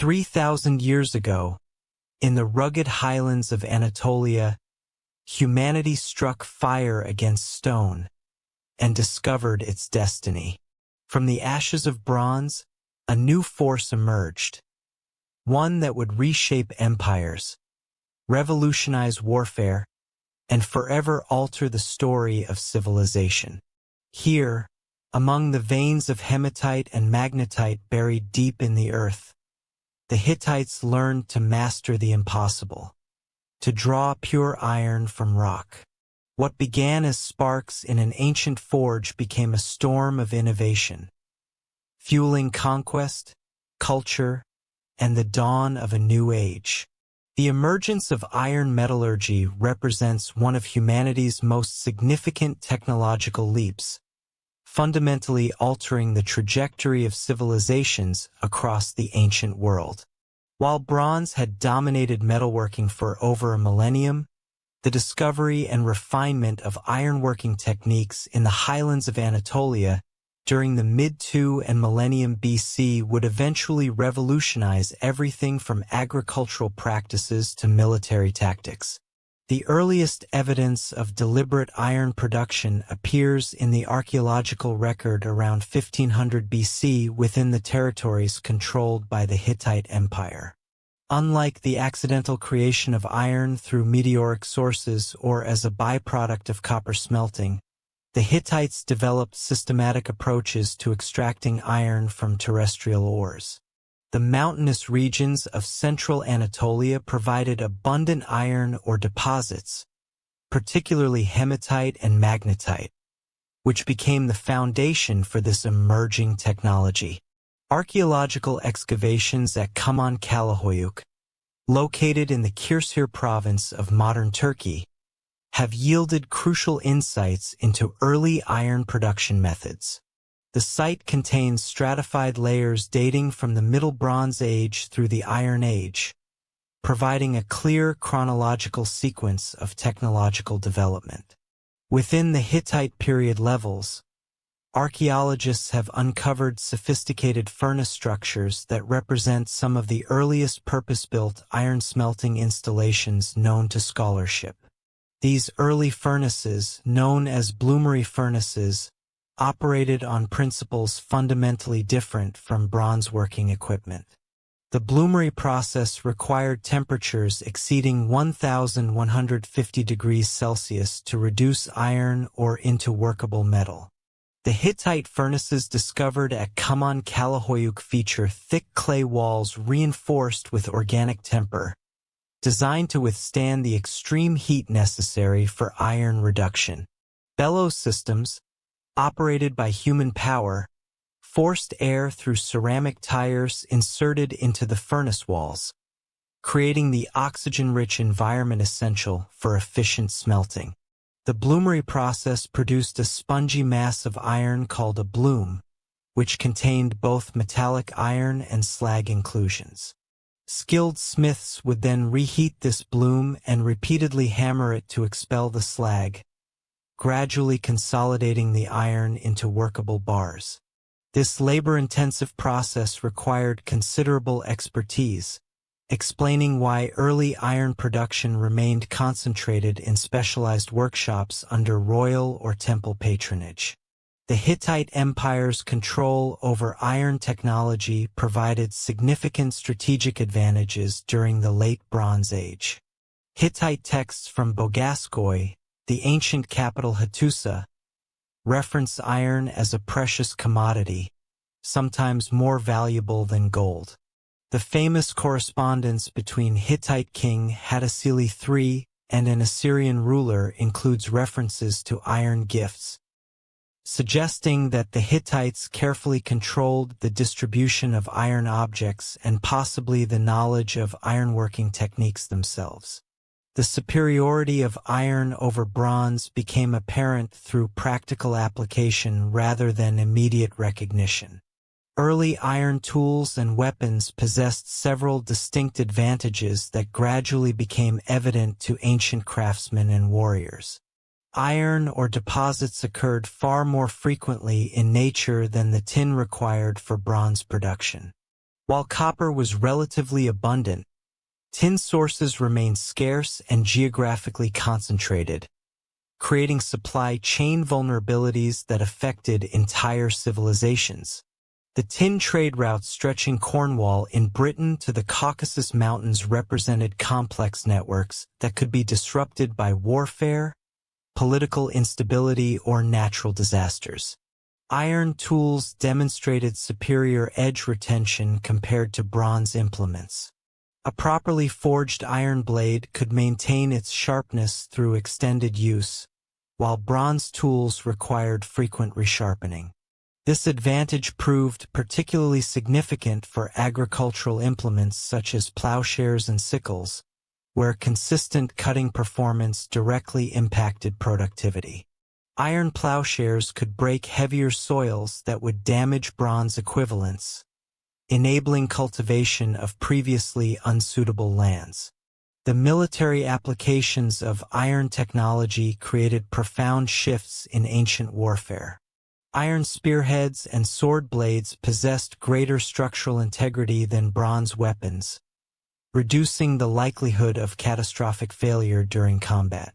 3,000 years ago, in the rugged highlands of Anatolia, humanity struck fire against stone and discovered its destiny. From the ashes of bronze, a new force emerged, one that would reshape empires, revolutionize warfare, and forever alter the story of civilization. Here, among the veins of hematite and magnetite buried deep in the earth, the Hittites learned to master the impossible, to draw pure iron from rock. What began as sparks in an ancient forge became a storm of innovation, fueling conquest, culture, and the dawn of a new age. The emergence of iron metallurgy represents one of humanity's most significant technological leaps, fundamentally altering the trajectory of civilizations across the ancient world. While bronze had dominated metalworking for over a millennium, the discovery and refinement of ironworking techniques in the highlands of Anatolia during the mid-2 and millennium BC would eventually revolutionize everything from agricultural practices to military tactics. The earliest evidence of deliberate iron production appears in the archaeological record around 1500 BC within the territories controlled by the Hittite Empire. Unlike the accidental creation of iron through meteoric sources or as a byproduct of copper smelting, the Hittites developed systematic approaches to extracting iron from terrestrial ores. The mountainous regions of central Anatolia provided abundant iron ore deposits, particularly hematite and magnetite, which became the foundation for this emerging technology. Archaeological excavations at Kalahoyuk, located in the Kirsir province of modern Turkey, have yielded crucial insights into early iron production methods. The site contains stratified layers dating from the Middle Bronze Age through the Iron Age, providing a clear chronological sequence of technological development. Within the Hittite period levels, archaeologists have uncovered sophisticated furnace structures that represent some of the earliest purpose-built iron smelting installations known to scholarship. These early furnaces, known as bloomery furnaces, operated on principles fundamentally different from bronze working equipment. The bloomery process required temperatures exceeding 1,150 degrees Celsius to reduce iron ore into workable metal. The Hittite furnaces discovered at Kalahoyuk feature thick clay walls reinforced with organic temper, designed to withstand the extreme heat necessary for iron reduction. Bellows systems, operated by human power, forced air through ceramic tires inserted into the furnace walls, creating the oxygen-rich environment essential for efficient smelting. The bloomery process produced a spongy mass of iron called a bloom, which contained both metallic iron and slag inclusions. Skilled smiths would then reheat this bloom and repeatedly hammer it to expel the slag, gradually consolidating the iron into workable bars. This labor-intensive process required considerable expertise, explaining why early iron production remained concentrated in specialized workshops under royal or temple patronage. The Hittite Empire's control over iron technology provided significant strategic advantages during the Late Bronze Age. Hittite texts from Bogaskoi, the ancient capital Hattusa, reference iron as a precious commodity, sometimes more valuable than gold. The famous correspondence between Hittite king Hattusili III and an Assyrian ruler includes references to iron gifts, suggesting that the Hittites carefully controlled the distribution of iron objects and possibly the knowledge of ironworking techniques themselves. The superiority of iron over bronze became apparent through practical application rather than immediate recognition. Early iron tools and weapons possessed several distinct advantages that gradually became evident to ancient craftsmen and warriors. Iron ore deposits occurred far more frequently in nature than the tin required for bronze production. While copper was relatively abundant, tin sources remained scarce and geographically concentrated, creating supply chain vulnerabilities that affected entire civilizations. The tin trade routes stretching Cornwall in Britain to the Caucasus Mountains represented complex networks that could be disrupted by warfare, political instability, or natural disasters. Iron tools demonstrated superior edge retention compared to bronze implements. A properly forged iron blade could maintain its sharpness through extended use, while bronze tools required frequent resharpening. This advantage proved particularly significant for agricultural implements such as plowshares and sickles, where consistent cutting performance directly impacted productivity. Iron plowshares could break heavier soils that would damage bronze equivalents, enabling cultivation of previously unsuitable lands. The military applications of iron technology created profound shifts in ancient warfare. Iron spearheads and sword blades possessed greater structural integrity than bronze weapons, reducing the likelihood of catastrophic failure during combat.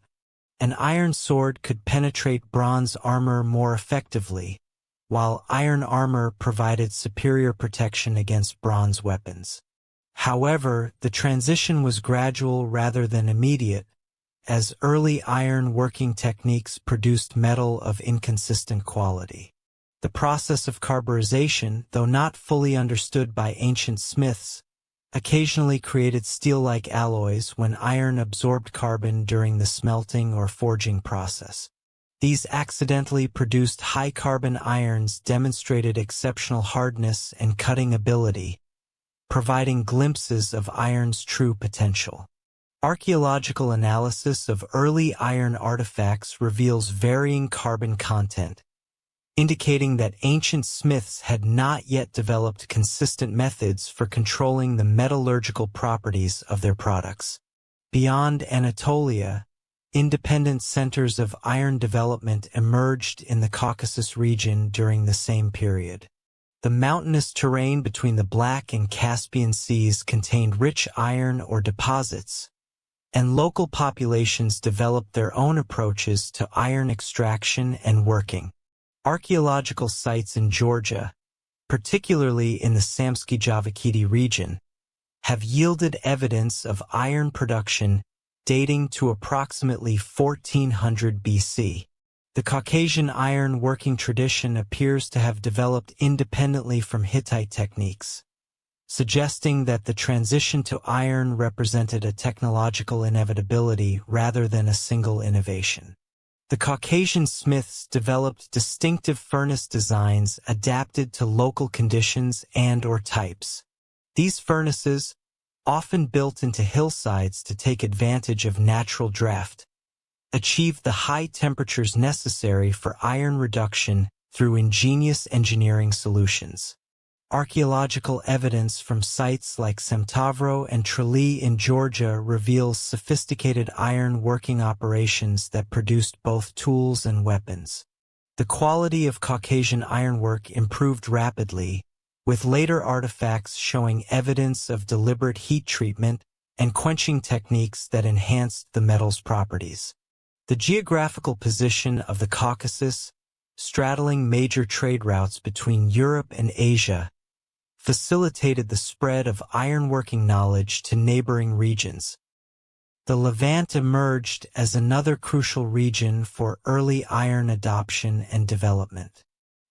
An iron sword could penetrate bronze armor more effectively, while iron armor provided superior protection against bronze weapons. However, the transition was gradual rather than immediate, as early iron working techniques produced metal of inconsistent quality. The process of carburization, though not fully understood by ancient smiths, occasionally created steel-like alloys when iron absorbed carbon during the smelting or forging process. These accidentally produced high-carbon irons demonstrated exceptional hardness and cutting ability, providing glimpses of iron's true potential. Archaeological analysis of early iron artifacts reveals varying carbon content, indicating that ancient smiths had not yet developed consistent methods for controlling the metallurgical properties of their products. Beyond Anatolia, independent centers of iron development emerged in the Caucasus region during the same period. The mountainous terrain between the Black and Caspian Seas contained rich iron ore deposits, and local populations developed their own approaches to iron extraction and working. Archaeological sites in Georgia, particularly in the Samtskhe-Javakheti region, have yielded evidence of iron production dating to approximately 1400 BC. The Caucasian iron working tradition appears to have developed independently from Hittite techniques, suggesting that the transition to iron represented a technological inevitability rather than a single innovation. The Caucasian smiths developed distinctive furnace designs adapted to local conditions and/or types. These furnaces, often built into hillsides to take advantage of natural draft, achieved the high temperatures necessary for iron reduction through ingenious engineering solutions. Archaeological evidence from sites like Semtavro and Tralee in Georgia reveals sophisticated iron working operations that produced both tools and weapons. The quality of Caucasian ironwork improved rapidly, with later artifacts showing evidence of deliberate heat treatment and quenching techniques that enhanced the metal's properties. The geographical position of the Caucasus, straddling major trade routes between Europe and Asia, facilitated the spread of ironworking knowledge to neighboring regions. The Levant emerged as another crucial region for early iron adoption and development.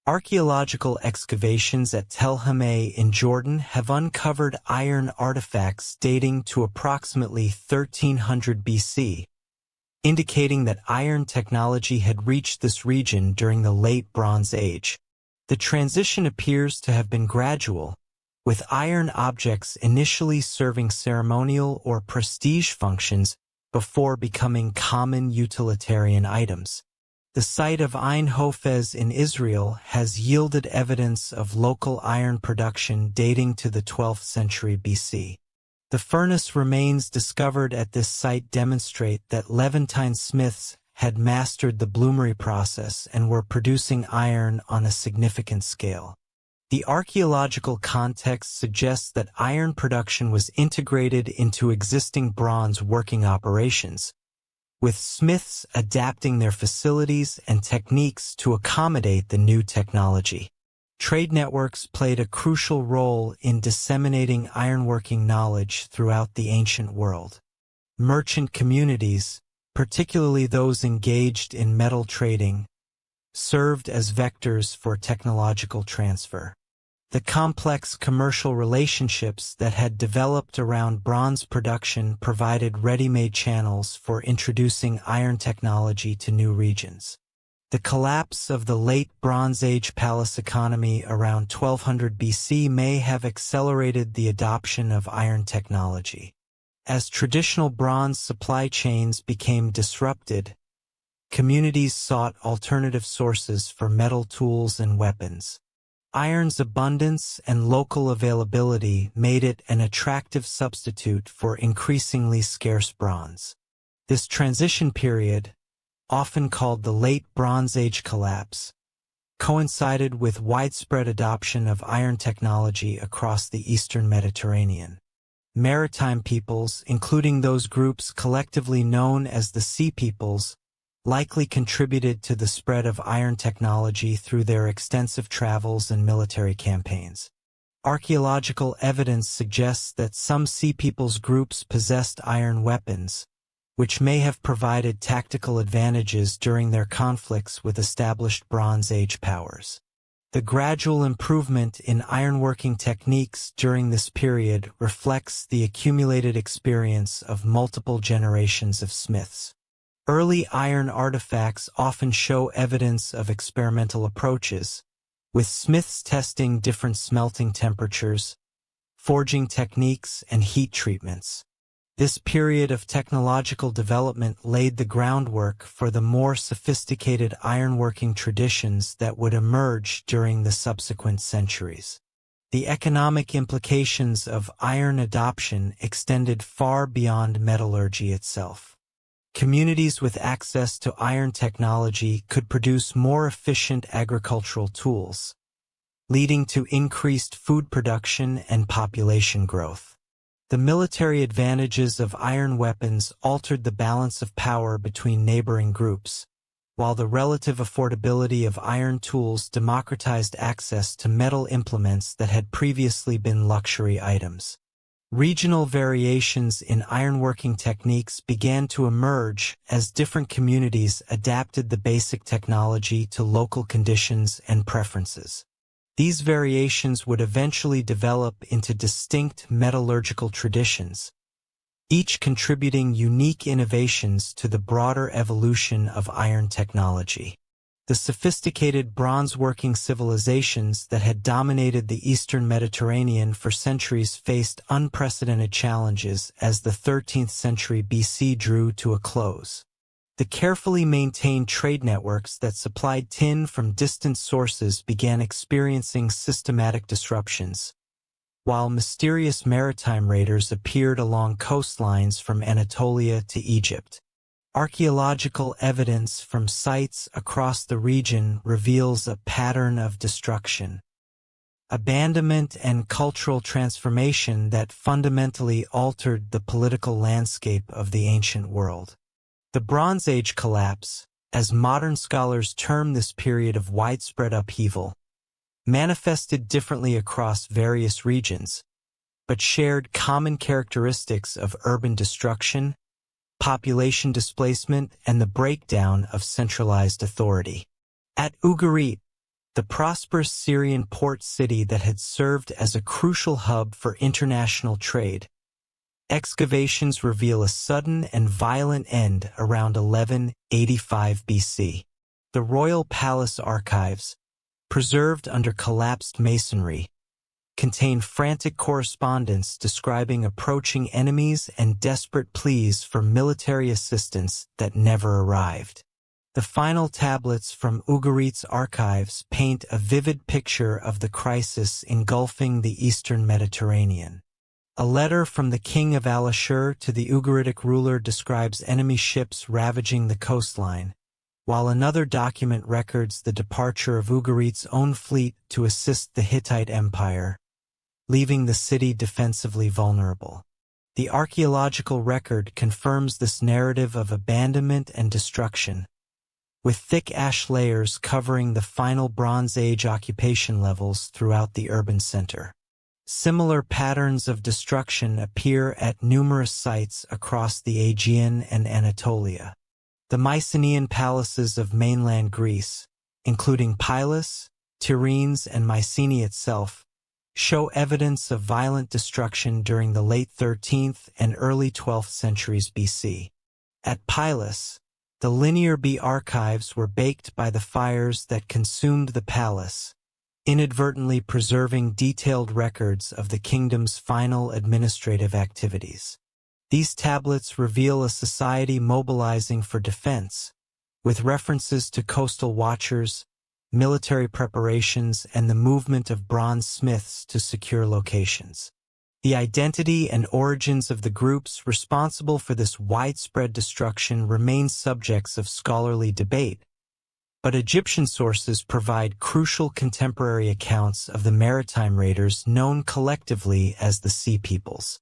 Archaeological excavations at Tel Hameh in Jordan have uncovered iron artifacts dating to approximately 1300 BC, indicating that iron technology had reached this region during the Late Bronze Age. The transition appears to have been gradual, with iron objects initially serving ceremonial or prestige functions before becoming common utilitarian items. The site of Ein Hofez in Israel has yielded evidence of local iron production dating to the 12th century BC. The furnace remains discovered at this site demonstrate that Levantine smiths had mastered the bloomery process and were producing iron on a significant scale. The archaeological context suggests that iron production was integrated into existing bronze working operations, with smiths adapting their facilities and techniques to accommodate the new technology. Trade networks played a crucial role in disseminating ironworking knowledge throughout the ancient world. Merchant communities, particularly those engaged in metal trading, served as vectors for technological transfer. The complex commercial relationships that had developed around bronze production provided ready-made channels for introducing iron technology to new regions. The collapse of the late Bronze Age palace economy around 1200 BC may have accelerated the adoption of iron technology. As traditional bronze supply chains became disrupted, communities sought alternative sources for metal tools and weapons. Iron's abundance and local availability made it an attractive substitute for increasingly scarce bronze. This transition period, often called the Late Bronze Age collapse, coincided with widespread adoption of iron technology across the eastern Mediterranean. Maritime peoples, including those groups collectively known as the Sea Peoples, likely contributed to the spread of iron technology through their extensive travels and military campaigns. Archaeological evidence suggests that some Sea Peoples groups possessed iron weapons, which may have provided tactical advantages during their conflicts with established Bronze Age powers. The gradual improvement in ironworking techniques during this period reflects the accumulated experience of multiple generations of smiths. Early iron artifacts often show evidence of experimental approaches, with smiths testing different smelting temperatures, forging techniques, and heat treatments. This period of technological development laid the groundwork for the more sophisticated ironworking traditions that would emerge during the subsequent centuries. The economic implications of iron adoption extended far beyond metallurgy itself. Communities with access to iron technology could produce more efficient agricultural tools, leading to increased food production and population growth. The military advantages of iron weapons altered the balance of power between neighboring groups, while the relative affordability of iron tools democratized access to metal implements that had previously been luxury items. Regional variations in ironworking techniques began to emerge as different communities adapted the basic technology to local conditions and preferences. These variations would eventually develop into distinct metallurgical traditions, each contributing unique innovations to the broader evolution of iron technology. The sophisticated bronze-working civilizations that had dominated the eastern Mediterranean for centuries faced unprecedented challenges as the 13th century BC drew to a close. The carefully maintained trade networks that supplied tin from distant sources began experiencing systematic disruptions, while mysterious maritime raiders appeared along coastlines from Anatolia to Egypt. Archaeological evidence from sites across the region reveals a pattern of destruction, abandonment, and cultural transformation that fundamentally altered the political landscape of the ancient world. The Bronze Age collapse, as modern scholars term this period of widespread upheaval, manifested differently across various regions, but shared common characteristics of urban destruction, population displacement, and the breakdown of centralized authority. At Ugarit, the prosperous Syrian port city that had served as a crucial hub for international trade, excavations reveal a sudden and violent end around 1185 BC. The royal palace archives, preserved under collapsed masonry, contain frantic correspondence describing approaching enemies and desperate pleas for military assistance that never arrived. The final tablets from Ugarit's archives paint a vivid picture of the crisis engulfing the eastern Mediterranean. A letter from the king of Al-Ashur to the Ugaritic ruler describes enemy ships ravaging the coastline, while another document records the departure of Ugarit's own fleet to assist the Hittite Empire, leaving the city defensively vulnerable. The archaeological record confirms this narrative of abandonment and destruction, with thick ash layers covering the final Bronze Age occupation levels throughout the urban center. Similar patterns of destruction appear at numerous sites across the Aegean and Anatolia. The Mycenaean palaces of mainland Greece, including Pylos, Tiryns, and Mycenae itself, show evidence of violent destruction during the late 13th and early 12th centuries BC. At Pylos, the Linear B archives were baked by the fires that consumed the palace, inadvertently preserving detailed records of the kingdom's final administrative activities. These tablets reveal a society mobilizing for defense, with references to coastal watchers, military preparations, and the movement of bronze smiths to secure locations. The identity and origins of the groups responsible for this widespread destruction remain subjects of scholarly debate, but Egyptian sources provide crucial contemporary accounts of the maritime raiders known collectively as the Sea Peoples.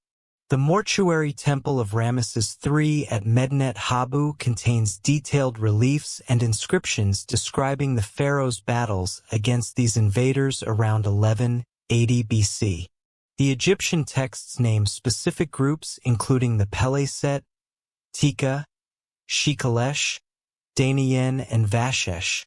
The mortuary temple of Ramesses III at Medinet Habu contains detailed reliefs and inscriptions describing the pharaoh's battles against these invaders around 1180 BC. The Egyptian texts name specific groups including the Peleset, Tika, Shikalesh, Danayan, and Vashesh,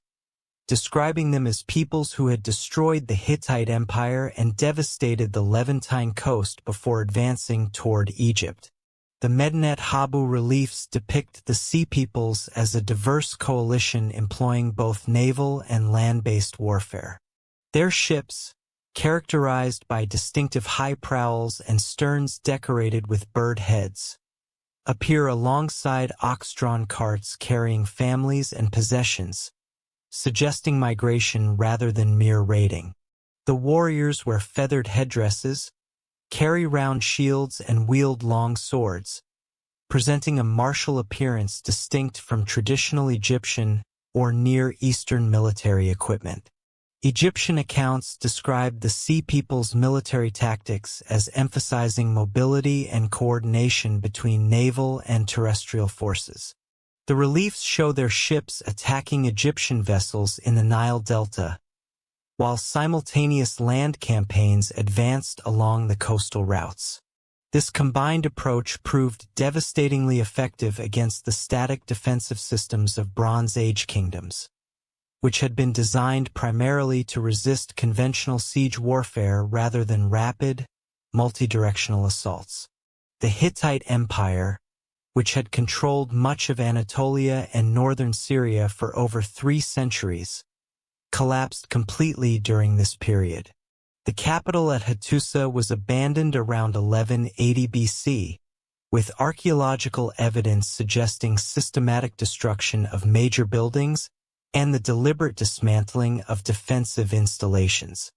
describing them as peoples who had destroyed the Hittite Empire and devastated the Levantine coast before advancing toward Egypt. The Medinet Habu reliefs depict the Sea Peoples as a diverse coalition employing both naval and land-based warfare. Their ships, characterized by distinctive high prowls and sterns decorated with bird heads, appear alongside ox-drawn carts carrying families and possessions, suggesting migration rather than mere raiding. The warriors wear feathered headdresses, carry round shields, and wield long swords, presenting a martial appearance distinct from traditional Egyptian or Near Eastern military equipment. Egyptian accounts describe the Sea People's military tactics as emphasizing mobility and coordination between naval and terrestrial forces. The reliefs show their ships attacking Egyptian vessels in the Nile Delta, while simultaneous land campaigns advanced along the coastal routes. This combined approach proved devastatingly effective against the static defensive systems of Bronze Age kingdoms, which had been designed primarily to resist conventional siege warfare rather than rapid, multi-directional assaults. The Hittite Empire, which had controlled much of Anatolia and northern Syria for over 3 centuries, collapsed completely during this period. The capital at Hattusa was abandoned around 1180 BC, with archaeological evidence suggesting systematic destruction of major buildings and the deliberate dismantling of defensive installations.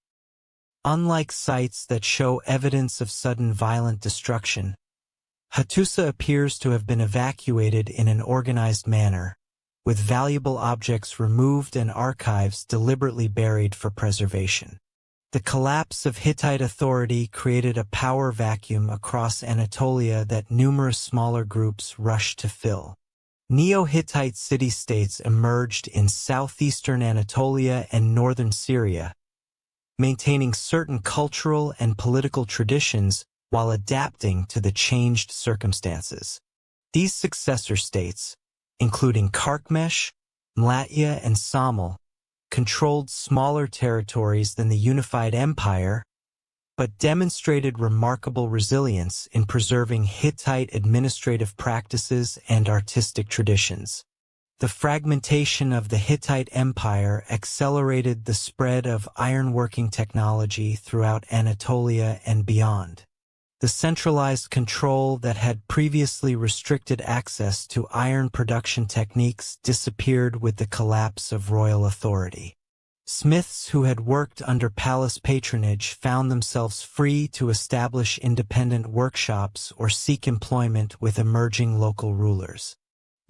Unlike sites that show evidence of sudden violent destruction, Hattusa appears to have been evacuated in an organized manner, with valuable objects removed and archives deliberately buried for preservation. The collapse of Hittite authority created a power vacuum across Anatolia that numerous smaller groups rushed to fill. Neo-Hittite city-states emerged in southeastern Anatolia and northern Syria, maintaining certain cultural and political traditions while adapting to the changed circumstances. These successor states, including Carchemish, Mlatia, and Samel, controlled smaller territories than the unified empire, but demonstrated remarkable resilience in preserving Hittite administrative practices and artistic traditions. The fragmentation of the Hittite Empire accelerated the spread of ironworking technology throughout Anatolia and beyond. The centralized control that had previously restricted access to iron production techniques disappeared with the collapse of royal authority. Smiths who had worked under palace patronage found themselves free to establish independent workshops or seek employment with emerging local rulers.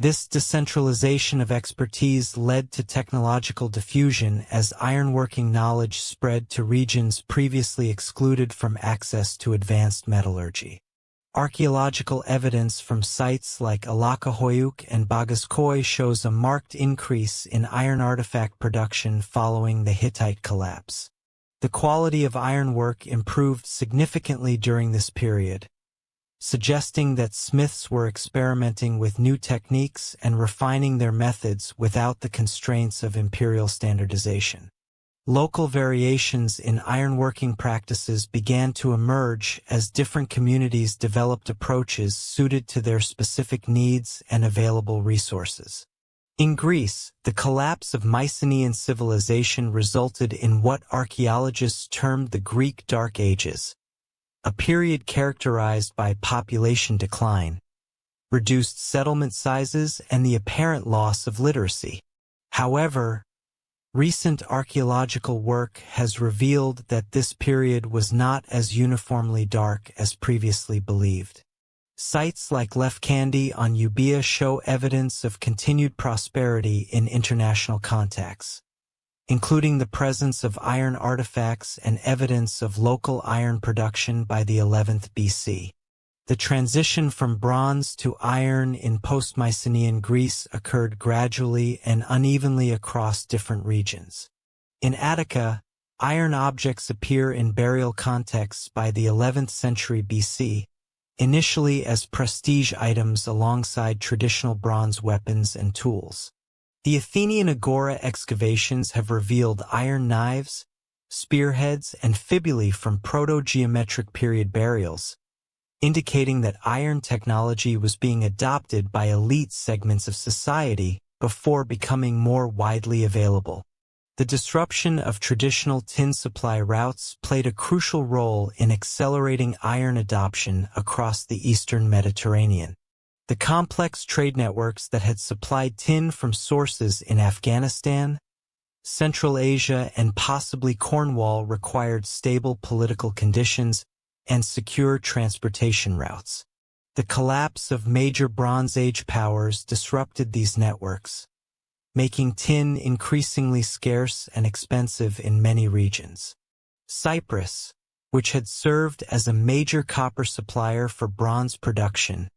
This decentralization of expertise led to technological diffusion as ironworking knowledge spread to regions previously excluded from access to advanced metallurgy. Archaeological evidence from sites like Alakahoyuk and Bagaskoy shows a marked increase in iron artifact production following the Hittite collapse. The quality of ironwork improved significantly during this period, suggesting that smiths were experimenting with new techniques and refining their methods without the constraints of imperial standardization. Local variations in ironworking practices began to emerge as different communities developed approaches suited to their specific needs and available resources. In Greece, the collapse of Mycenaean civilization resulted in what archaeologists termed the Greek Dark Ages, a period characterized by population decline, reduced settlement sizes, and the apparent loss of literacy. However, recent archaeological work has revealed that this period was not as uniformly dark as previously believed. Sites like Lefkandi on Euboea show evidence of continued prosperity in international contacts, including the presence of iron artifacts and evidence of local iron production by the 11th BC. The transition from bronze to iron in post-Mycenaean Greece occurred gradually and unevenly across different regions. In Attica, iron objects appear in burial contexts by the 11th century BC, initially as prestige items alongside traditional bronze weapons and tools. The Athenian agora excavations have revealed iron knives, spearheads, and fibulae from proto-geometric period burials, indicating that iron technology was being adopted by elite segments of society before becoming more widely available. The disruption of traditional tin supply routes played a crucial role in accelerating iron adoption across the eastern Mediterranean. The complex trade networks that had supplied tin from sources in Afghanistan, Central Asia, and possibly Cornwall required stable political conditions and secure transportation routes. The collapse of major Bronze Age powers disrupted these networks, making tin increasingly scarce and expensive in many regions. Cyprus, which had served as a major copper supplier for bronze production,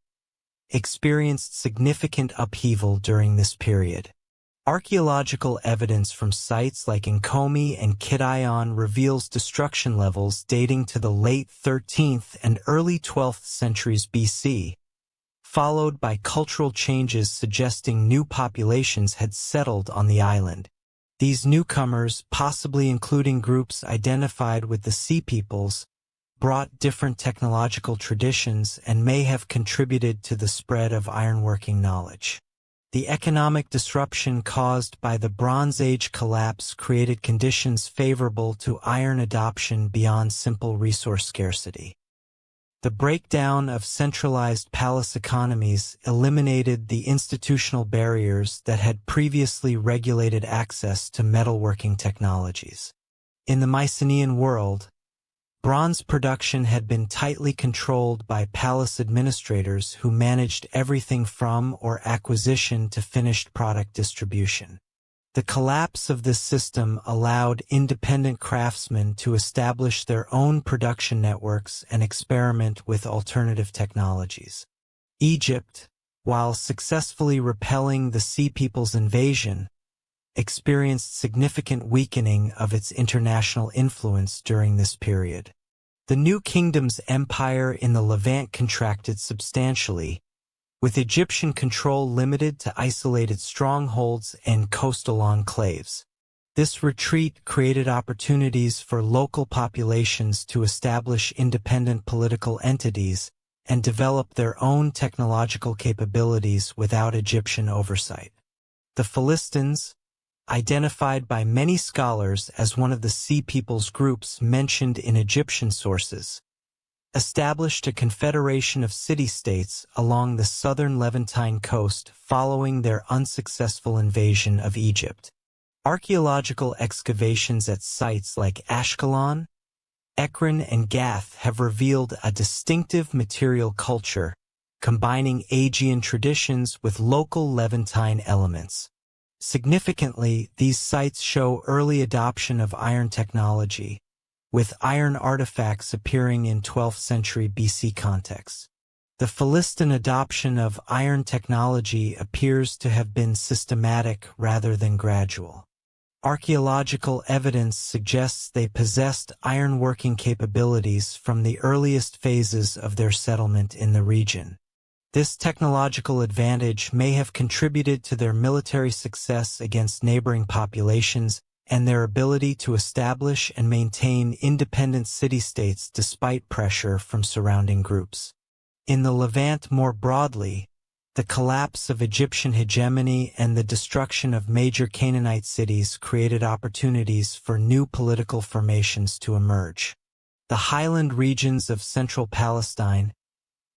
experienced significant upheaval during this period. Archaeological evidence from sites like Nkomi and Kition reveals destruction levels dating to the late 13th and early 12th centuries BC, followed by cultural changes suggesting new populations had settled on the island. These newcomers, possibly including groups identified with the Sea Peoples, brought different technological traditions and may have contributed to the spread of ironworking knowledge. The economic disruption caused by the Bronze Age collapse created conditions favorable to iron adoption beyond simple resource scarcity. The breakdown of centralized palace economies eliminated the institutional barriers that had previously regulated access to metalworking technologies. In the Mycenaean world, bronze production had been tightly controlled by palace administrators who managed everything from acquisition to finished product distribution. The collapse of this system allowed independent craftsmen to establish their own production networks and experiment with alternative technologies. Egypt, while successfully repelling the Sea Peoples' invasion, experienced significant weakening of its international influence during this period. The New Kingdom's empire in the Levant contracted substantially, with Egyptian control limited to isolated strongholds and coastal enclaves. This retreat created opportunities for local populations to establish independent political entities and develop their own technological capabilities without Egyptian oversight. The Philistines, identified by many scholars as one of the Sea Peoples groups mentioned in Egyptian sources, established a confederation of city-states along the southern Levantine coast following their unsuccessful invasion of Egypt. Archaeological excavations at sites like Ashkelon, Ekron, and Gath have revealed a distinctive material culture, combining Aegean traditions with local Levantine elements. Significantly, these sites show early adoption of iron technology, with iron artifacts appearing in 12th century BC contexts. The Philistin adoption of iron technology appears to have been systematic rather than gradual. Archaeological evidence suggests they possessed ironworking capabilities from the earliest phases of their settlement in the region. This technological advantage may have contributed to their military success against neighboring populations and their ability to establish and maintain independent city-states despite pressure from surrounding groups. In the Levant more broadly, the collapse of Egyptian hegemony and the destruction of major Canaanite cities created opportunities for new political formations to emerge. The highland regions of central Palestine,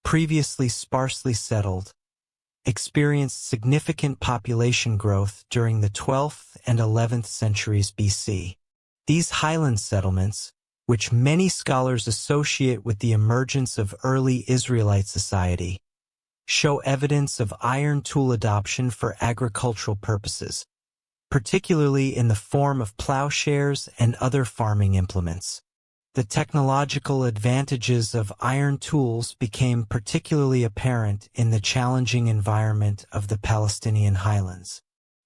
previously sparsely settled, experienced significant population growth during the 12th and 11th centuries BC. These highland settlements, which many scholars associate with the emergence of early Israelite society, show evidence of iron tool adoption for agricultural purposes, particularly in the form of plowshares and other farming implements. The technological advantages of iron tools became particularly apparent in the challenging environment of the Palestinian highlands.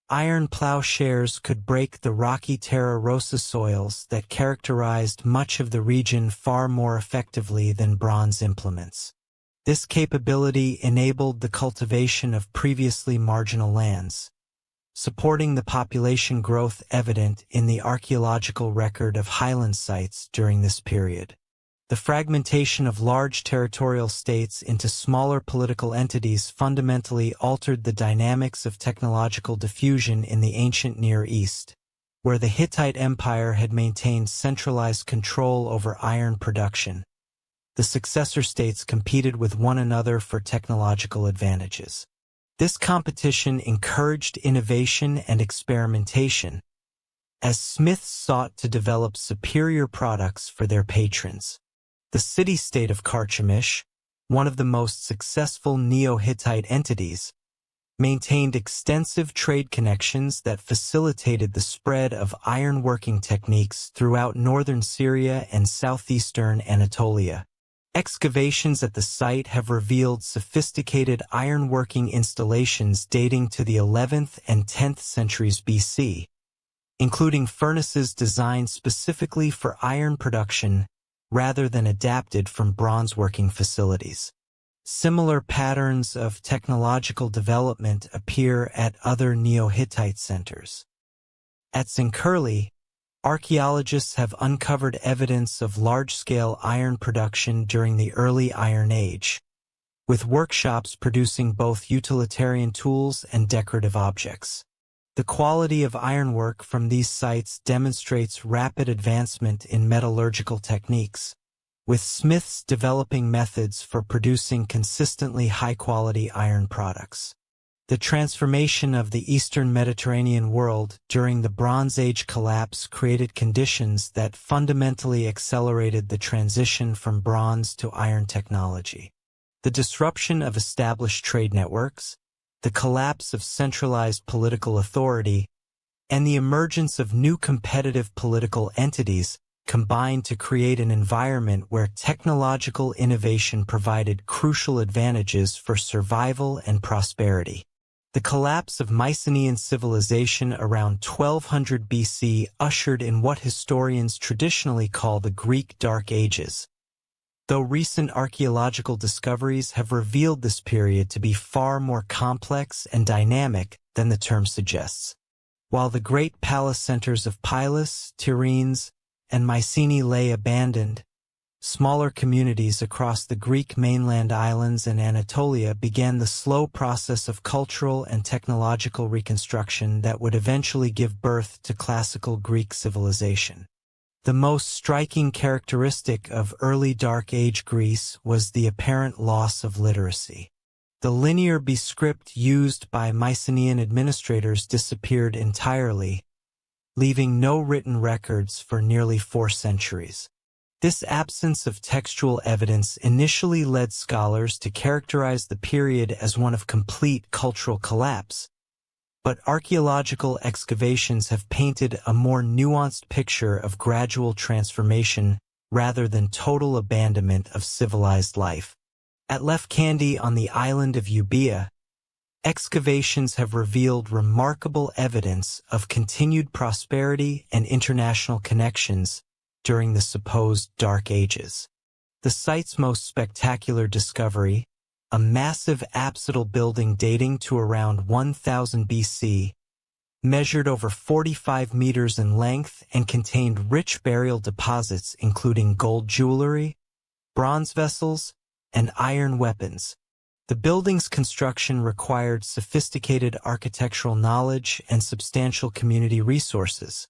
Iron plowshares could break the rocky terra rossa soils that characterized much of the region far more effectively than bronze implements. This capability enabled the cultivation of previously marginal lands, supporting the population growth evident in the archaeological record of highland sites during this period. The fragmentation of large territorial states into smaller political entities fundamentally altered the dynamics of technological diffusion in the ancient Near East, where the Hittite Empire had maintained centralized control over iron production. The successor states competed with one another for technological advantages. This competition encouraged innovation and experimentation, as smiths sought to develop superior products for their patrons. The city-state of Carchemish, one of the most successful Neo-Hittite entities, maintained extensive trade connections that facilitated the spread of ironworking techniques throughout northern Syria and southeastern Anatolia. Excavations at the site have revealed sophisticated ironworking installations dating to the 11th and 10th centuries BC, including furnaces designed specifically for iron production rather than adapted from bronze-working facilities. Similar patterns of technological development appear at other Neo-Hittite centers. At Zinkerli, archaeologists have uncovered evidence of large-scale iron production during the early Iron Age, with workshops producing both utilitarian tools and decorative objects. The quality of ironwork from these sites demonstrates rapid advancement in metallurgical techniques, with smiths developing methods for producing consistently high-quality iron products. The transformation of the Eastern Mediterranean world during the Bronze Age collapse created conditions that fundamentally accelerated the transition from bronze to iron technology. The disruption of established trade networks, the collapse of centralized political authority, and the emergence of new competitive political entities combined to create an environment where technological innovation provided crucial advantages for survival and prosperity. The collapse of Mycenaean civilization around 1200 BC ushered in what historians traditionally call the Greek Dark Ages. Though recent archaeological discoveries have revealed this period to be far more complex and dynamic than the term suggests. While the great palace centers of Pylos, Tiryns, and Mycenae lay abandoned, smaller communities across the Greek mainland islands and Anatolia began the slow process of cultural and technological reconstruction that would eventually give birth to classical Greek civilization. The most striking characteristic of early Dark Age Greece was the apparent loss of literacy. The linear B script used by Mycenaean administrators disappeared entirely, leaving no written records for nearly 4 centuries. This absence of textual evidence initially led scholars to characterize the period as one of complete cultural collapse, but archaeological excavations have painted a more nuanced picture of gradual transformation rather than total abandonment of civilized life. At Lefkandi on the island of Euboea, excavations have revealed remarkable evidence of continued prosperity and international connections during the supposed Dark Ages. The site's most spectacular discovery, a massive apsidal building dating to around 1000 BC, measured over 45 meters in length and contained rich burial deposits including gold jewelry, bronze vessels, and iron weapons. The building's construction required sophisticated architectural knowledge and substantial community resources,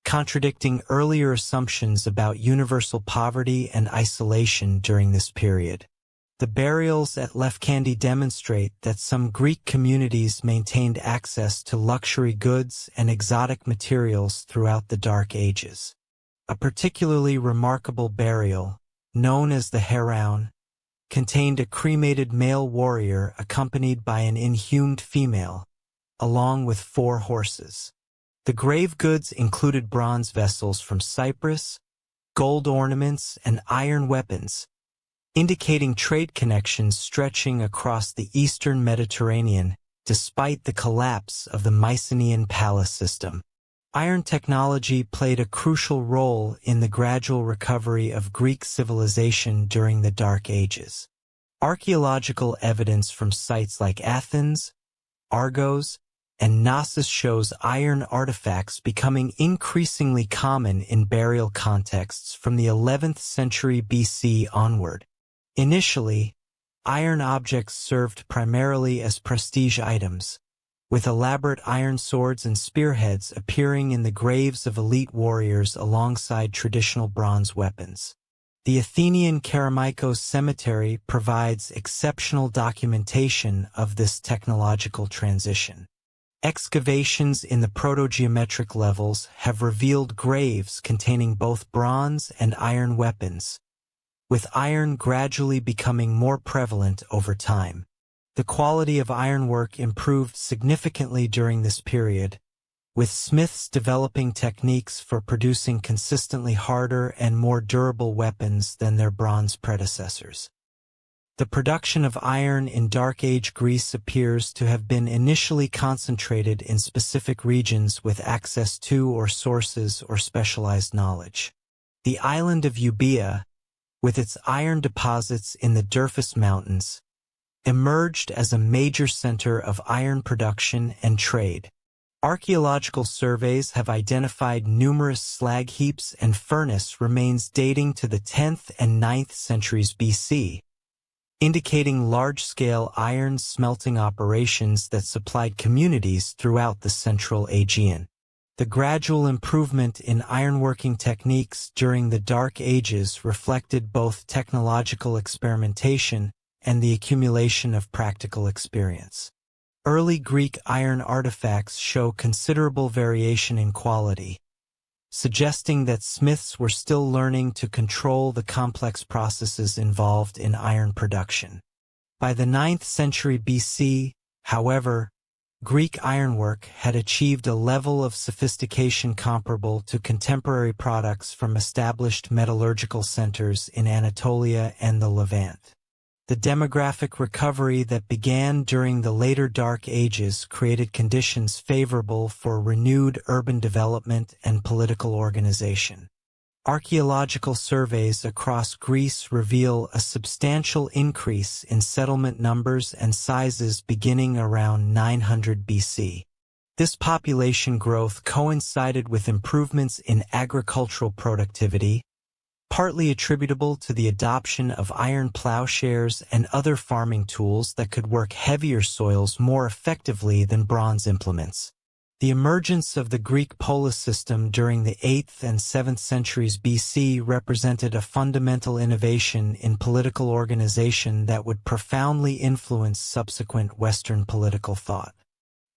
contradicting earlier assumptions about universal poverty and isolation during this period. The burials at Lefkandi demonstrate that some Greek communities maintained access to luxury goods and exotic materials throughout the Dark Ages. A particularly remarkable burial, known as the Heraun, contained a cremated male warrior accompanied by an inhumed female, along with 4 horses. The grave goods included bronze vessels from Cyprus, gold ornaments, and iron weapons, indicating trade connections stretching across the eastern Mediterranean despite the collapse of the Mycenaean palace system. Iron technology played a crucial role in the gradual recovery of Greek civilization during the Dark Ages. Archaeological evidence from sites like Athens, Argos, and Knossos shows iron artifacts becoming increasingly common in burial contexts from the 11th century BC onward. Initially, iron objects served primarily as prestige items, with elaborate iron swords and spearheads appearing in the graves of elite warriors alongside traditional bronze weapons. The Athenian Kerameikos Cemetery provides exceptional documentation of this technological transition. Excavations in the protogeometric levels have revealed graves containing both bronze and iron weapons, with iron gradually becoming more prevalent over time. The quality of ironwork improved significantly during this period, with smiths developing techniques for producing consistently harder and more durable weapons than their bronze predecessors. The production of iron in Dark Age Greece appears to have been initially concentrated in specific regions with access to or sources or specialized knowledge. The island of Euboea, with its iron deposits in the Durfus Mountains, emerged as a major center of iron production and trade. Archaeological surveys have identified numerous slag heaps and furnace remains dating to the 10th and 9th centuries BC, indicating large-scale iron smelting operations that supplied communities throughout the Central Aegean. The gradual improvement in ironworking techniques during the Dark Ages reflected both technological experimentation and the accumulation of practical experience. Early Greek iron artifacts show considerable variation in quality, suggesting that smiths were still learning to control the complex processes involved in iron production. By the 9th century BC, however, Greek ironwork had achieved a level of sophistication comparable to contemporary products from established metallurgical centers in Anatolia and the Levant. The demographic recovery that began during the later Dark Ages created conditions favorable for renewed urban development and political organization. Archaeological surveys across Greece reveal a substantial increase in settlement numbers and sizes beginning around 900 BC. This population growth coincided with improvements in agricultural productivity, partly attributable to the adoption of iron plowshares and other farming tools that could work heavier soils more effectively than bronze implements. The emergence of the Greek polis system during the 8th and 7th centuries BC represented a fundamental innovation in political organization that would profoundly influence subsequent Western political thought.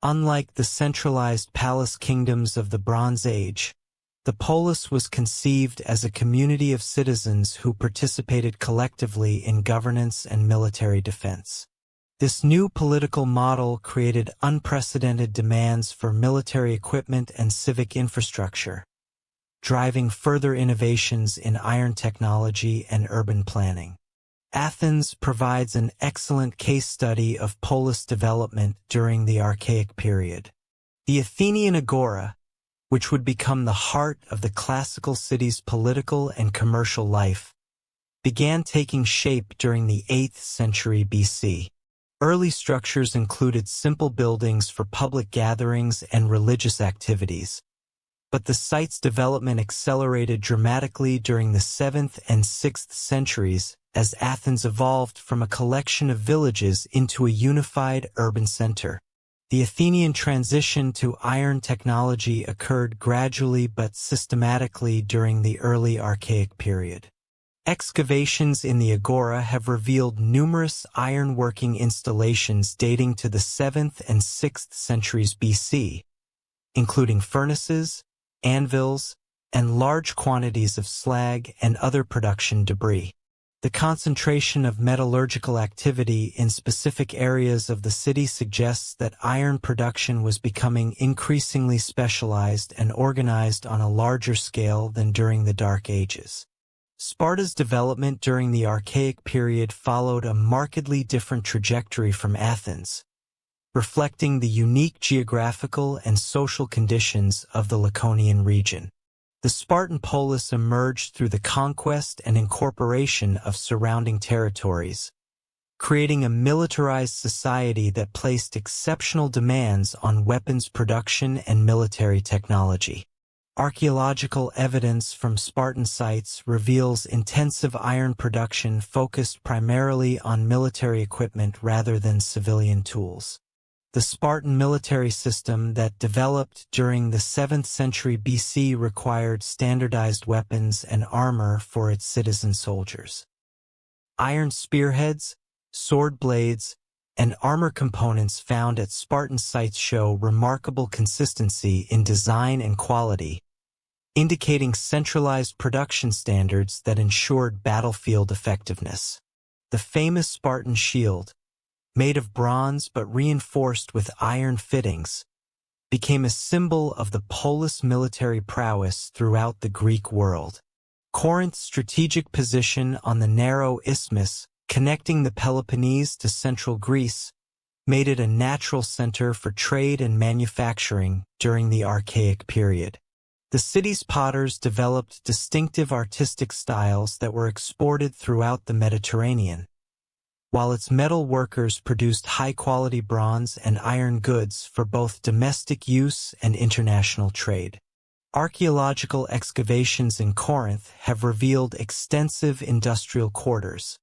Unlike the centralized palace kingdoms of the Bronze Age, The polis was conceived as a community of citizens who participated collectively in governance and military defense. This new political model created unprecedented demands for military equipment and civic infrastructure, driving further innovations in iron technology and urban planning. Athens provides an excellent case study of polis development during the Archaic period. The Athenian agora, which would become the heart of the classical city's political and commercial life, began taking shape during the 8th century BC. Early structures included simple buildings for public gatherings and religious activities, but the site's development accelerated dramatically during the 7th and 6th centuries as Athens evolved from a collection of villages into a unified urban center. The Athenian transition to iron technology occurred gradually but systematically during the early Archaic period. Excavations in the agora have revealed numerous iron-working installations dating to the 7th and 6th centuries BC, including furnaces, anvils, and large quantities of slag and other production debris. The concentration of metallurgical activity in specific areas of the city suggests that iron production was becoming increasingly specialized and organized on a larger scale than during the Dark Ages. Sparta's development during the Archaic period followed a markedly different trajectory from Athens, reflecting the unique geographical and social conditions of the Laconian region. The Spartan polis emerged through the conquest and incorporation of surrounding territories, creating a militarized society that placed exceptional demands on weapons production and military technology. Archaeological evidence from Spartan sites reveals intensive iron production focused primarily on military equipment rather than civilian tools. The Spartan military system that developed during the 7th century BC required standardized weapons and armor for its citizen soldiers. Iron spearheads, sword blades, and armor components found at Spartan sites show remarkable consistency in design and quality, indicating centralized production standards that ensured battlefield effectiveness. The famous Spartan shield, made of bronze but reinforced with iron fittings, became a symbol of the polis military prowess throughout the Greek world. Corinth's strategic position on the narrow isthmus connecting the Peloponnese to central Greece made it a natural center for trade and manufacturing during the Archaic period. The city's potters developed distinctive artistic styles that were exported throughout the Mediterranean, while its metal workers produced high-quality bronze and iron goods for both domestic use and international trade. Archaeological excavations in Corinth have revealed extensive industrial quarters,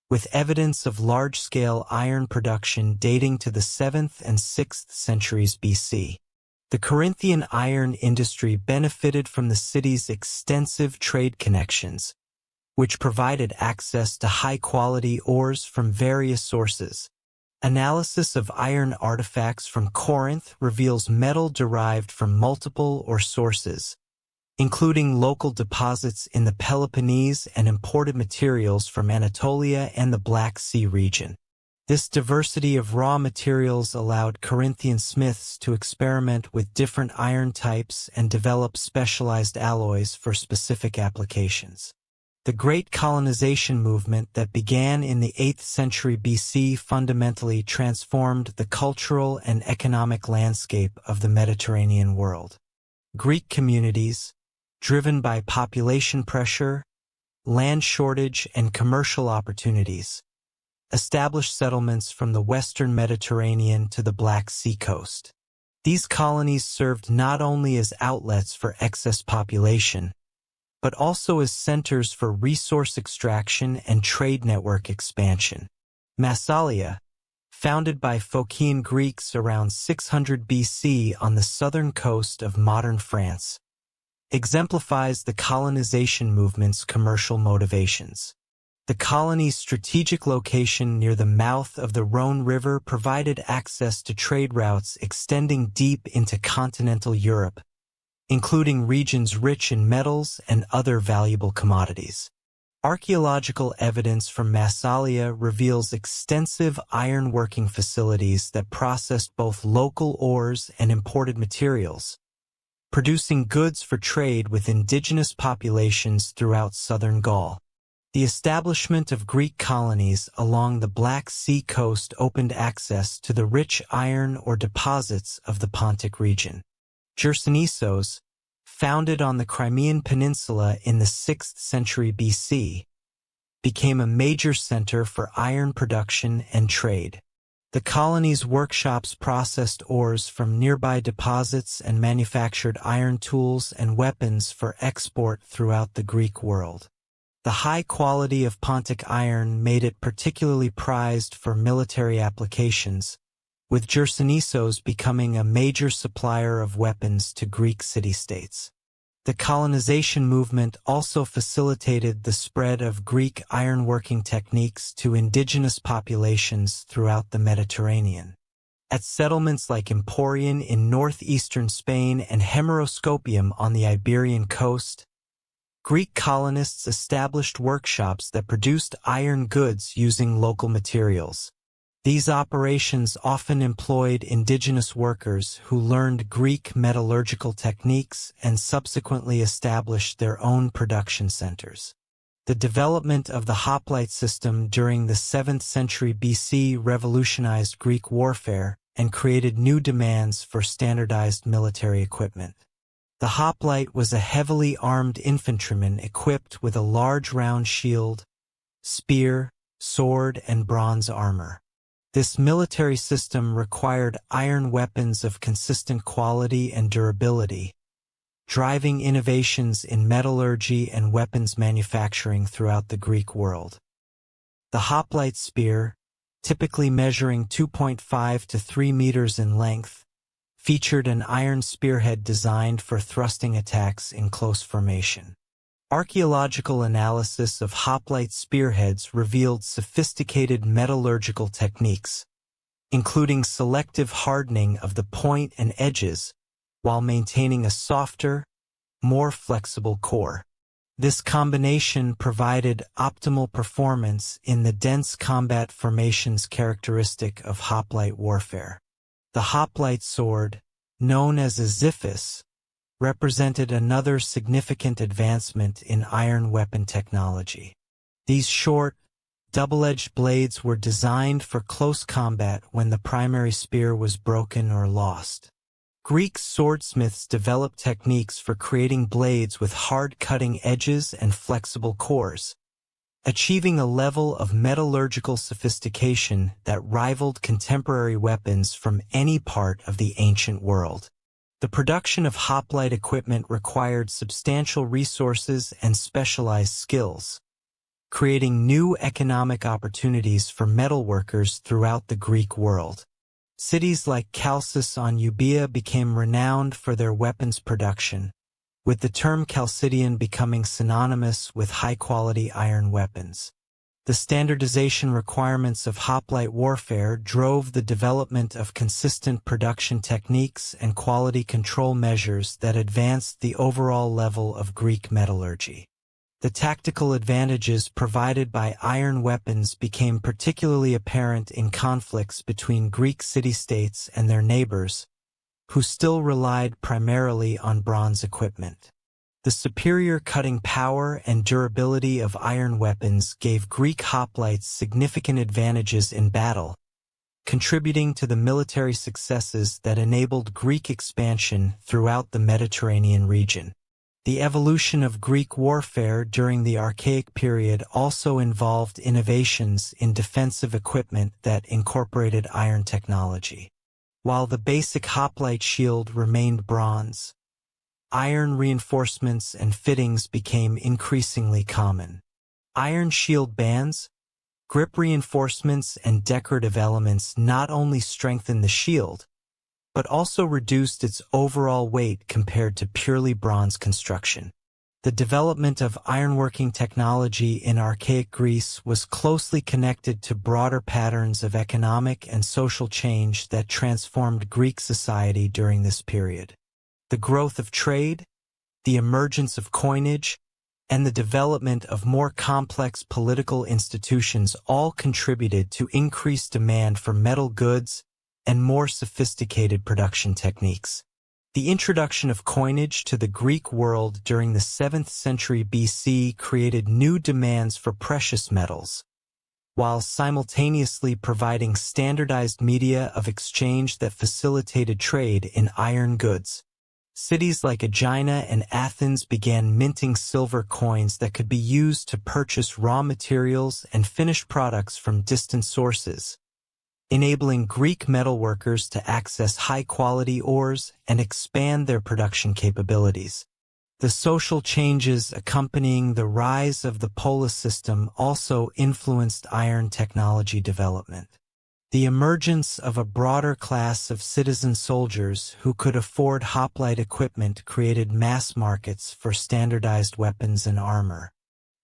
with evidence of large-scale iron production dating to the 7th and 6th centuries BC. The Corinthian iron industry benefited from the city's extensive trade connections, which provided access to high-quality ores from various sources. Analysis of iron artifacts from Corinth reveals metal derived from multiple sources, including local deposits in the Peloponnese and imported materials from Anatolia and the Black Sea region. This diversity of raw materials allowed Corinthian smiths to experiment with different iron types and develop specialized alloys for specific applications. The Great Colonization movement that began in the 8th century BC fundamentally transformed the cultural and economic landscape of the Mediterranean world. Greek communities, driven by population pressure, land shortage, and commercial opportunities, established settlements from the western Mediterranean to the Black Sea coast. These colonies served not only as outlets for excess population, but also as centers for resource extraction and trade network expansion. Massalia, founded by Phocian Greeks around 600 BC on the southern coast of modern France, exemplifies the colonization movement's commercial motivations. The colony's strategic location near the mouth of the Rhone River provided access to trade routes extending deep into continental Europe, including regions rich in metals and other valuable commodities. Archaeological evidence from Massalia reveals extensive iron-working facilities that processed both local ores and imported materials, producing goods for trade with indigenous populations throughout southern Gaul. The establishment of Greek colonies along the Black Sea coast opened access to the rich iron ore deposits of the Pontic region. Chersonesos, founded on the Crimean Peninsula in the 6th century BC, became a major center for iron production and trade. The colony's workshops processed ores from nearby deposits and manufactured iron tools and weapons for export throughout the Greek world. The high quality of Pontic iron made it particularly prized for military applications, with Chersonesos becoming a major supplier of weapons to Greek city-states. The colonization movement also facilitated the spread of Greek ironworking techniques to indigenous populations throughout the Mediterranean. At settlements like Emporion in northeastern Spain and Hemeroscopium on the Iberian coast, Greek colonists established workshops that produced iron goods using local materials. These operations often employed indigenous workers who learned Greek metallurgical techniques and subsequently established their own production centers. The development of the hoplite system during the 7th century BC revolutionized Greek warfare and created new demands for standardized military equipment. The hoplite was a heavily armed infantryman equipped with a large round shield, spear, sword, and bronze armor. This military system required iron weapons of consistent quality and durability, driving innovations in metallurgy and weapons manufacturing throughout the Greek world. The hoplite spear, typically measuring 2.5 to 3 meters in length, featured an iron spearhead designed for thrusting attacks in close formation. Archaeological analysis of hoplite spearheads revealed sophisticated metallurgical techniques, including selective hardening of the point and edges while maintaining a softer, more flexible core. This combination provided optimal performance in the dense combat formations characteristic of hoplite warfare. The hoplite sword, known as a xiphis, represented another significant advancement in iron weapon technology. These short, double-edged blades were designed for close combat when the primary spear was broken or lost. Greek swordsmiths developed techniques for creating blades with hard cutting edges and flexible cores, achieving a level of metallurgical sophistication that rivaled contemporary weapons from any part of the ancient world. The production of hoplite equipment required substantial resources and specialized skills, creating new economic opportunities for metalworkers throughout the Greek world. Cities like Chalcis on Euboea became renowned for their weapons production, with the term Chalcidian becoming synonymous with high-quality iron weapons. The standardization requirements of hoplite warfare drove the development of consistent production techniques and quality control measures that advanced the overall level of Greek metallurgy. The tactical advantages provided by iron weapons became particularly apparent in conflicts between Greek city-states and their neighbors, who still relied primarily on bronze equipment. The superior cutting power and durability of iron weapons gave Greek hoplites significant advantages in battle, contributing to the military successes that enabled Greek expansion throughout the Mediterranean region. The evolution of Greek warfare during the Archaic period also involved innovations in defensive equipment that incorporated iron technology. While the basic hoplite shield remained bronze, iron reinforcements and fittings became increasingly common. Iron shield bands, grip reinforcements, and decorative elements not only strengthened the shield, but also reduced its overall weight compared to purely bronze construction. The development of ironworking technology in archaic Greece was closely connected to broader patterns of economic and social change that transformed Greek society during this period. The growth of trade, the emergence of coinage, and the development of more complex political institutions all contributed to increased demand for metal goods and more sophisticated production techniques. The introduction of coinage to the Greek world during the 7th century BC created new demands for precious metals, while simultaneously providing standardized media of exchange that facilitated trade in iron goods. Cities like Aegina and Athens began minting silver coins that could be used to purchase raw materials and finished products from distant sources, enabling Greek metalworkers to access high-quality ores and expand their production capabilities. The social changes accompanying the rise of the polis system also influenced iron technology development. The emergence of a broader class of citizen soldiers who could afford hoplite equipment created mass markets for standardized weapons and armor.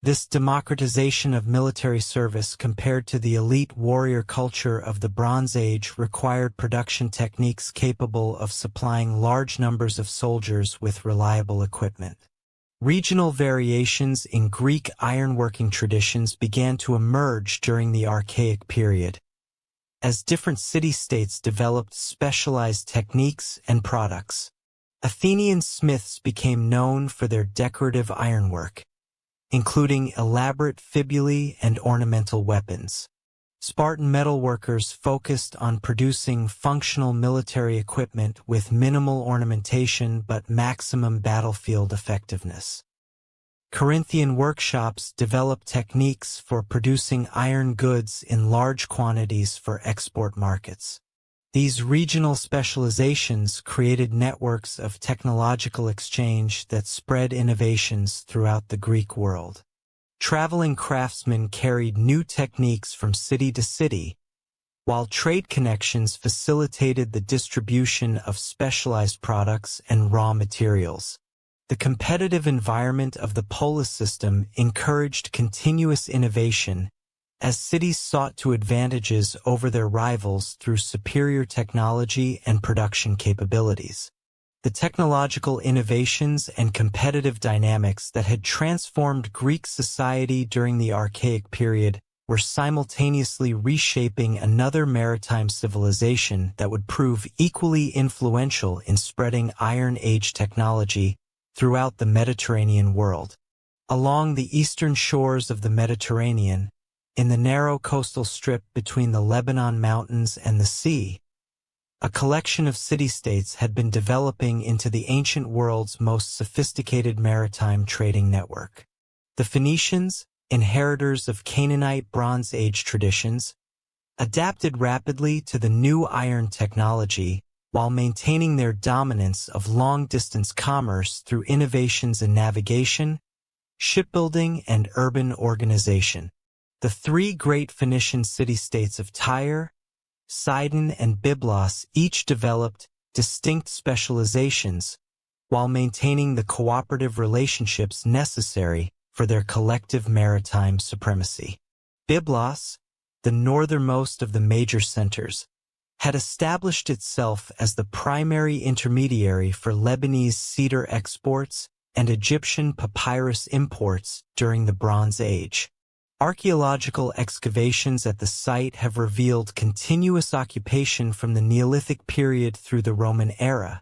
This democratization of military service compared to the elite warrior culture of the Bronze Age required production techniques capable of supplying large numbers of soldiers with reliable equipment. Regional variations in Greek ironworking traditions began to emerge during the Archaic period, as different city-states developed specialized techniques and products. Athenian smiths became known for their decorative ironwork, including elaborate fibulae and ornamental weapons. Spartan metalworkers focused on producing functional military equipment with minimal ornamentation but maximum battlefield effectiveness. Corinthian workshops developed techniques for producing iron goods in large quantities for export markets. These regional specializations created networks of technological exchange that spread innovations throughout the Greek world. Traveling craftsmen carried new techniques from city to city, while trade connections facilitated the distribution of specialized products and raw materials. The competitive environment of the polis system encouraged continuous innovation as cities sought to advantages over their rivals through superior technology and production capabilities. The technological innovations and competitive dynamics that had transformed Greek society during the Archaic period were simultaneously reshaping another maritime civilization that would prove equally influential in spreading Iron Age technology throughout the Mediterranean world. Along the eastern shores of the Mediterranean, in the narrow coastal strip between the Lebanon Mountains and the sea, a collection of city-states had been developing into the ancient world's most sophisticated maritime trading network. The Phoenicians, inheritors of Canaanite Bronze Age traditions, adapted rapidly to the new iron technology while maintaining their dominance of long-distance commerce through innovations in navigation, shipbuilding, and urban organization. The three great Phoenician city-states of Tyre, Sidon, and Byblos each developed distinct specializations while maintaining the cooperative relationships necessary for their collective maritime supremacy. Byblos, the northernmost of the major centers, had established itself as the primary intermediary for Lebanese cedar exports and Egyptian papyrus imports during the Bronze Age. Archaeological excavations at the site have revealed continuous occupation from the Neolithic period through the Roman era,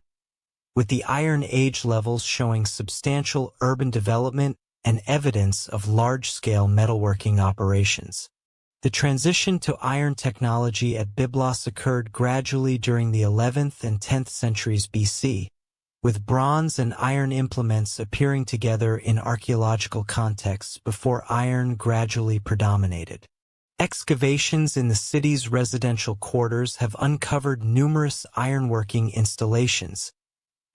with the Iron Age levels showing substantial urban development and evidence of large-scale metalworking operations. The transition to iron technology at Byblos occurred gradually during the 11th and 10th centuries BC, with bronze and iron implements appearing together in archaeological contexts before iron gradually predominated. Excavations in the city's residential quarters have uncovered numerous ironworking installations,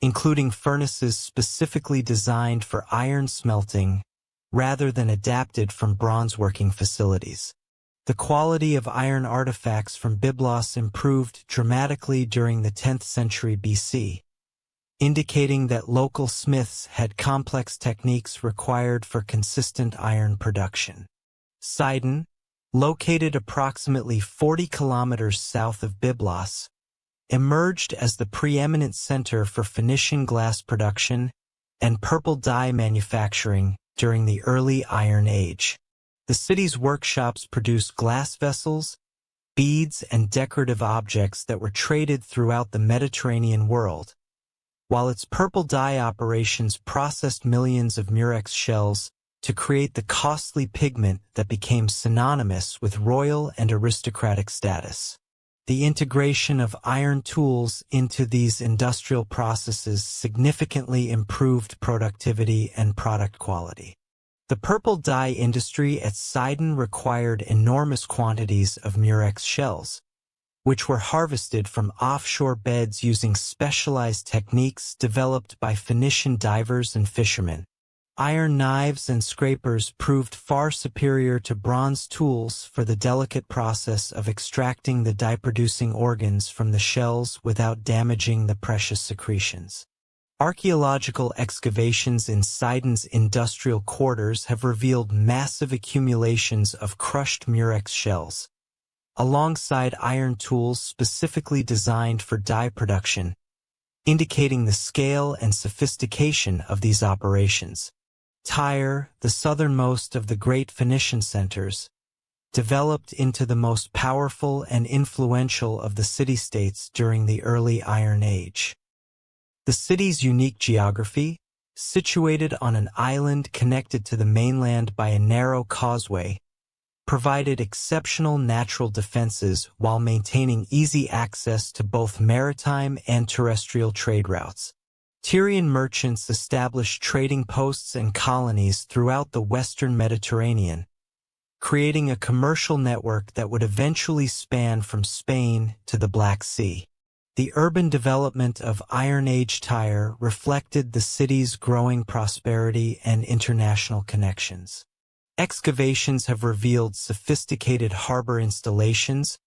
including furnaces specifically designed for iron smelting rather than adapted from bronze-working facilities. The quality of iron artifacts from Byblos improved dramatically during the 10th century BC, indicating that local smiths had complex techniques required for consistent iron production. Sidon, located approximately 40 kilometers south of Byblos, emerged as the preeminent center for Phoenician glass production and purple dye manufacturing during the early Iron Age. The city's workshops produced glass vessels, beads, and decorative objects that were traded throughout the Mediterranean world, while its purple dye operations processed millions of murex shells to create the costly pigment that became synonymous with royal and aristocratic status. The integration of iron tools into these industrial processes significantly improved productivity and product quality. The purple dye industry at Sidon required enormous quantities of murex shells, which were harvested from offshore beds using specialized techniques developed by Phoenician divers and fishermen. Iron knives and scrapers proved far superior to bronze tools for the delicate process of extracting the dye-producing organs from the shells without damaging the precious secretions. Archaeological excavations in Sidon's industrial quarters have revealed massive accumulations of crushed murex shells, alongside iron tools specifically designed for dye production, indicating the scale and sophistication of these operations. Tyre, the southernmost of the great Phoenician centers, developed into the most powerful and influential of the city-states during the early Iron Age. The city's unique geography, situated on an island connected to the mainland by a narrow causeway, provided exceptional natural defenses while maintaining easy access to both maritime and terrestrial trade routes. Tyrian merchants established trading posts and colonies throughout the western Mediterranean, creating a commercial network that would eventually span from Spain to the Black Sea. The urban development of Iron Age Tyre reflected the city's growing prosperity and international connections. Excavations have revealed sophisticated harbor installations,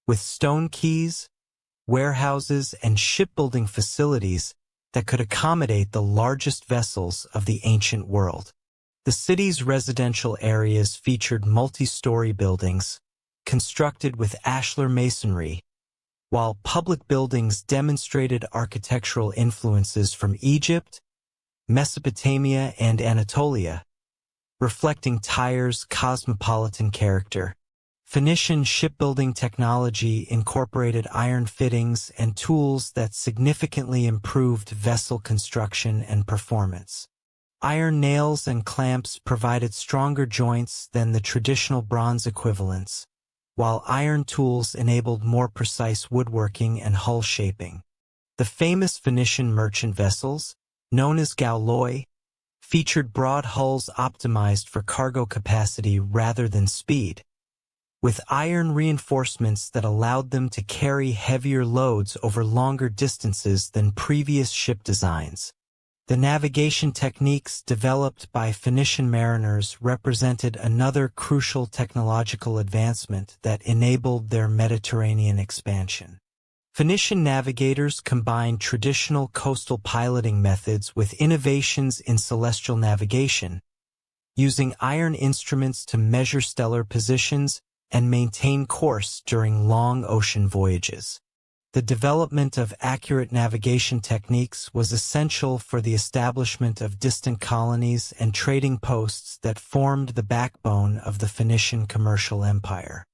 with stone quays, warehouses, and shipbuilding facilities that could accommodate the largest vessels of the ancient world. The city's residential areas featured multi-story buildings, constructed with ashlar masonry, while public buildings demonstrated architectural influences from Egypt, Mesopotamia, and Anatolia, reflecting Tyre's cosmopolitan character. Phoenician shipbuilding technology incorporated iron fittings and tools that significantly improved vessel construction and performance. Iron nails and clamps provided stronger joints than the traditional bronze equivalents, while iron tools enabled more precise woodworking and hull shaping. The famous Phoenician merchant vessels, known as galleys, featured broad hulls optimized for cargo capacity rather than speed, with iron reinforcements that allowed them to carry heavier loads over longer distances than previous ship designs. The navigation techniques developed by Phoenician mariners represented another crucial technological advancement that enabled their Mediterranean expansion. Phoenician navigators combined traditional coastal piloting methods with innovations in celestial navigation, using iron instruments to measure stellar positions and maintain course during long ocean voyages. The development of accurate navigation techniques was essential for the establishment of distant colonies and trading posts that formed the backbone of the Phoenician commercial empire.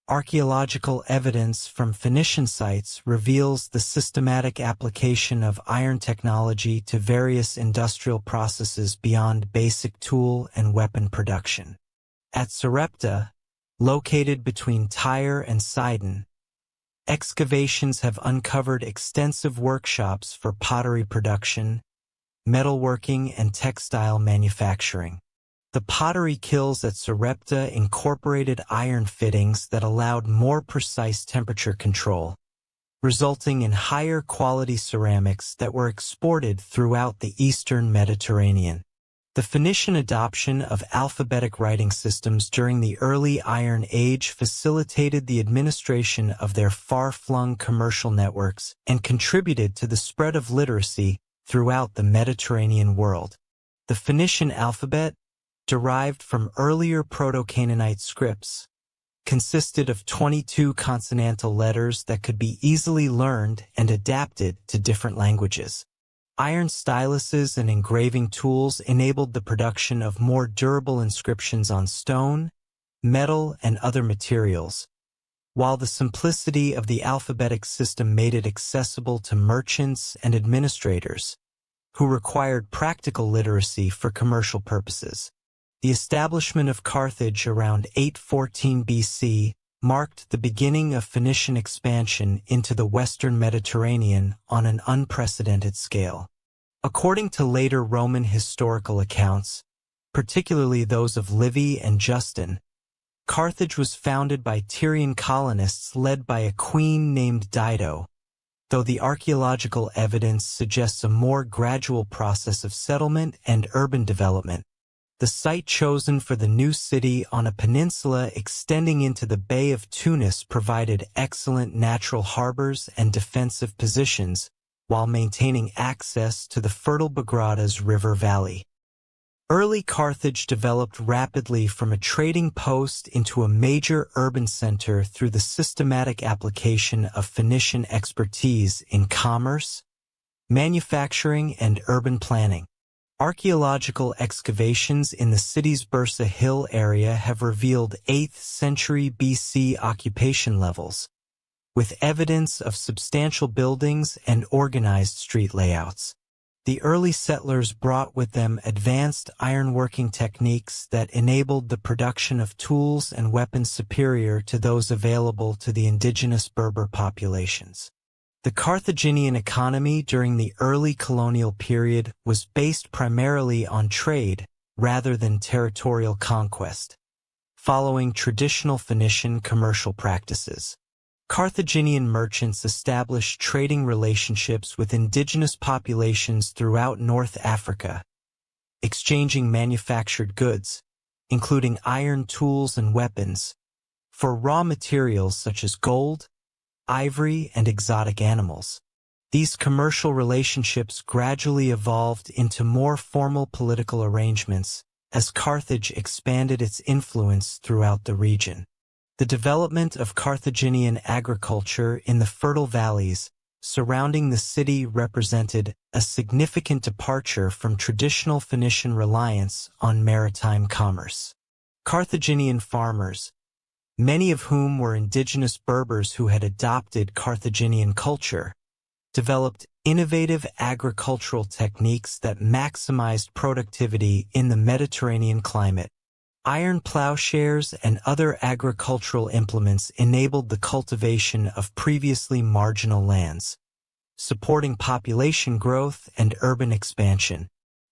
Archaeological evidence from Phoenician sites reveals the systematic application of iron technology to various industrial processes beyond basic tool and weapon production. At Sarepta, located between Tyre and Sidon, excavations have uncovered extensive workshops for pottery production, metalworking, and textile manufacturing. The pottery kilns at Sarepta incorporated iron fittings that allowed more precise temperature control, resulting in higher quality ceramics that were exported throughout the eastern Mediterranean. The Phoenician adoption of alphabetic writing systems during the early Iron Age facilitated the administration of their far-flung commercial networks and contributed to the spread of literacy throughout the Mediterranean world. The Phoenician alphabet, derived from earlier Proto-Canaanite scripts, consisted of 22 consonantal letters that could be easily learned and adapted to different languages. Iron styluses and engraving tools enabled the production of more durable inscriptions on stone, metal, and other materials, while the simplicity of the alphabetic system made it accessible to merchants and administrators, who required practical literacy for commercial purposes. The establishment of Carthage around 814 BC marked the beginning of Phoenician expansion into the Western Mediterranean on an unprecedented scale. According to later Roman historical accounts, particularly those of Livy and Justin, Carthage was founded by Tyrian colonists led by a queen named Dido, though the archaeological evidence suggests a more gradual process of settlement and urban development. The site chosen for the new city on a peninsula extending into the Bay of Tunis provided excellent natural harbors and defensive positions, while maintaining access to the fertile Bagradas River Valley. Early Carthage developed rapidly from a trading post into a major urban center through the systematic application of Phoenician expertise in commerce, manufacturing, and urban planning. Archaeological excavations in the city's Bursa Hill area have revealed 8th century BC occupation levels, with evidence of substantial buildings and organized street layouts. The early settlers brought with them advanced ironworking techniques that enabled the production of tools and weapons superior to those available to the indigenous Berber populations. The Carthaginian economy during the early colonial period was based primarily on trade rather than territorial conquest, following traditional Phoenician commercial practices. Carthaginian merchants established trading relationships with indigenous populations throughout North Africa, exchanging manufactured goods, including iron tools and weapons, for raw materials such as gold, ivory, and exotic animals. These commercial relationships gradually evolved into more formal political arrangements as Carthage expanded its influence throughout the region. The development of Carthaginian agriculture in the fertile valleys surrounding the city represented a significant departure from traditional Phoenician reliance on maritime commerce. Carthaginian farmers, many of whom were indigenous Berbers who had adopted Carthaginian culture, developed innovative agricultural techniques that maximized productivity in the Mediterranean climate. Iron plowshares and other agricultural implements enabled the cultivation of previously marginal lands, supporting population growth and urban expansion.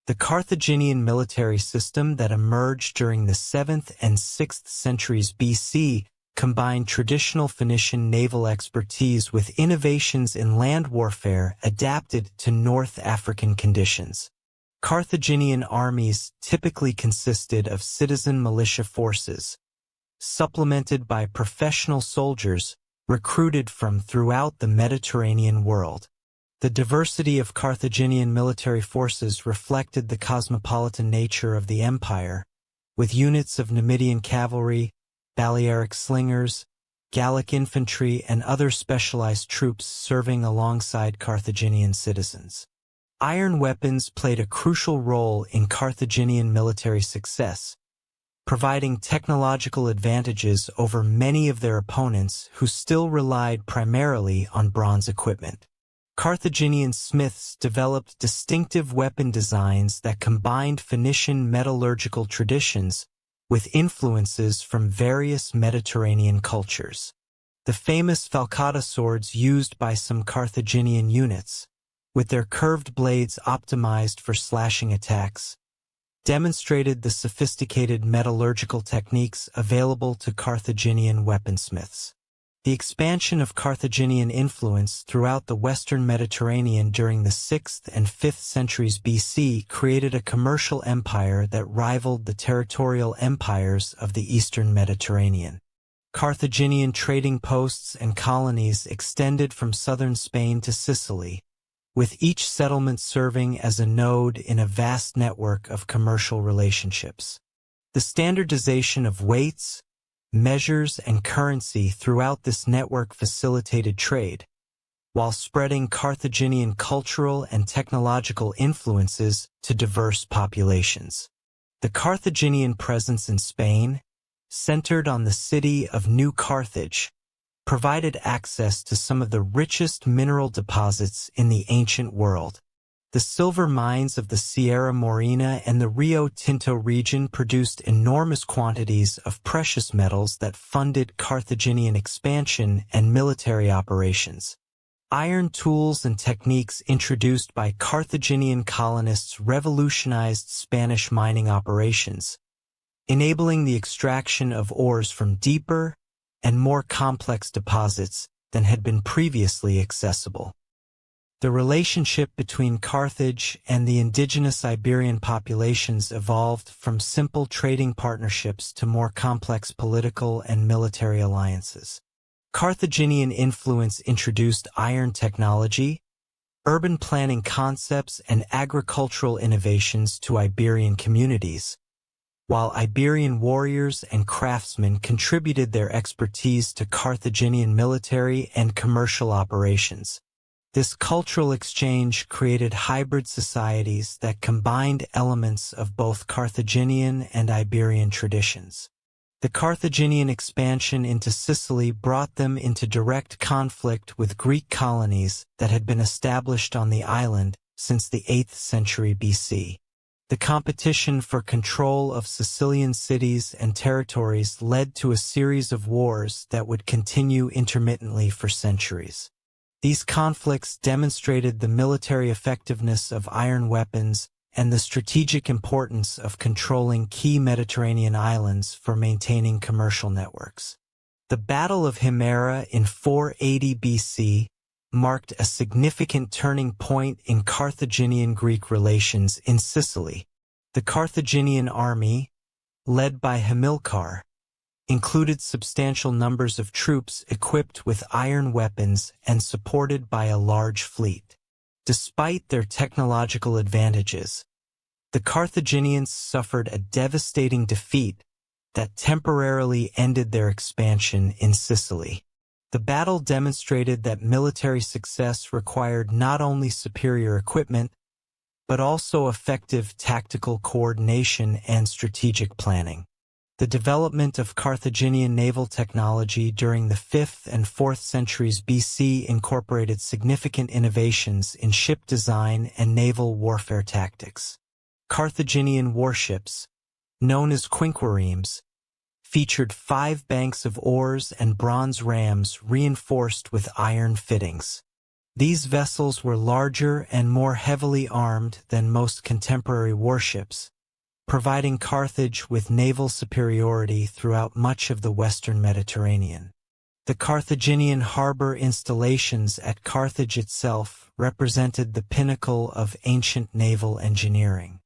The Carthaginian military system that emerged during the 7th and 6th centuries BC combined traditional Phoenician naval expertise with innovations in land warfare adapted to North African conditions. Carthaginian armies typically consisted of citizen militia forces, supplemented by professional soldiers recruited from throughout the Mediterranean world. The diversity of Carthaginian military forces reflected the cosmopolitan nature of the empire, with units of Numidian cavalry, Balearic slingers, Gallic infantry, and other specialized troops serving alongside Carthaginian citizens. Iron weapons played a crucial role in Carthaginian military success, providing technological advantages over many of their opponents who still relied primarily on bronze equipment. Carthaginian smiths developed distinctive weapon designs that combined Phoenician metallurgical traditions with influences from various Mediterranean cultures. The famous falcata swords used by some Carthaginian units, with their curved blades optimized for slashing attacks, demonstrated the sophisticated metallurgical techniques available to Carthaginian weaponsmiths. The expansion of Carthaginian influence throughout the Western Mediterranean during the 6th and 5th centuries BC created a commercial empire that rivaled the territorial empires of the Eastern Mediterranean. Carthaginian trading posts and colonies extended from southern Spain to Sicily, with each settlement serving as a node in a vast network of commercial relationships. The standardization of weights, measures, and currency throughout this network facilitated trade, while spreading Carthaginian cultural and technological influences to diverse populations. The Carthaginian presence in Spain, centered on the city of New Carthage, provided access to some of the richest mineral deposits in the ancient world. The silver mines of the Sierra Morena and the Rio Tinto region produced enormous quantities of precious metals that funded Carthaginian expansion and military operations. Iron tools and techniques introduced by Carthaginian colonists revolutionized Spanish mining operations, enabling the extraction of ores from deeper and more complex deposits than had been previously accessible. The relationship between Carthage and the indigenous Iberian populations evolved from simple trading partnerships to more complex political and military alliances. Carthaginian influence introduced iron technology, urban planning concepts, and agricultural innovations to Iberian communities, while Iberian warriors and craftsmen contributed their expertise to Carthaginian military and commercial operations. This cultural exchange created hybrid societies that combined elements of both Carthaginian and Iberian traditions. The Carthaginian expansion into Sicily brought them into direct conflict with Greek colonies that had been established on the island since the 8th century BC. The competition for control of Sicilian cities and territories led to a series of wars that would continue intermittently for centuries. These conflicts demonstrated the military effectiveness of iron weapons and the strategic importance of controlling key Mediterranean islands for maintaining commercial networks. The Battle of Himera in 480 BC marked a significant turning point in Carthaginian-Greek relations in Sicily. The Carthaginian army, led by Hamilcar, included substantial numbers of troops equipped with iron weapons and supported by a large fleet. Despite their technological advantages, the Carthaginians suffered a devastating defeat that temporarily ended their expansion in Sicily. The battle demonstrated that military success required not only superior equipment, but also effective tactical coordination and strategic planning. The development of Carthaginian naval technology during the 5th and 4th centuries BC incorporated significant innovations in ship design and naval warfare tactics. Carthaginian warships, known as quinquiremes, featured 5 banks of oars and bronze rams reinforced with iron fittings. These vessels were larger and more heavily armed than most contemporary warships, providing Carthage with naval superiority throughout much of the western Mediterranean. The Carthaginian harbor installations at Carthage itself represented the pinnacle of ancient naval engineering.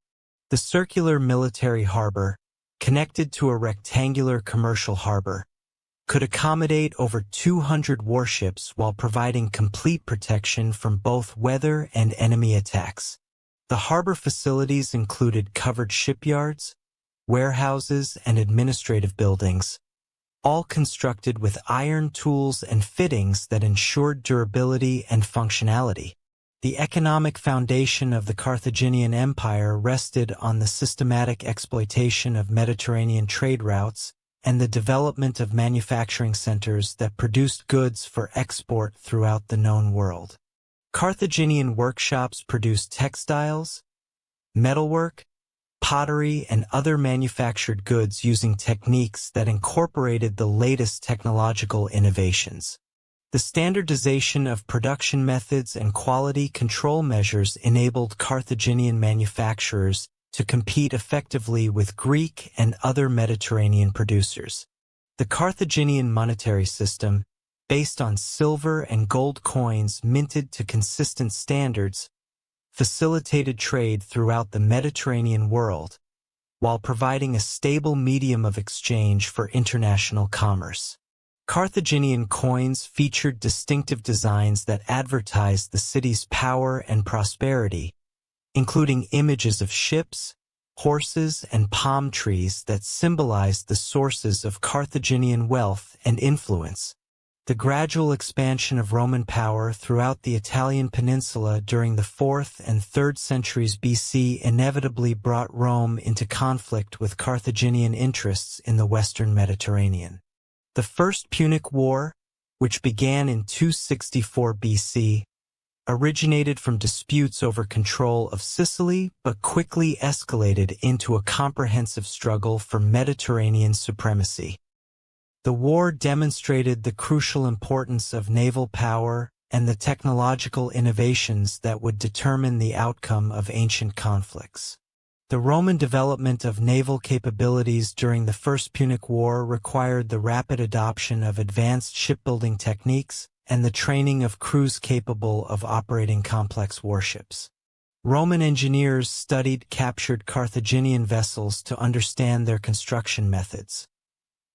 The circular military harbor, connected to a rectangular commercial harbor, could accommodate over 200 warships while providing complete protection from both weather and enemy attacks. The harbor facilities included covered shipyards, warehouses, and administrative buildings, all constructed with iron tools and fittings that ensured durability and functionality. The economic foundation of the Carthaginian Empire rested on the systematic exploitation of Mediterranean trade routes and the development of manufacturing centers that produced goods for export throughout the known world. Carthaginian workshops produced textiles, metalwork, pottery, and other manufactured goods using techniques that incorporated the latest technological innovations. The standardization of production methods and quality control measures enabled Carthaginian manufacturers to compete effectively with Greek and other Mediterranean producers. The Carthaginian monetary system, based on silver and gold coins minted to consistent standards, facilitated trade throughout the Mediterranean world, while providing a stable medium of exchange for international commerce. Carthaginian coins featured distinctive designs that advertised the city's power and prosperity, including images of ships, horses, and palm trees that symbolized the sources of Carthaginian wealth and influence. The gradual expansion of Roman power throughout the Italian peninsula during the 4th and 3rd centuries BC inevitably brought Rome into conflict with Carthaginian interests in the Western Mediterranean. The First Punic War, which began in 264 BC, originated from disputes over control of Sicily but quickly escalated into a comprehensive struggle for Mediterranean supremacy. The war demonstrated the crucial importance of naval power and the technological innovations that would determine the outcome of ancient conflicts. The Roman development of naval capabilities during the First Punic War required the rapid adoption of advanced shipbuilding techniques and the training of crews capable of operating complex warships. Roman engineers studied captured Carthaginian vessels to understand their construction methods,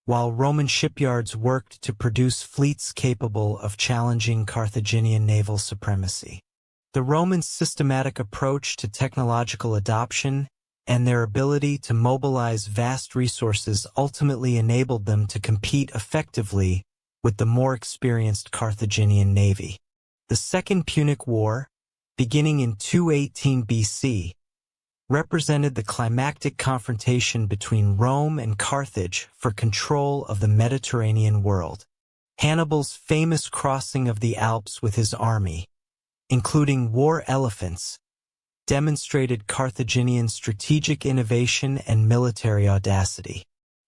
while Roman shipyards worked to produce fleets capable of challenging Carthaginian naval supremacy. The Romans' systematic approach to technological adoption and their ability to mobilize vast resources ultimately enabled them to compete effectively with the more experienced Carthaginian navy. The Second Punic War, beginning in 218 BC, represented the climactic confrontation between Rome and Carthage for control of the Mediterranean world. Hannibal's famous crossing of the Alps with his army, including war elephants, demonstrated Carthaginian strategic innovation and military audacity.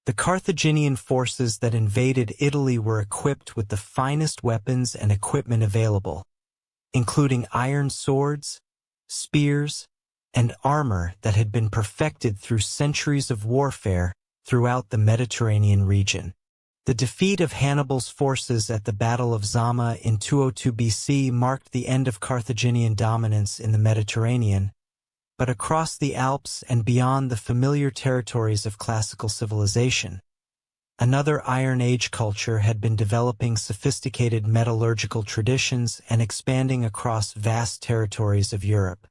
The Carthaginian forces that invaded Italy were equipped with the finest weapons and equipment available, including iron swords, spears, and armor that had been perfected through centuries of warfare throughout the Mediterranean region. The defeat of Hannibal's forces at the Battle of Zama in 202 BC marked the end of Carthaginian dominance in the Mediterranean, but across the Alps and beyond the familiar territories of classical civilization, another Iron Age culture had been developing sophisticated metallurgical traditions and expanding across vast territories of Europe.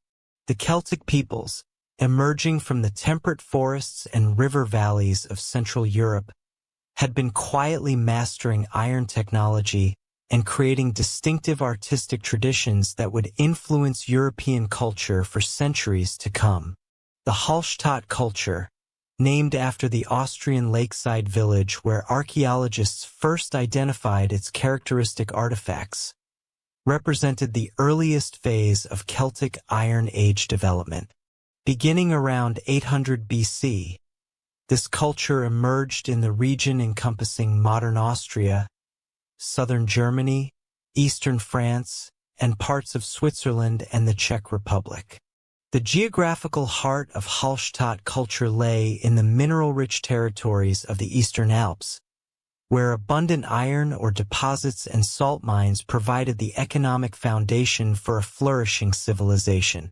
The Celtic peoples, emerging from the temperate forests and river valleys of Central Europe, had been quietly mastering iron technology and creating distinctive artistic traditions that would influence European culture for centuries to come. The Hallstatt culture, named after the Austrian lakeside village where archaeologists first identified its characteristic artifacts, represented the earliest phase of Celtic Iron Age development. Beginning around 800 BC, this culture emerged in the region encompassing modern Austria, southern Germany, eastern France, and parts of Switzerland and the Czech Republic. The geographical heart of Hallstatt culture lay in the mineral-rich territories of the Eastern Alps, where abundant iron ore deposits and salt mines provided the economic foundation for a flourishing civilization.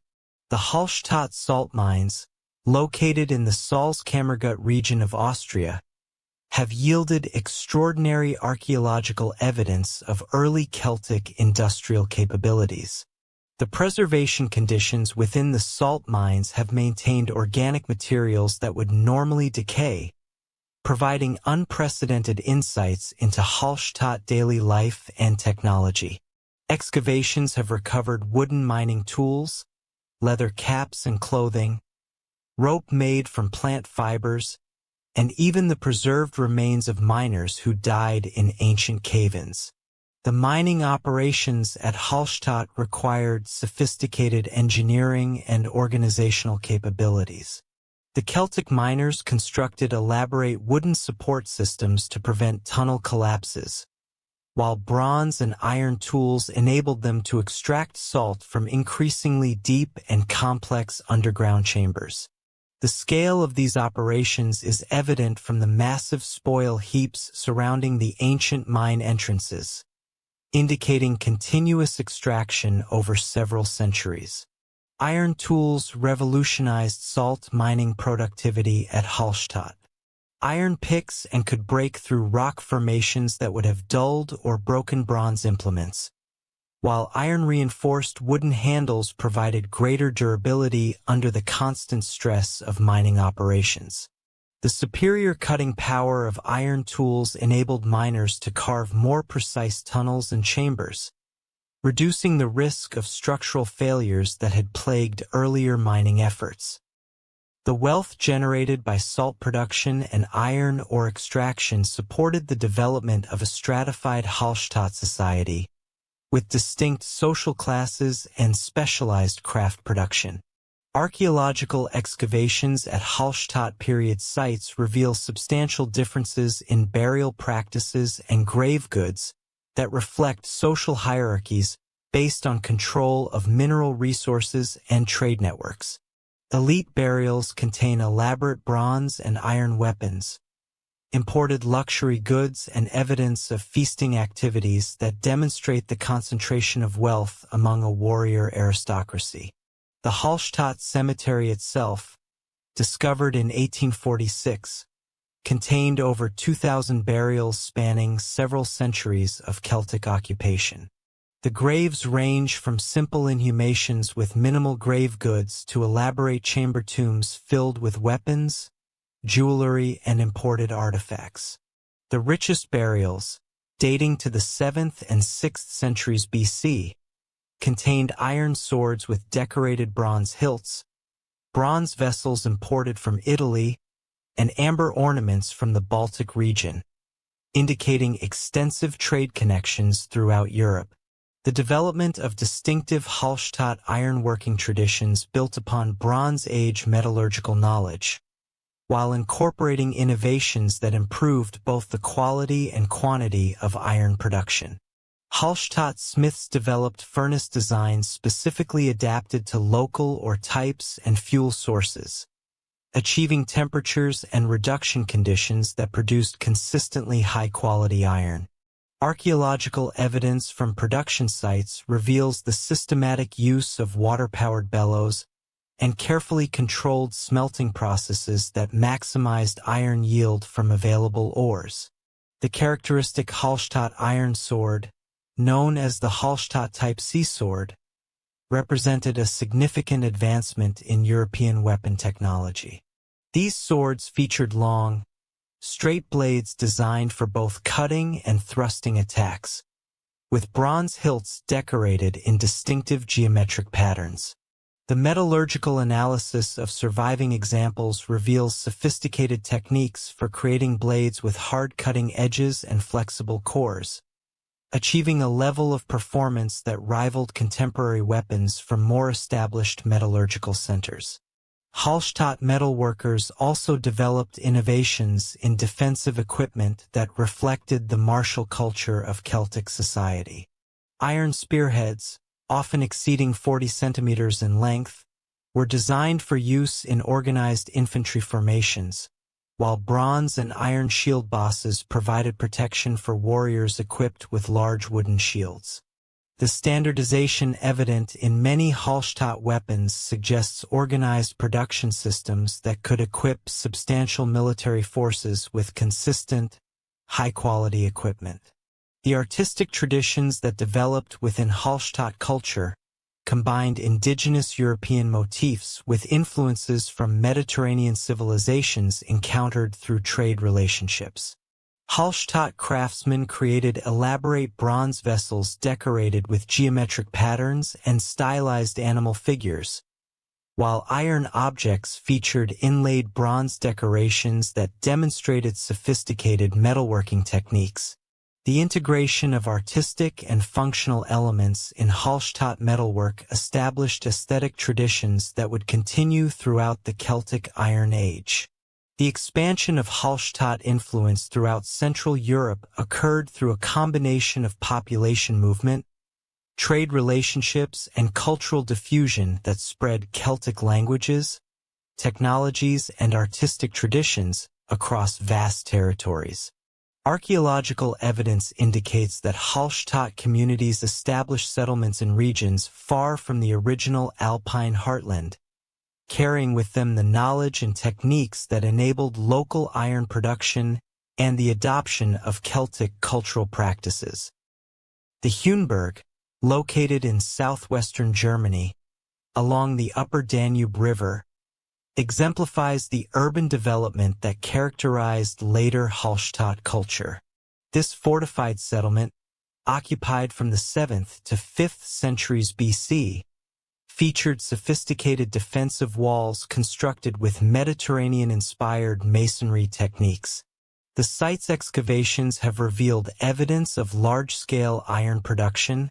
The Hallstatt salt mines, located in the Salzkammergut region of Austria, have yielded extraordinary archaeological evidence of early Celtic industrial capabilities. The preservation conditions within the salt mines have maintained organic materials that would normally decay, providing unprecedented insights into Hallstatt daily life and technology. Excavations have recovered wooden mining tools, leather caps and clothing, rope made from plant fibers, and even the preserved remains of miners who died in ancient cave-ins. The mining operations at Hallstatt required sophisticated engineering and organizational capabilities. The Celtic miners constructed elaborate wooden support systems to prevent tunnel collapses, while bronze and iron tools enabled them to extract salt from increasingly deep and complex underground chambers. The scale of these operations is evident from the massive spoil heaps surrounding the ancient mine entrances, indicating continuous extraction over several centuries. Iron tools revolutionized salt mining productivity at Hallstatt. Iron picks and could break through rock formations that would have dulled or broken bronze implements, while iron-reinforced wooden handles provided greater durability under the constant stress of mining operations. The superior cutting power of iron tools enabled miners to carve more precise tunnels and chambers, reducing the risk of structural failures that had plagued earlier mining efforts. The wealth generated by salt production and iron ore extraction supported the development of a stratified Hallstatt society, with distinct social classes and specialized craft production. Archaeological excavations at Hallstatt period sites reveal substantial differences in burial practices and grave goods that reflect social hierarchies based on control of mineral resources and trade networks. Elite burials contain elaborate bronze and iron weapons, imported luxury goods, and evidence of feasting activities that demonstrate the concentration of wealth among a warrior aristocracy. The Hallstatt cemetery itself, discovered in 1846, contained over 2,000 burials spanning several centuries of Celtic occupation. The graves range from simple inhumations with minimal grave goods to elaborate chamber tombs filled with weapons, jewelry, and imported artifacts. The richest burials, dating to the 7th and 6th centuries BC, contained iron swords with decorated bronze hilts, bronze vessels imported from Italy, and amber ornaments from the Baltic region, indicating extensive trade connections throughout Europe. The development of distinctive Hallstatt ironworking traditions built upon Bronze Age metallurgical knowledge, while incorporating innovations that improved both the quality and quantity of iron production. Hallstatt smiths developed furnace designs specifically adapted to local ore types and fuel sources, achieving temperatures and reduction conditions that produced consistently high-quality iron. Archaeological evidence from production sites reveals the systematic use of water-powered bellows and carefully controlled smelting processes that maximized iron yield from available ores. The characteristic Hallstatt iron sword, known as the Hallstatt Type C sword, represented a significant advancement in European weapon technology. These swords featured long, straight blades designed for both cutting and thrusting attacks, with bronze hilts decorated in distinctive geometric patterns. The metallurgical analysis of surviving examples reveals sophisticated techniques for creating blades with hard cutting edges and flexible cores, achieving a level of performance that rivaled contemporary weapons from more established metallurgical centers. Hallstatt metalworkers also developed innovations in defensive equipment that reflected the martial culture of Celtic society. Iron spearheads, often exceeding 40 centimeters in length, were designed for use in organized infantry formations, while bronze and iron shield bosses provided protection for warriors equipped with large wooden shields. The standardization evident in many Hallstatt weapons suggests organized production systems that could equip substantial military forces with consistent, high-quality equipment. The artistic traditions that developed within Hallstatt culture combined indigenous European motifs with influences from Mediterranean civilizations encountered through trade relationships. Hallstatt craftsmen created elaborate bronze vessels decorated with geometric patterns and stylized animal figures, while iron objects featured inlaid bronze decorations that demonstrated sophisticated metalworking techniques. The integration of artistic and functional elements in Hallstatt metalwork established aesthetic traditions that would continue throughout the Celtic Iron Age. The expansion of Hallstatt influence throughout Central Europe occurred through a combination of population movement, trade relationships, and cultural diffusion that spread Celtic languages, technologies, and artistic traditions across vast territories. Archaeological evidence indicates that Hallstatt communities established settlements in regions far from the original Alpine heartland, carrying with them the knowledge and techniques that enabled local iron production and the adoption of Celtic cultural practices. The Heunberg, located in southwestern Germany, along the upper Danube River, exemplifies the urban development that characterized later Hallstatt culture. This fortified settlement, occupied from the 7th to 5th centuries BC, featured sophisticated defensive walls constructed with Mediterranean-inspired masonry techniques. The site's excavations have revealed evidence of large-scale iron production,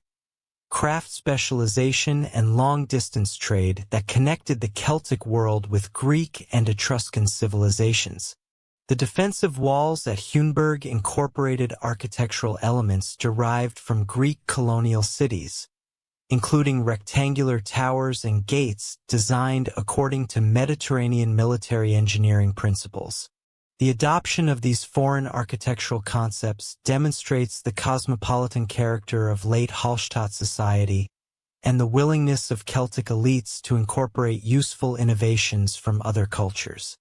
craft specialization, and long-distance trade that connected the Celtic world with Greek and Etruscan civilizations. The defensive walls at Huneberg incorporated architectural elements derived from Greek colonial cities, including rectangular towers and gates designed according to Mediterranean military engineering principles. The adoption of these foreign architectural concepts demonstrates the cosmopolitan character of late Hallstatt society and the willingness of Celtic elites to incorporate useful innovations from other cultures.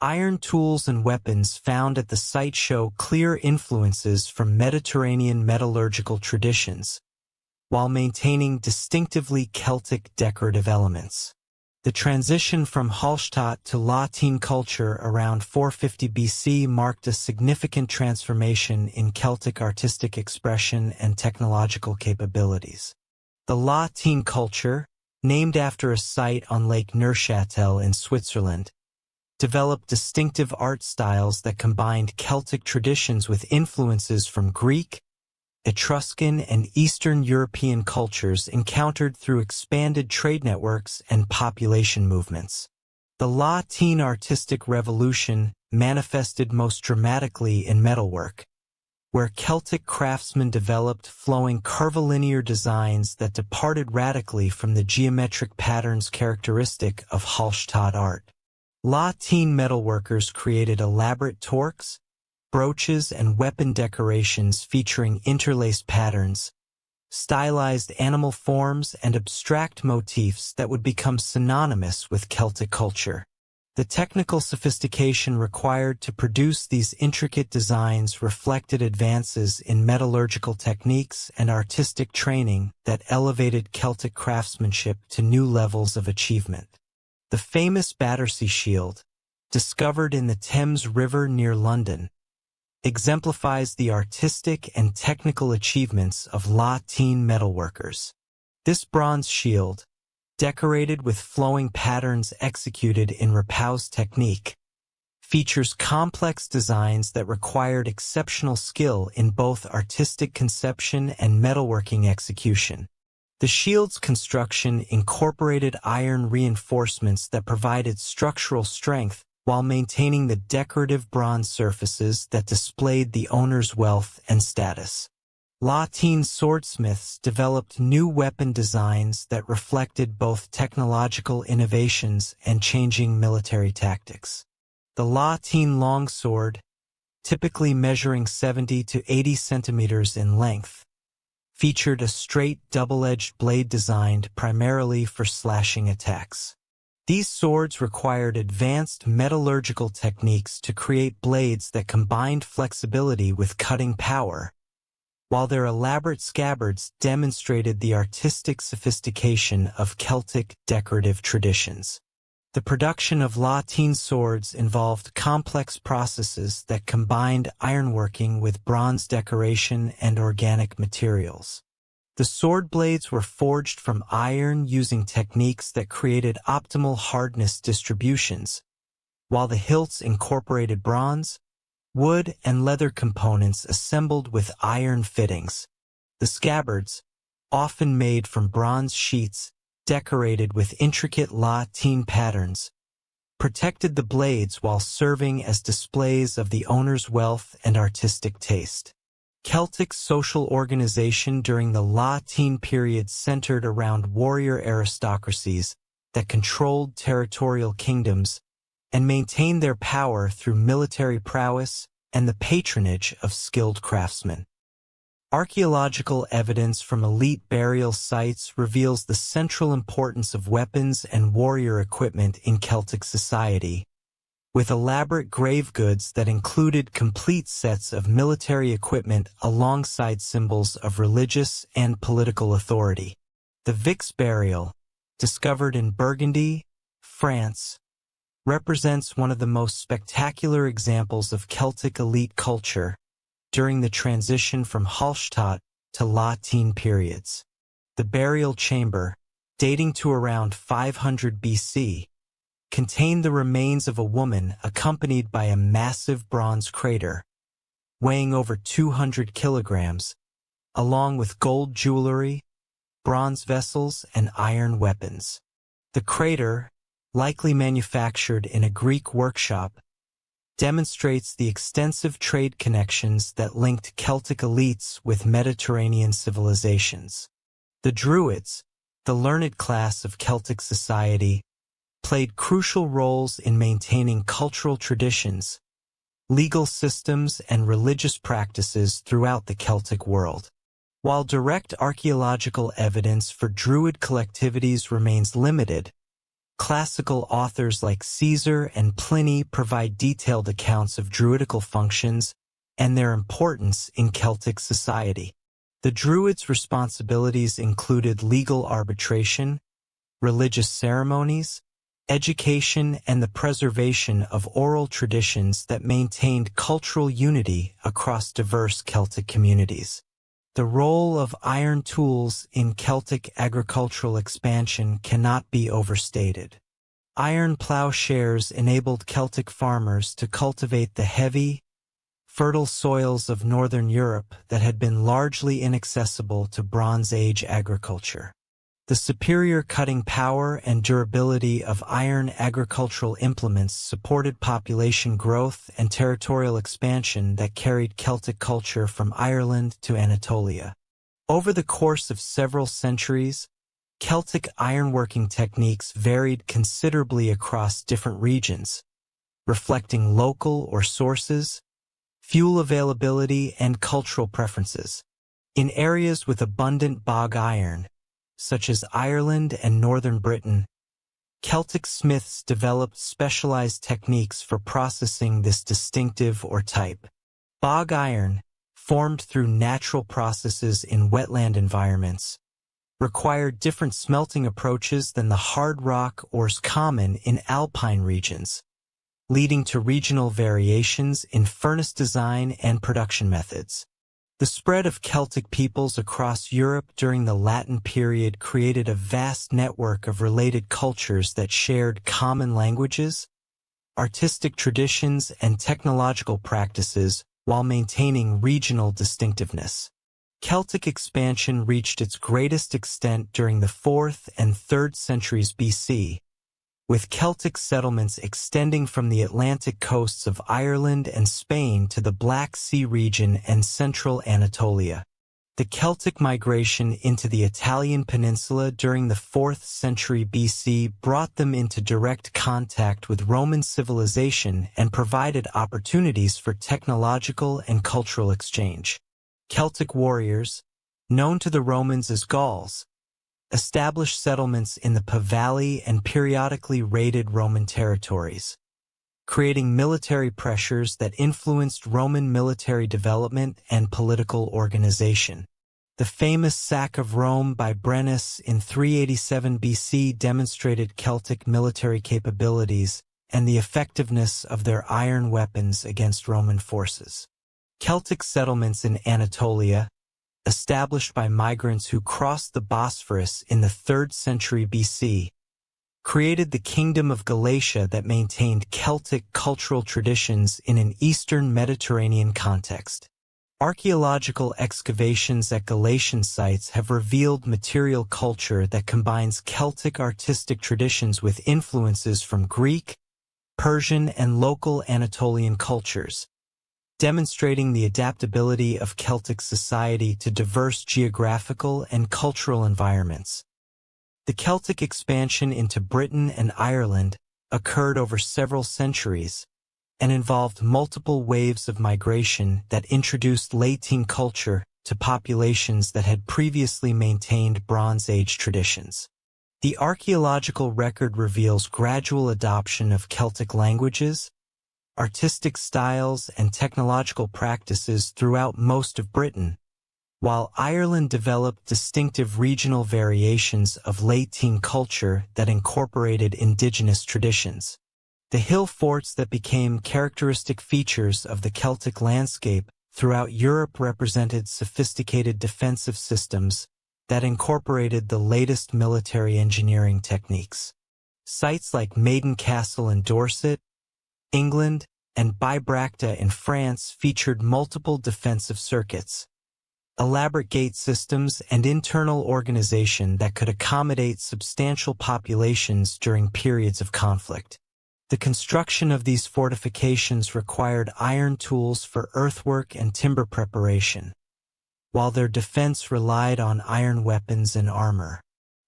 Iron tools and weapons found at the site show clear influences from Mediterranean metallurgical traditions, while maintaining distinctively Celtic decorative elements. The transition from Hallstatt to Latin culture around 450 BC marked a significant transformation in Celtic artistic expression and technological capabilities. The Latin culture, named after a site on Lake Neuchâtel in Switzerland, developed distinctive art styles that combined Celtic traditions with influences from Greek, Etruscan, and Eastern European cultures encountered through expanded trade networks and population movements. The Latin artistic revolution manifested most dramatically in metalwork, where Celtic craftsmen developed flowing curvilinear designs that departed radically from the geometric patterns characteristic of Hallstatt art. Latin metalworkers created elaborate torques, brooches, and weapon decorations featuring interlaced patterns, stylized animal forms, and abstract motifs that would become synonymous with Celtic culture. The technical sophistication required to produce these intricate designs reflected advances in metallurgical techniques and artistic training that elevated Celtic craftsmanship to new levels of achievement. The famous Battersea Shield, discovered in the Thames River near London, exemplifies the artistic and technical achievements of Latin metalworkers. This bronze shield, decorated with flowing patterns executed in repousse technique, features complex designs that required exceptional skill in both artistic conception and metalworking execution. The shield's construction incorporated iron reinforcements that provided structural strength while maintaining the decorative bronze surfaces that displayed the owner's wealth and status. Latin swordsmiths developed new weapon designs that reflected both technological innovations and changing military tactics. The Latin longsword, typically measuring 70 to 80 centimeters in length, featured a straight double-edged blade designed primarily for slashing attacks. These swords required advanced metallurgical techniques to create blades that combined flexibility with cutting power, while their elaborate scabbards demonstrated the artistic sophistication of Celtic decorative traditions. The production of Latin swords involved complex processes that combined ironworking with bronze decoration and organic materials. The sword blades were forged from iron using techniques that created optimal hardness distributions, while the hilts incorporated bronze, wood, and leather components assembled with iron fittings. The scabbards, often made from bronze sheets decorated with intricate Latin patterns, protected the blades while serving as displays of the owner's wealth and artistic taste. Celtic social organization during the Latin period centered around warrior aristocracies that controlled territorial kingdoms and maintained their power through military prowess and the patronage of skilled craftsmen. Archaeological evidence from elite burial sites reveals the central importance of weapons and warrior equipment in Celtic society, with elaborate grave goods that included complete sets of military equipment alongside symbols of religious and political authority. The Vix burial, discovered in Burgundy, France, represents one of the most spectacular examples of Celtic elite culture during the transition from Hallstatt to Latin periods. The burial chamber, dating to around 500 BC, contained the remains of a woman accompanied by a massive bronze crater, weighing over 200 kilograms, along with gold jewelry, bronze vessels, and iron weapons. The crater, likely manufactured in a Greek workshop, demonstrates the extensive trade connections that linked Celtic elites with Mediterranean civilizations. The Druids, the learned class of Celtic society, played crucial roles in maintaining cultural traditions, legal systems, and religious practices throughout the Celtic world. While direct archaeological evidence for Druid collectivities remains limited, classical authors like Caesar and Pliny provide detailed accounts of Druidical functions and their importance in Celtic society. The Druids' responsibilities included legal arbitration, religious ceremonies, education, and the preservation of oral traditions that maintained cultural unity across diverse Celtic communities. The role of iron tools in Celtic agricultural expansion cannot be overstated. Iron plowshares enabled Celtic farmers to cultivate the heavy, fertile soils of northern Europe that had been largely inaccessible to Bronze Age agriculture. The superior cutting power and durability of iron agricultural implements supported population growth and territorial expansion that carried Celtic culture from Ireland to Anatolia. Over the course of several centuries, Celtic ironworking techniques varied considerably across different regions, reflecting local or sources, fuel availability, and cultural preferences. In areas with abundant bog iron, such as Ireland and northern Britain, Celtic smiths developed specialized techniques for processing this distinctive ore type. Bog iron, formed through natural processes in wetland environments, required different smelting approaches than the hard rock ores common in alpine regions, leading to regional variations in furnace design and production methods. The spread of Celtic peoples across Europe during the Latin period created a vast network of related cultures that shared common languages, artistic traditions, and technological practices while maintaining regional distinctiveness. Celtic expansion reached its greatest extent during the 4th and 3rd centuries BC, with Celtic settlements extending from the Atlantic coasts of Ireland and Spain to the Black Sea region and central Anatolia. The Celtic migration into the Italian peninsula during the 4th century BC brought them into direct contact with Roman civilization and provided opportunities for technological and cultural exchange. Celtic warriors, known to the Romans as Gauls, established settlements in the Po Valley and periodically raided Roman territories, creating military pressures that influenced Roman military development and political organization. The famous sack of Rome by Brennus in 387 BC demonstrated Celtic military capabilities and the effectiveness of their iron weapons against Roman forces. Celtic settlements in Anatolia, established by migrants who crossed the Bosphorus in the 3rd century BC, created the Kingdom of Galatia that maintained Celtic cultural traditions in an Eastern Mediterranean context. Archaeological excavations at Galatian sites have revealed material culture that combines Celtic artistic traditions with influences from Greek, Persian, and local Anatolian cultures, demonstrating the adaptability of Celtic society to diverse geographical and cultural environments. The Celtic expansion into Britain and Ireland occurred over several centuries and involved multiple waves of migration that introduced Latin culture to populations that had previously maintained Bronze Age traditions. The archaeological record reveals gradual adoption of Celtic languages, artistic styles, and technological practices throughout most of Britain, while Ireland developed distinctive regional variations of Latin culture that incorporated indigenous traditions. The hill forts that became characteristic features of the Celtic landscape throughout Europe represented sophisticated defensive systems that incorporated the latest military engineering techniques. Sites like Maiden Castle in Dorset, England, and Bibracte in France featured multiple defensive circuits, elaborate gate systems, and internal organization that could accommodate substantial populations during periods of conflict. The construction of these fortifications required iron tools for earthwork and timber preparation, while their defense relied on iron weapons and armor.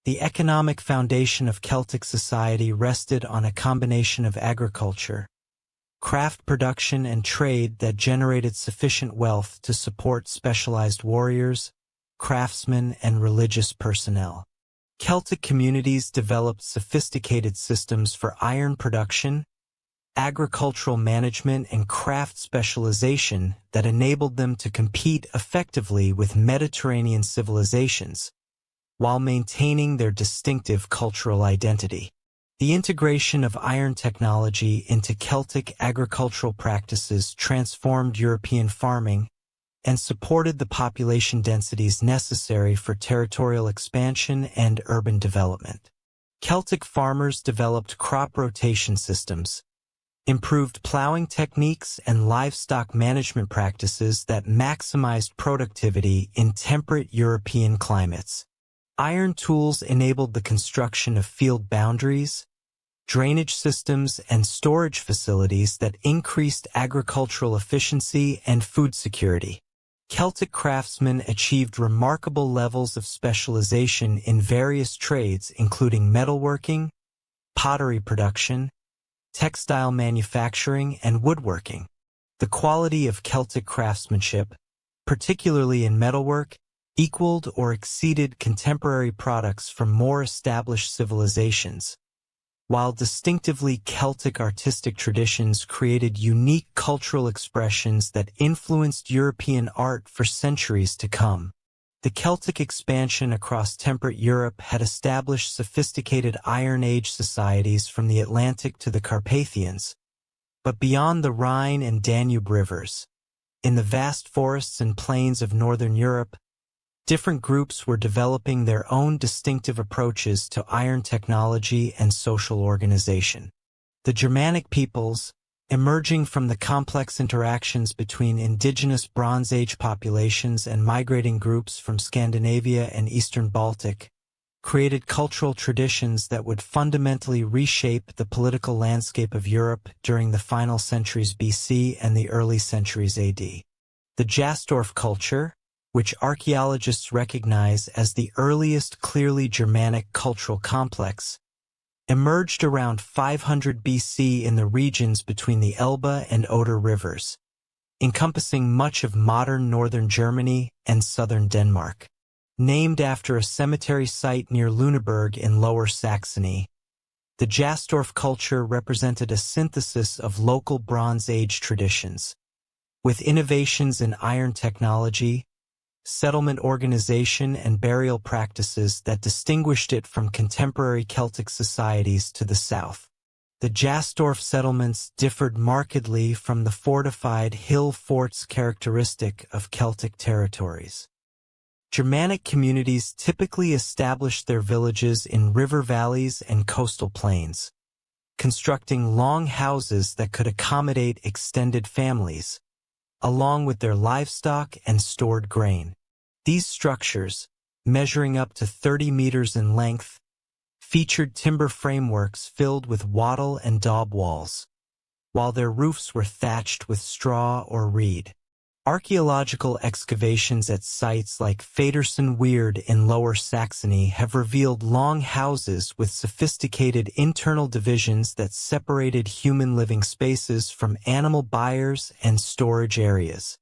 The economic foundation of Celtic society rested on a combination of agriculture, craft production, and trade that generated sufficient wealth to support specialized warriors, craftsmen, and religious personnel. Celtic communities developed sophisticated systems for iron production, agricultural management, and craft specialization that enabled them to compete effectively with Mediterranean civilizations, while maintaining their distinctive cultural identity. The integration of iron technology into Celtic agricultural practices transformed European farming and supported the population densities necessary for territorial expansion and urban development. Celtic farmers developed crop rotation systems, improved plowing techniques, and livestock management practices that maximized productivity in temperate European climates. Iron tools enabled the construction of field boundaries, drainage systems, and storage facilities that increased agricultural efficiency and food security. Celtic craftsmen achieved remarkable levels of specialization in various trades, including metalworking, pottery production, textile manufacturing, and woodworking. The quality of Celtic craftsmanship, particularly in metalwork, equaled or exceeded contemporary products from more established civilizations, while distinctively Celtic artistic traditions created unique cultural expressions that influenced European art for centuries to come. The Celtic expansion across temperate Europe had established sophisticated Iron Age societies from the Atlantic to the Carpathians, but beyond the Rhine and Danube rivers, in the vast forests and plains of northern Europe, different groups were developing their own distinctive approaches to iron technology and social organization. The Germanic peoples, emerging from the complex interactions between indigenous Bronze Age populations and migrating groups from Scandinavia and Eastern Baltic, created cultural traditions that would fundamentally reshape the political landscape of Europe during the final centuries BC and the early centuries AD. The Jastorf culture, which archaeologists recognize as the earliest clearly Germanic cultural complex, emerged around 500 BC in the regions between the Elbe and Oder rivers, encompassing much of modern northern Germany and southern Denmark. Named after a cemetery site near Lüneburg in Lower Saxony, the Jastorf culture represented a synthesis of local Bronze Age traditions, with innovations in iron technology, settlement organization, and burial practices that distinguished it from contemporary Celtic societies to the south. The Jastorf settlements differed markedly from the fortified hill forts characteristic of Celtic territories. Germanic communities typically established their villages in river valleys and coastal plains, constructing long houses that could accommodate extended families, along with their livestock and stored grain. These structures, measuring up to 30 meters in length, featured timber frameworks filled with wattle and daub walls, while their roofs were thatched with straw or reed. Archaeological excavations at sites like Faderson Weird in Lower Saxony have revealed long houses with sophisticated internal divisions that separated human living spaces from animal byres and storage areas.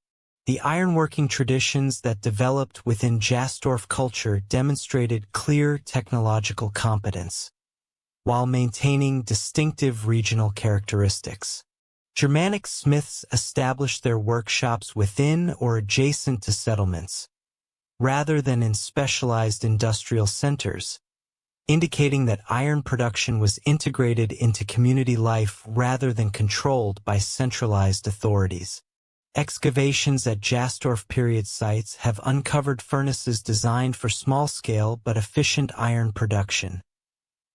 The ironworking traditions that developed within Jastorf culture demonstrated clear technological competence, while maintaining distinctive regional characteristics. Germanic smiths established their workshops within or adjacent to settlements, rather than in specialized industrial centers, indicating that iron production was integrated into community life rather than controlled by centralized authorities. Excavations at Jastorf period sites have uncovered furnaces designed for small-scale but efficient iron production,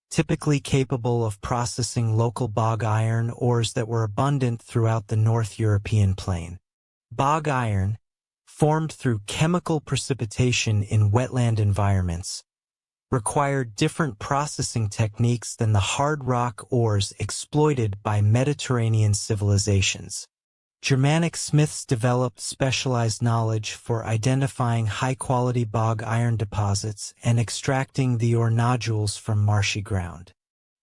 typically capable of processing local bog iron ores that were abundant throughout the North European plain. Bog iron, formed through chemical precipitation in wetland environments, required different processing techniques than the hard rock ores exploited by Mediterranean civilizations. Germanic smiths developed specialized knowledge for identifying high-quality bog iron deposits and extracting the ore nodules from marshy ground.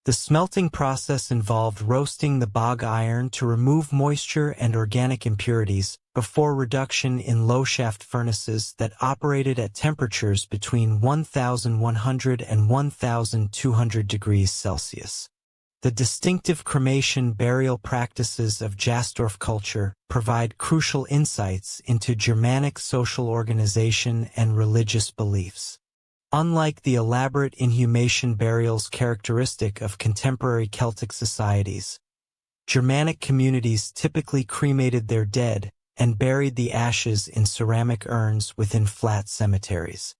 The smelting process involved roasting the bog iron to remove moisture and organic impurities before reduction in low-shaft furnaces that operated at temperatures between 1,100 and 1,200 degrees Celsius. The distinctive cremation burial practices of Jastorf culture provide crucial insights into Germanic social organization and religious beliefs. Unlike the elaborate inhumation burials characteristic of contemporary Celtic societies, Germanic communities typically cremated their dead and buried the ashes in ceramic urns within flat cemeteries.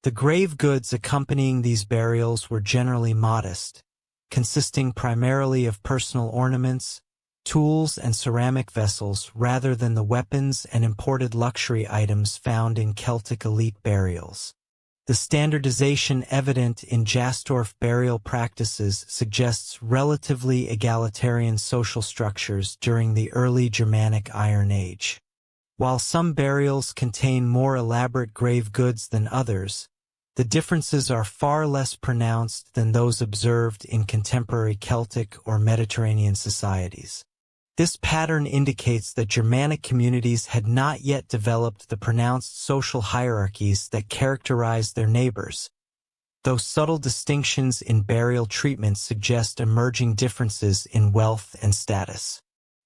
The grave goods accompanying these burials were generally modest, consisting primarily of personal ornaments, tools, and ceramic vessels rather than the weapons and imported luxury items found in Celtic elite burials. The standardization evident in Jastorf burial practices suggests relatively egalitarian social structures during the early Germanic Iron Age. While some burials contain more elaborate grave goods than others, the differences are far less pronounced than those observed in contemporary Celtic or Mediterranean societies. This pattern indicates that Germanic communities had not yet developed the pronounced social hierarchies that characterized their neighbors, though subtle distinctions in burial treatment suggest emerging differences in wealth and status.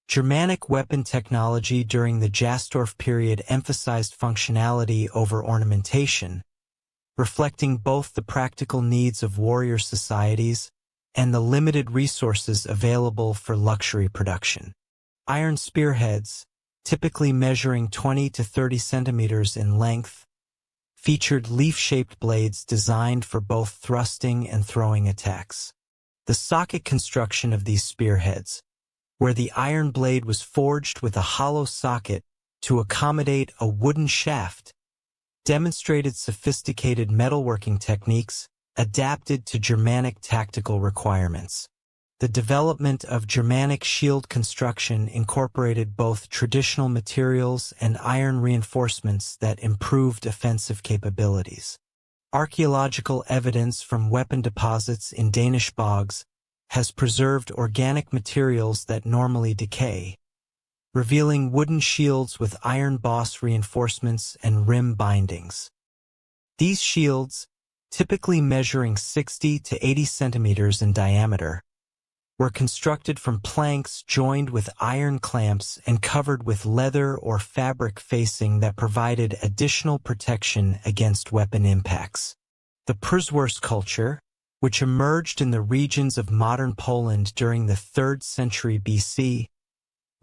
Germanic weapon technology during the Jastorf period emphasized functionality over ornamentation, reflecting both the practical needs of warrior societies and the limited resources available for luxury production. Iron spearheads, typically measuring 20 to 30 centimeters in length, featured leaf-shaped blades designed for both thrusting and throwing attacks. The socket construction of these spearheads, where the iron blade was forged with a hollow socket to accommodate a wooden shaft, demonstrated sophisticated metalworking techniques adapted to Germanic tactical requirements. The development of Germanic shield construction incorporated both traditional materials and iron reinforcements that improved offensive capabilities. Archaeological evidence from weapon deposits in Danish bogs has preserved organic materials that normally decay, revealing wooden shields with iron boss reinforcements and rim bindings. These shields, typically measuring 60 to 80 centimeters in diameter, were constructed from planks joined with iron clamps and covered with leather or fabric facing that provided additional protection against weapon impacts. The Przeworsk culture, which emerged in the regions of modern Poland during the 3rd century BC,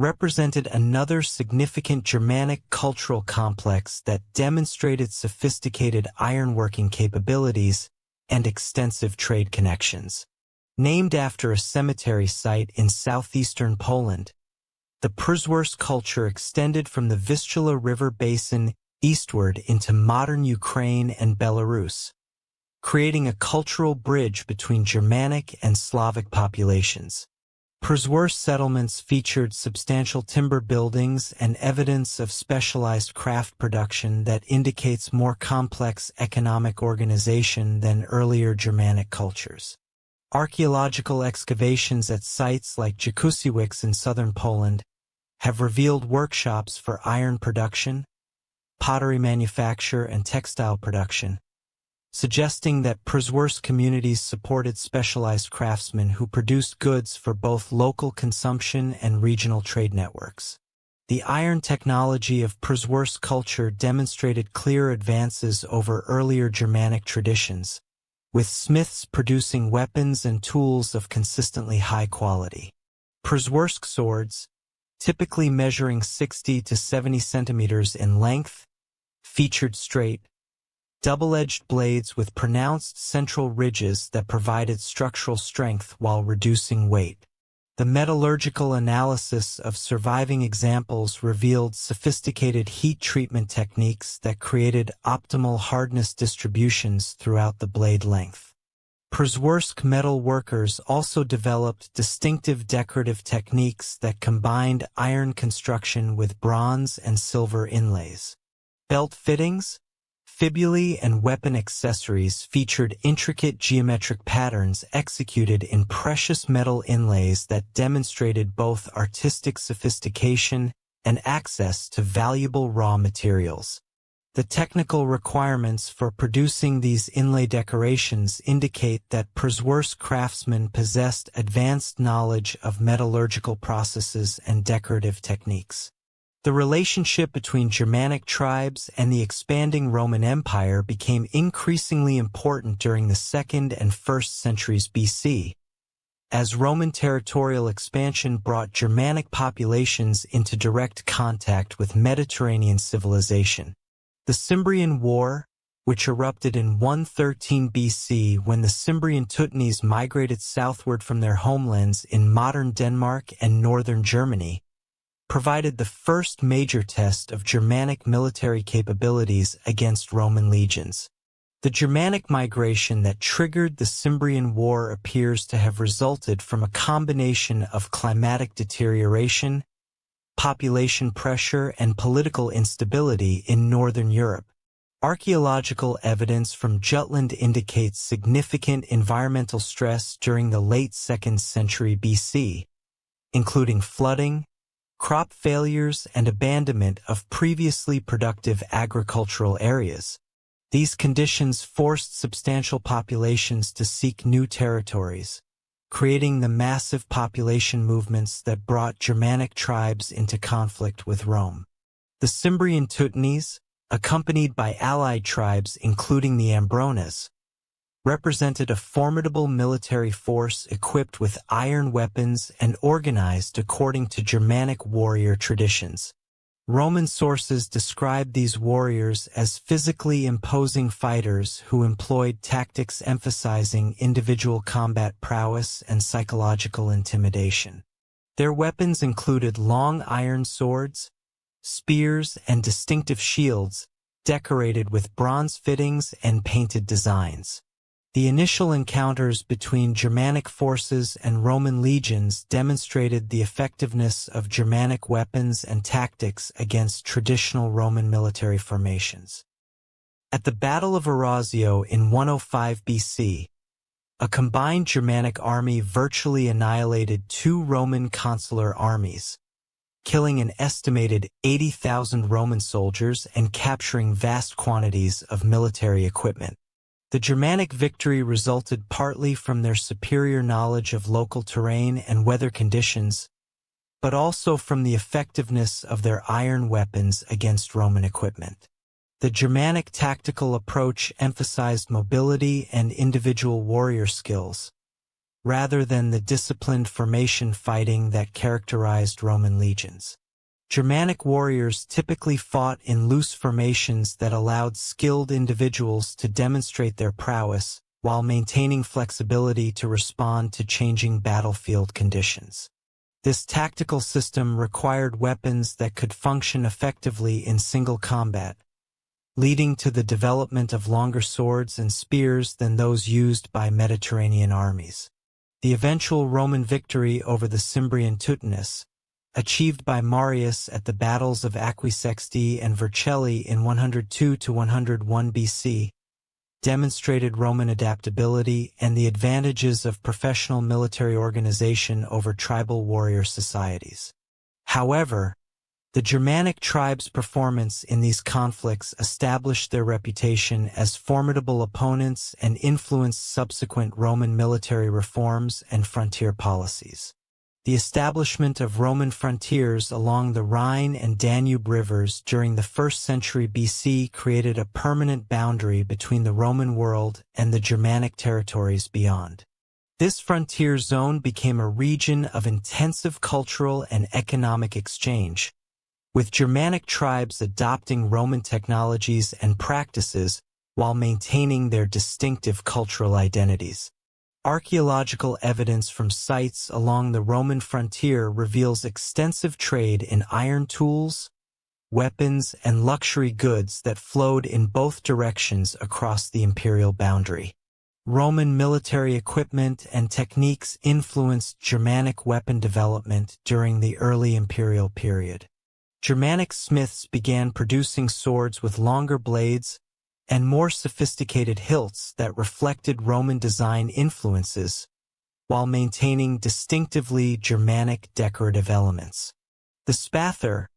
represented another significant Germanic cultural complex that demonstrated sophisticated ironworking capabilities and extensive trade connections. Named after a cemetery site in southeastern Poland, the Przeworsk culture extended from the Vistula River basin eastward into modern Ukraine and Belarus, creating a cultural bridge between Germanic and Slavic populations. Przeworsk settlements featured substantial timber buildings and evidence of specialized craft production that indicates more complex economic organization than earlier Germanic cultures. Archaeological excavations at sites like Jakusiewicz in southern Poland have revealed workshops for iron production, pottery manufacture, and textile production, suggesting that Przeworsk communities supported specialized craftsmen who produced goods for both local consumption and regional trade networks. The iron technology of Przeworsk culture demonstrated clear advances over earlier Germanic traditions, with smiths producing weapons and tools of consistently high quality. Przeworsk swords, typically measuring 60 to 70 centimeters in length, featured straight, double-edged blades with pronounced central ridges that provided structural strength while reducing weight. The metallurgical analysis of surviving examples revealed sophisticated heat treatment techniques that created optimal hardness distributions throughout the blade length. Przeworsk metal workers also developed distinctive decorative techniques that combined iron construction with bronze and silver inlays. Belt fittings, fibulae, and weapon accessories featured intricate geometric patterns executed in precious metal inlays that demonstrated both artistic sophistication and access to valuable raw materials. The technical requirements for producing these inlay decorations indicate that Przeworsk craftsmen possessed advanced knowledge of metallurgical processes and decorative techniques. The relationship between Germanic tribes and the expanding Roman Empire became increasingly important during the 2nd and 1st centuries BC, as Roman territorial expansion brought Germanic populations into direct contact with Mediterranean civilization. The Cimbrian War, which erupted in 113 BC when the Cimbrian Teutons migrated southward from their homelands in modern Denmark and northern Germany, provided the first major test of Germanic military capabilities against Roman legions. The Germanic migration that triggered the Cimbrian War appears to have resulted from a combination of climatic deterioration, population pressure, and political instability in northern Europe. Archaeological evidence from Jutland indicates significant environmental stress during the late 2nd century BC, including flooding, crop failures, and abandonment of previously productive agricultural areas. These conditions forced substantial populations to seek new territories, creating the massive population movements that brought Germanic tribes into conflict with Rome. The Cimbrian Teutons, accompanied by allied tribes including the Ambrones, represented a formidable military force equipped with iron weapons and organized according to Germanic warrior traditions. Roman sources describe these warriors as physically imposing fighters who employed tactics emphasizing individual combat prowess and psychological intimidation. Their weapons included long iron swords, spears, and distinctive shields, decorated with bronze fittings and painted designs. The initial encounters between Germanic forces and Roman legions demonstrated the effectiveness of Germanic weapons and tactics against traditional Roman military formations. At the Battle of Orazio in 105 BC, a combined Germanic army virtually annihilated 2 Roman consular armies, killing an estimated 80,000 Roman soldiers and capturing vast quantities of military equipment. The Germanic victory resulted partly from their superior knowledge of local terrain and weather conditions, but also from the effectiveness of their iron weapons against Roman equipment. The Germanic tactical approach emphasized mobility and individual warrior skills, rather than the disciplined formation fighting that characterized Roman legions. Germanic warriors typically fought in loose formations that allowed skilled individuals to demonstrate their prowess while maintaining flexibility to respond to changing battlefield conditions. This tactical system required weapons that could function effectively in single combat, leading to the development of longer swords and spears than those used by Mediterranean armies. The eventual Roman victory over the Cimbrian Teutones, achieved by Marius at the battles of Acquisexti and Vercelli in 102 to 101 BC, demonstrated Roman adaptability and the advantages of professional military organization over tribal warrior societies. However, The Germanic tribes' performance in these conflicts established their reputation as formidable opponents and influenced subsequent Roman military reforms and frontier policies. The establishment of Roman frontiers along the Rhine and Danube rivers during the 1st century BC created a permanent boundary between the Roman world and the Germanic territories beyond. This frontier zone became a region of intensive cultural and economic exchange, with Germanic tribes adopting Roman technologies and practices while maintaining their distinctive cultural identities. Archaeological evidence from sites along the Roman frontier reveals extensive trade in iron tools, weapons, and luxury goods that flowed in both directions across the imperial boundary. Roman military equipment and techniques influenced Germanic weapon development during the early imperial period. Germanic smiths began producing swords with longer blades and more sophisticated hilts that reflected Roman design influences, while maintaining distinctively Germanic decorative elements. The spather,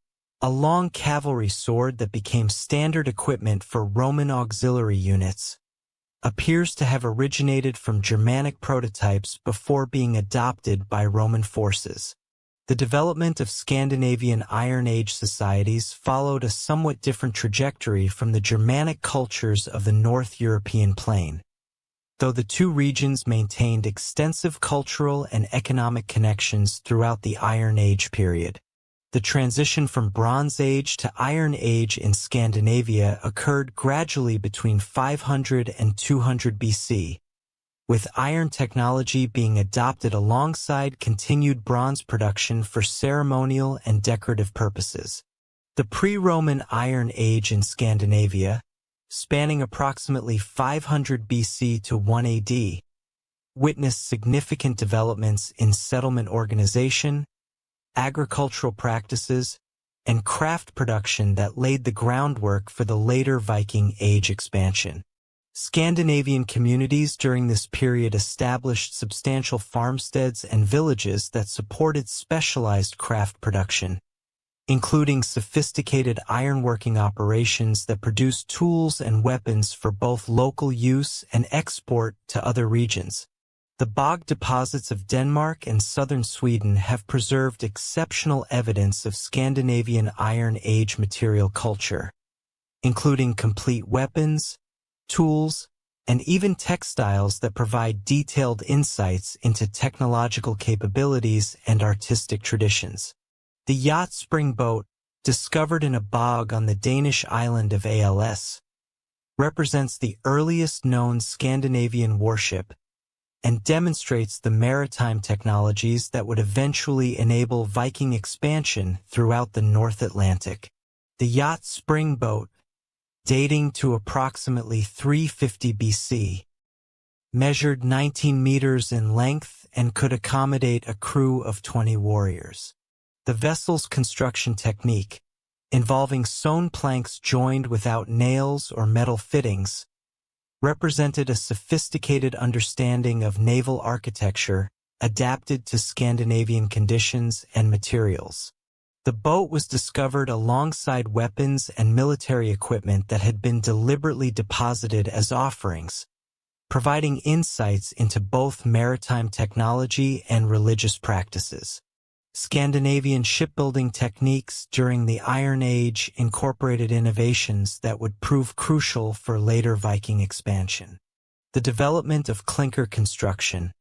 a long cavalry sword that became standard equipment for Roman auxiliary units, appears to have originated from Germanic prototypes before being adopted by Roman forces. The development of Scandinavian Iron Age societies followed a somewhat different trajectory from the Germanic cultures of the North European plain, though the two regions maintained extensive cultural and economic connections throughout the Iron Age period. The transition from Bronze Age to Iron Age in Scandinavia occurred gradually between 500 and 200 BC, with iron technology being adopted alongside continued bronze production for ceremonial and decorative purposes. The pre-Roman Iron Age in Scandinavia, spanning approximately 500 BC to 1 AD, witnessed significant developments in settlement organization, agricultural practices, and craft production that laid the groundwork for the later Viking Age expansion. Scandinavian communities during this period established substantial farmsteads and villages that supported specialized craft production, including sophisticated ironworking operations that produced tools and weapons for both local use and export to other regions. The bog deposits of Denmark and southern Sweden have preserved exceptional evidence of Scandinavian Iron Age material culture, including complete weapons, tools, and even textiles that provide detailed insights into technological capabilities and artistic traditions. The yacht spring boat, discovered in a bog on the Danish island of Als, represents the earliest known Scandinavian warship and demonstrates the maritime technologies that would eventually enable Viking expansion throughout the North Atlantic. The yacht spring boat, dating to approximately 350 BC, measured 19 meters in length and could accommodate a crew of 20 warriors. The vessel's construction technique, involving sewn planks joined without nails or metal fittings, represented a sophisticated understanding of naval architecture adapted to Scandinavian conditions and materials. The boat was discovered alongside weapons and military equipment that had been deliberately deposited as offerings, providing insights into both maritime technology and religious practices. Scandinavian shipbuilding techniques during the Iron Age incorporated innovations that would prove crucial for later Viking expansion. The development of clinker construction,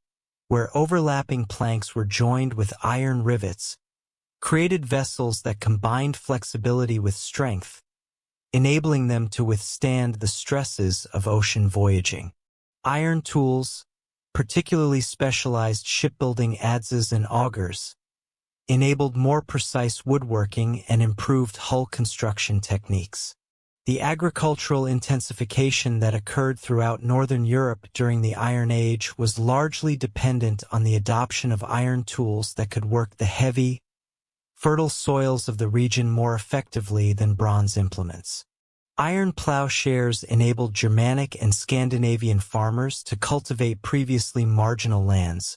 where overlapping planks were joined with iron rivets, created vessels that combined flexibility with strength, enabling them to withstand the stresses of ocean voyaging. Iron tools, particularly specialized shipbuilding adzes and augers, enabled more precise woodworking and improved hull construction techniques. The agricultural intensification that occurred throughout Northern Europe during the Iron Age was largely dependent on the adoption of iron tools that could work the heavy, fertile soils of the region more effectively than bronze implements. Iron plowshares enabled Germanic and Scandinavian farmers to cultivate previously marginal lands,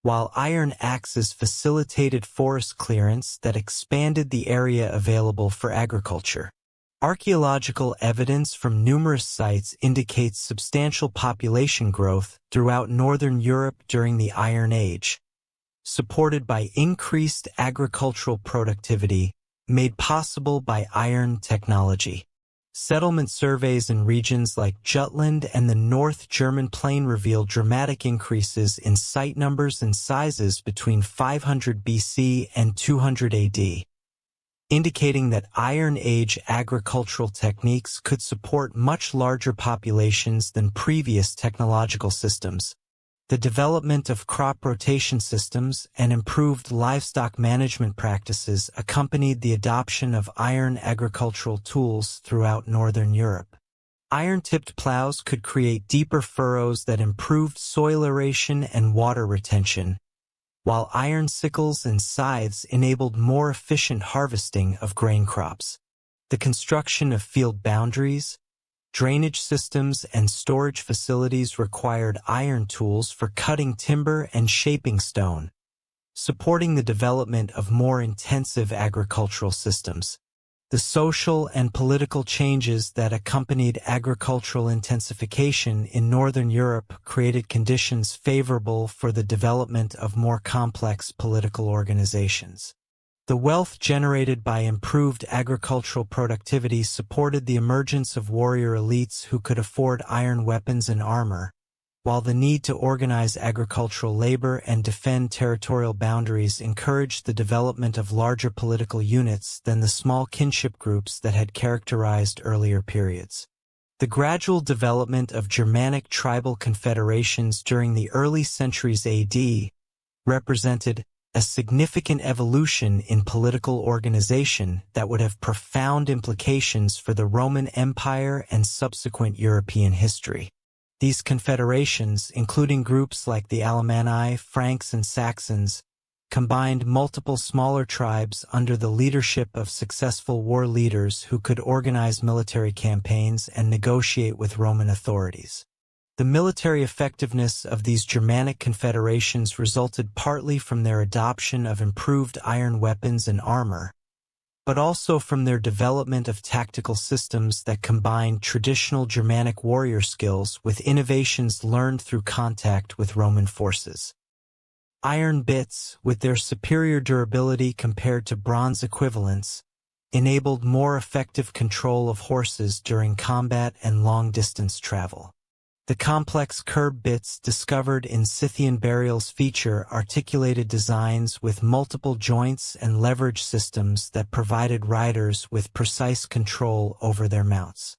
while iron axes facilitated forest clearance that expanded the area available for agriculture. Archaeological evidence from numerous sites indicates substantial population growth throughout northern Europe during the Iron Age, supported by increased agricultural productivity made possible by iron technology. Settlement surveys in regions like Jutland and the North German Plain revealed dramatic increases in site numbers and sizes between 500 BC and 200 AD, indicating that Iron Age agricultural techniques could support much larger populations than previous technological systems. The development of crop rotation systems and improved livestock management practices accompanied the adoption of iron agricultural tools throughout northern Europe. Iron-tipped plows could create deeper furrows that improved soil aeration and water retention, while iron sickles and scythes enabled more efficient harvesting of grain crops. The construction of field boundaries, drainage systems, and storage facilities required iron tools for cutting timber and shaping stone, supporting the development of more intensive agricultural systems. The social and political changes that accompanied agricultural intensification in northern Europe created conditions favorable for the development of more complex political organizations. The wealth generated by improved agricultural productivity supported the emergence of warrior elites who could afford iron weapons and armor, while the need to organize agricultural labor and defend territorial boundaries encouraged the development of larger political units than the small kinship groups that had characterized earlier periods. The gradual development of Germanic tribal confederations during the early centuries AD represented a significant evolution in political organization that would have profound implications for the Roman Empire and subsequent European history. These confederations, including groups like the Alemanni, Franks, and Saxons, combined multiple smaller tribes under the leadership of successful war leaders who could organize military campaigns and negotiate with Roman authorities. The military effectiveness of these Germanic confederations resulted partly from their adoption of improved iron weapons and armor, but also from their development of tactical systems that combined traditional Germanic warrior skills with innovations learned through contact with Roman forces. Iron bits, with their superior durability compared to bronze equivalents, enabled more effective control of horses during combat and long-distance travel. The complex curb bits discovered in Scythian burials feature articulated designs with multiple joints and leverage systems that provided riders with precise control over their mounts.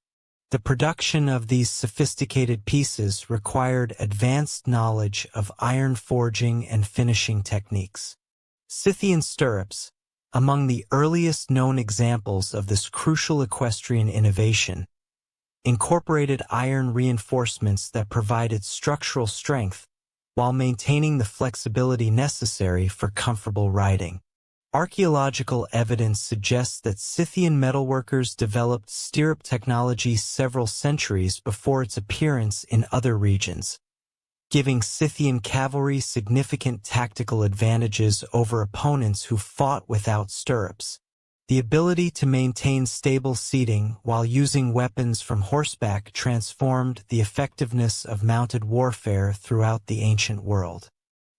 The production of these sophisticated pieces required advanced knowledge of iron forging and finishing techniques. Scythian stirrups, among the earliest known examples of this crucial equestrian innovation, incorporated iron reinforcements that provided structural strength while maintaining the flexibility necessary for comfortable riding. Archaeological evidence suggests that Scythian metalworkers developed stirrup technology several centuries before its appearance in other regions, giving Scythian cavalry significant tactical advantages over opponents who fought without stirrups. The ability to maintain stable seating while using weapons from horseback transformed the effectiveness of mounted warfare throughout the ancient world.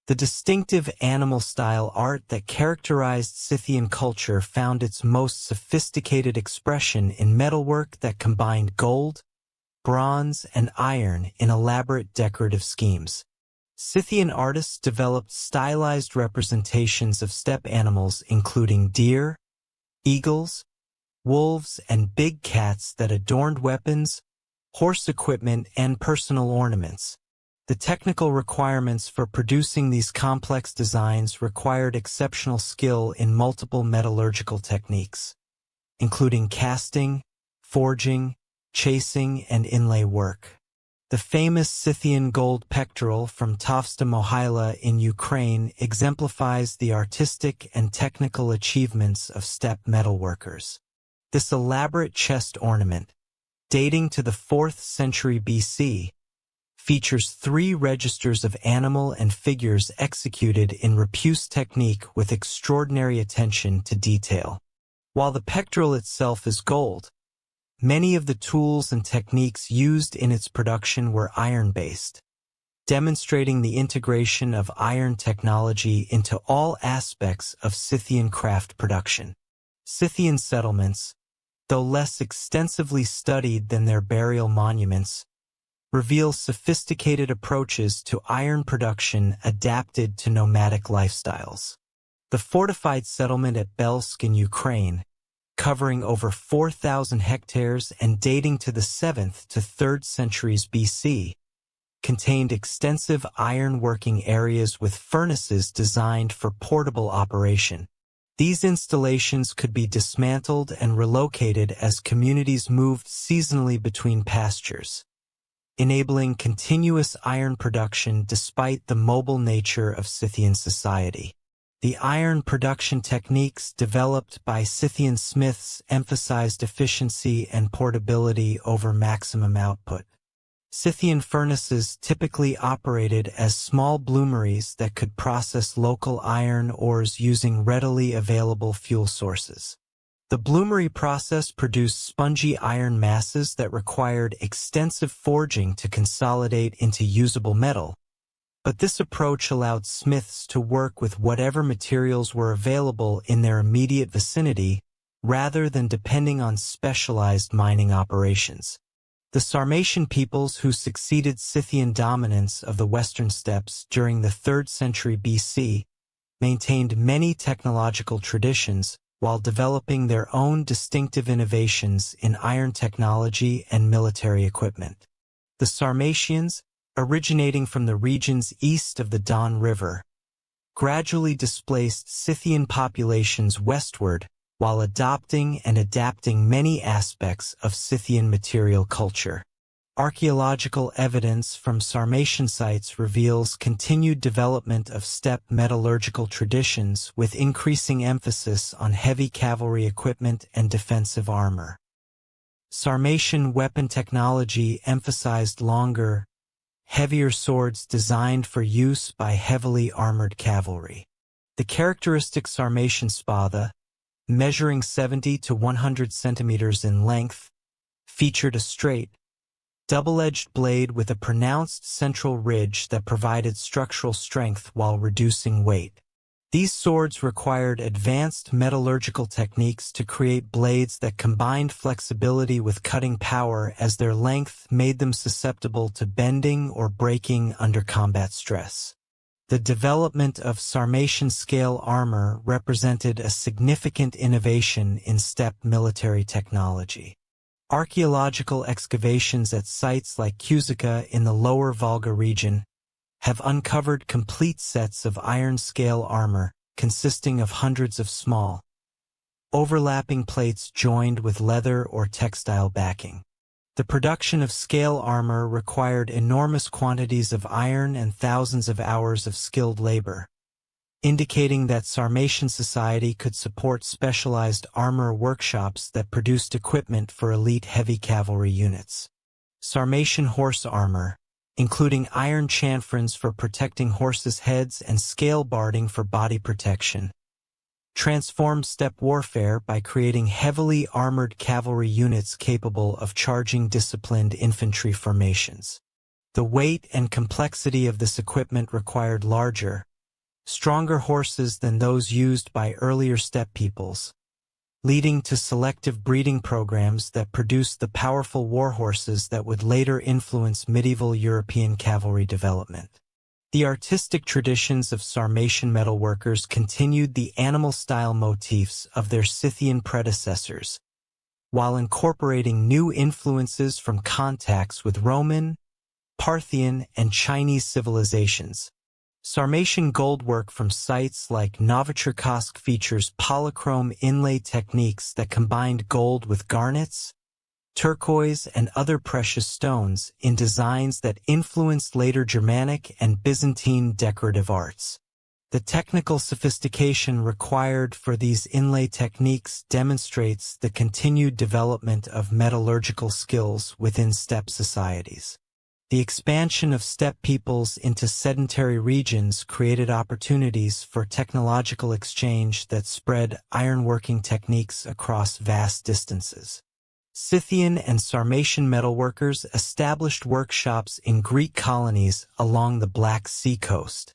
The distinctive animal-style art that characterized Scythian culture found its most sophisticated expression in metalwork that combined gold, bronze, and iron in elaborate decorative schemes. Scythian artists developed stylized representations of steppe animals including deer, eagles, wolves, and big cats that adorned weapons, horse equipment, and personal ornaments. The technical requirements for producing these complex designs required exceptional skill in multiple metallurgical techniques, including casting, forging, chasing, and inlay work. The famous Scythian gold pectoral from Tovsta Mohyla in Ukraine exemplifies the artistic and technical achievements of steppe metalworkers. This elaborate chest ornament, dating to the 4th century BC, features 3 registers of animal and figures executed in repousse technique with extraordinary attention to detail. While the pectoral itself is gold, many of the tools and techniques used in its production were iron-based, demonstrating the integration of iron technology into all aspects of Scythian craft production. Scythian settlements, though less extensively studied than their burial monuments, reveal sophisticated approaches to iron production adapted to nomadic lifestyles. The fortified settlement at Belsk in Ukraine, covering over 4,000 hectares and dating to the 7th to 3rd centuries BC, contained extensive iron-working areas with furnaces designed for portable operation. These installations could be dismantled and relocated as communities moved seasonally between pastures, enabling continuous iron production despite the mobile nature of Scythian society. The iron production techniques developed by Scythian smiths emphasized efficiency and portability over maximum output. Scythian furnaces typically operated as small bloomeries that could process local iron ores using readily available fuel sources. The bloomery process produced spongy iron masses that required extensive forging to consolidate into usable metal, but this approach allowed smiths to work with whatever materials were available in their immediate vicinity rather than depending on specialized mining operations. The Sarmatian peoples who succeeded Scythian dominance of the western steppes during the 3rd century BC maintained many technological traditions while developing their own distinctive innovations in iron technology and military equipment. The Sarmatians, originating from the regions east of the Don River, gradually displaced Scythian populations westward while adopting and adapting many aspects of Scythian material culture. Archaeological evidence from Sarmatian sites reveals continued development of steppe metallurgical traditions with increasing emphasis on heavy cavalry equipment and defensive armor. Sarmatian weapon technology emphasized longer, heavier swords designed for use by heavily armored cavalry. The characteristic Sarmatian spada, measuring 70 to 100 centimeters in length, featured a straight, double-edged blade with a pronounced central ridge that provided structural strength while reducing weight. These swords required advanced metallurgical techniques to create blades that combined flexibility with cutting power, as their length made them susceptible to bending or breaking under combat stress. The development of Sarmatian scale armor represented a significant innovation in steppe military technology. Archaeological excavations at sites like Kuzica in the lower Volga region have uncovered complete sets of iron scale armor consisting of hundreds of small, overlapping plates joined with leather or textile backing. The production of scale armor required enormous quantities of iron and thousands of hours of skilled labor, indicating that Sarmatian society could support specialized armor workshops that produced equipment for elite heavy cavalry units. Sarmatian horse armor, including iron chanfrons for protecting horses' heads and scale barding for body protection, transformed steppe warfare by creating heavily armored cavalry units capable of charging disciplined infantry formations. The weight and complexity of this equipment required larger, stronger horses than those used by earlier steppe peoples, leading to selective breeding programs that produced the powerful war horses that would later influence medieval European cavalry development. The artistic traditions of Sarmatian metalworkers continued the animal-style motifs of their Scythian predecessors, while incorporating new influences from contacts with Roman, Parthian, and Chinese civilizations. Sarmatian goldwork from sites like Novocherkassk features polychrome inlay techniques that combined gold with garnets, turquoise, and other precious stones in designs that influenced later Germanic and Byzantine decorative arts. The technical sophistication required for these inlay techniques demonstrates the continued development of metallurgical skills within steppe societies. The expansion of steppe peoples into sedentary regions created opportunities for technological exchange that spread ironworking techniques across vast distances. Scythian and Sarmatian metalworkers established workshops in Greek colonies along the Black Sea coast,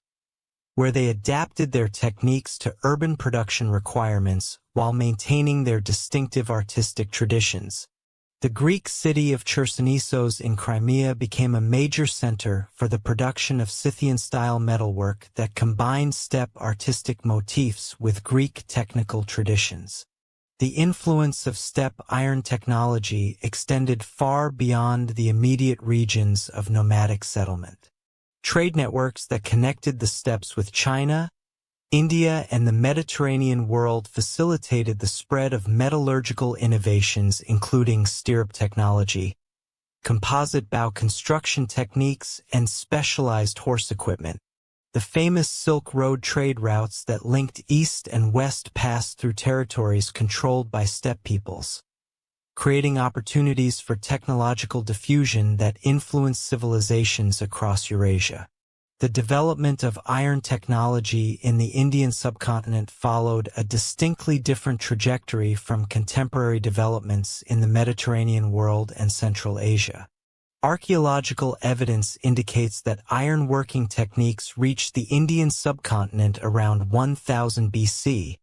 where they adapted their techniques to urban production requirements while maintaining their distinctive artistic traditions. The Greek city of Chersonesos in Crimea became a major center for the production of Scythian-style metalwork that combined steppe artistic motifs with Greek technical traditions. The influence of steppe iron technology extended far beyond the immediate regions of nomadic settlement. Trade networks that connected the steppes with China, India, and the Mediterranean world facilitated the spread of metallurgical innovations including stirrup technology, composite bow construction techniques, and specialized horse equipment. The famous Silk Road trade routes that linked east and west passed through territories controlled by steppe peoples, creating opportunities for technological diffusion that influenced civilizations across Eurasia. The development of iron technology in the Indian subcontinent followed a distinctly different trajectory from contemporary developments in the Mediterranean world and Central Asia. Archaeological evidence indicates that iron-working techniques reached the Indian subcontinent around 1000 BC,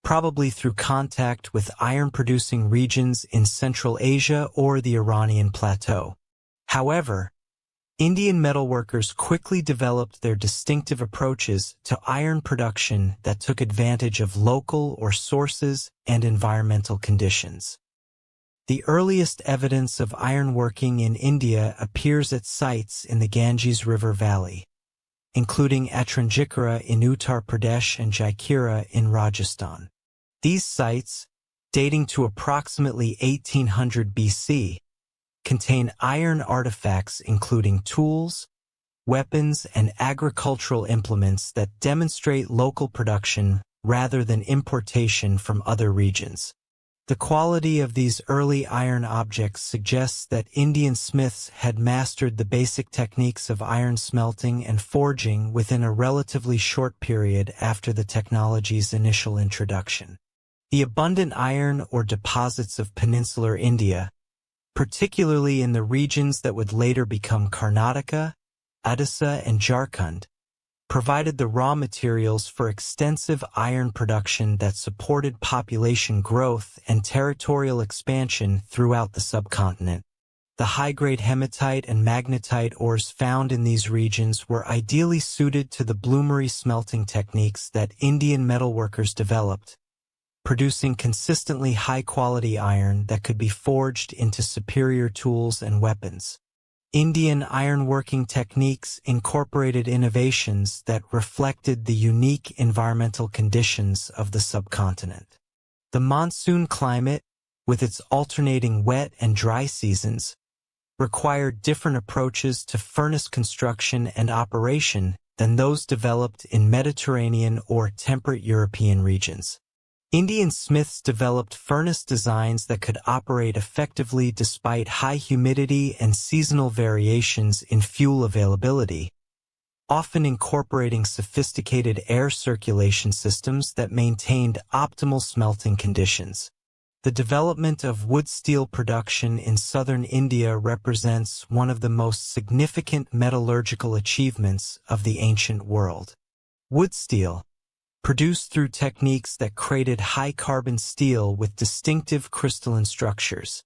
probably through contact with iron-producing regions in Central Asia or the Iranian plateau. However, Indian metalworkers quickly developed their distinctive approaches to iron production that took advantage of local sources and environmental conditions. The earliest evidence of ironworking in India appears at sites in the Ganges River Valley, including Atranjikara in Uttar Pradesh and Jaikira in Rajasthan. These sites, dating to approximately 1800 BC, contain iron artifacts including tools, weapons, and agricultural implements that demonstrate local production rather than importation from other regions. The quality of these early iron objects suggests that Indian smiths had mastered the basic techniques of iron smelting and forging within a relatively short period after the technology's initial introduction. The abundant iron ore deposits of peninsular India, particularly in the regions that would later become Karnataka, Odisha, and Jharkhand, provided the raw materials for extensive iron production that supported population growth and territorial expansion throughout the subcontinent. The high-grade hematite and magnetite ores found in these regions were ideally suited to the bloomery smelting techniques that Indian metalworkers developed, producing consistently high-quality iron that could be forged into superior tools and weapons. Indian ironworking techniques incorporated innovations that reflected the unique environmental conditions of the subcontinent. The monsoon climate, with its alternating wet and dry seasons, required different approaches to furnace construction and operation than those developed in Mediterranean or temperate European regions. Indian smiths developed furnace designs that could operate effectively despite high humidity and seasonal variations in fuel availability, often incorporating sophisticated air circulation systems that maintained optimal smelting conditions. The development of wood steel production in southern India represents one of the most significant metallurgical achievements of the ancient world. Wood steel, produced through techniques that created high-carbon steel with distinctive crystalline structures,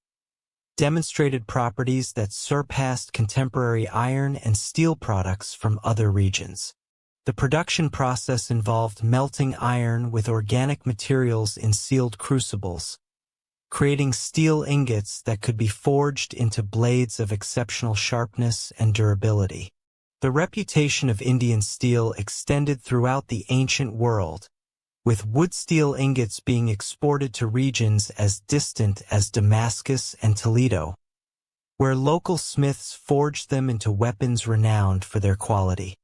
demonstrated properties that surpassed contemporary iron and steel products from other regions. The production process involved melting iron with organic materials in sealed crucibles, creating steel ingots that could be forged into blades of exceptional sharpness and durability. The reputation of Indian steel extended throughout the ancient world, with wood steel ingots being exported to regions as distant as Damascus and Toledo, where local smiths forged them into weapons renowned for their quality.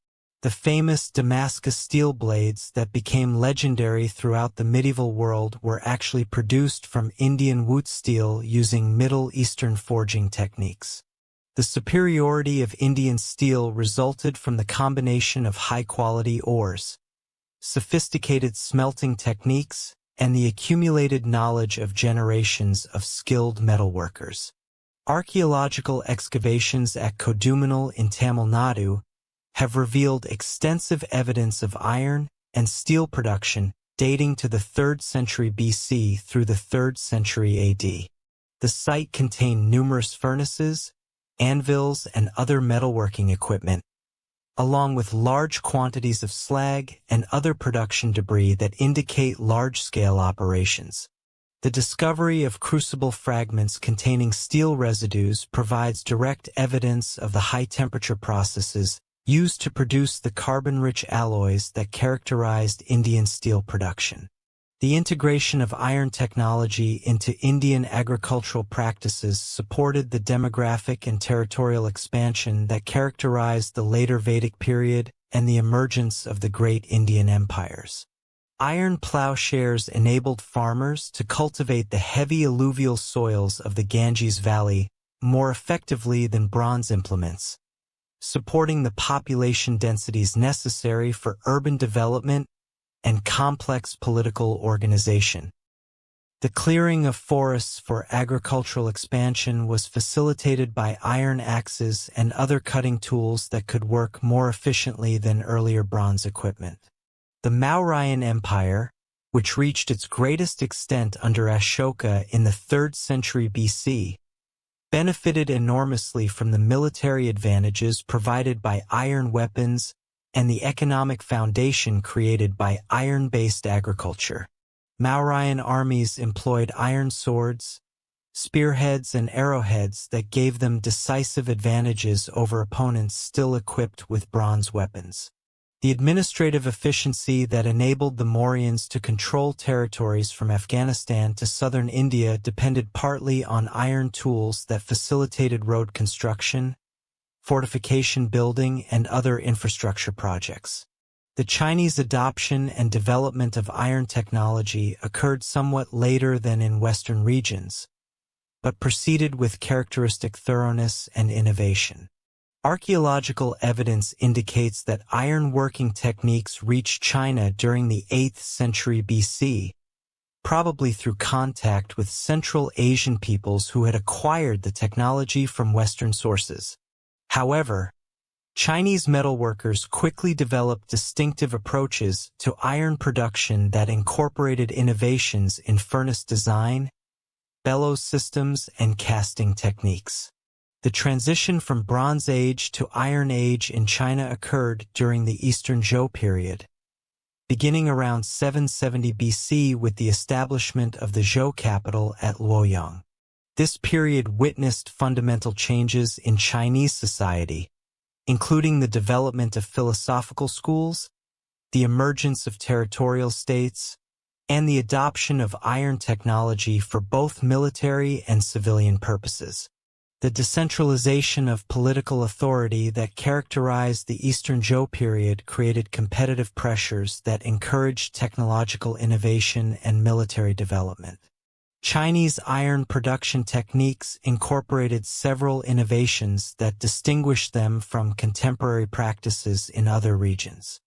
The famous Damascus steel blades that became legendary throughout the medieval world were actually produced from Indian wood steel using Middle Eastern forging techniques. The superiority of Indian steel resulted from the combination of high-quality ores, sophisticated smelting techniques, and the accumulated knowledge of generations of skilled metalworkers. Archaeological excavations at Kodumanal in Tamil Nadu have revealed extensive evidence of iron and steel production dating to the 3rd century BC through the 3rd century AD. The site contained numerous furnaces, anvils, and other metalworking equipment, along with large quantities of slag and other production debris that indicate large-scale operations. The discovery of crucible fragments containing steel residues provides direct evidence of the high-temperature processes used to produce the carbon-rich alloys that characterized Indian steel production. The integration of iron technology into Indian agricultural practices supported the demographic and territorial expansion that characterized the later Vedic period and the emergence of the great Indian empires. Iron plowshares enabled farmers to cultivate the heavy alluvial soils of the Ganges Valley more effectively than bronze implements, supporting the population densities necessary for urban development and complex political organization. The clearing of forests for agricultural expansion was facilitated by iron axes and other cutting tools that could work more efficiently than earlier bronze equipment. The Mauryan Empire, which reached its greatest extent under Ashoka in the 3rd century BC, benefited enormously from the military advantages provided by iron weapons and the economic foundation created by iron-based agriculture. Mauryan armies employed iron swords, spearheads, and arrowheads that gave them decisive advantages over opponents still equipped with bronze weapons. The administrative efficiency that enabled the Mauryans to control territories from Afghanistan to southern India depended partly on iron tools that facilitated road construction, fortification building, and other infrastructure projects. The Chinese adoption and development of iron technology occurred somewhat later than in Western regions, but proceeded with characteristic thoroughness and innovation. Archaeological evidence indicates that iron working techniques reached China during the 8th century BC, probably through contact with Central Asian peoples who had acquired the technology from Western sources. However, Chinese metalworkers quickly developed distinctive approaches to iron production that incorporated innovations in furnace design, bellows systems, and casting techniques. The transition from Bronze Age to Iron Age in China occurred during the Eastern Zhou period, beginning around 770 BC with the establishment of the Zhou capital at Luoyang. This period witnessed fundamental changes in Chinese society, including the development of philosophical schools, the emergence of territorial states, and the adoption of iron technology for both military and civilian purposes. The decentralization of political authority that characterized the Eastern Zhou period created competitive pressures that encouraged technological innovation and military development. Chinese iron production techniques incorporated several innovations that distinguished them from contemporary practices in other regions.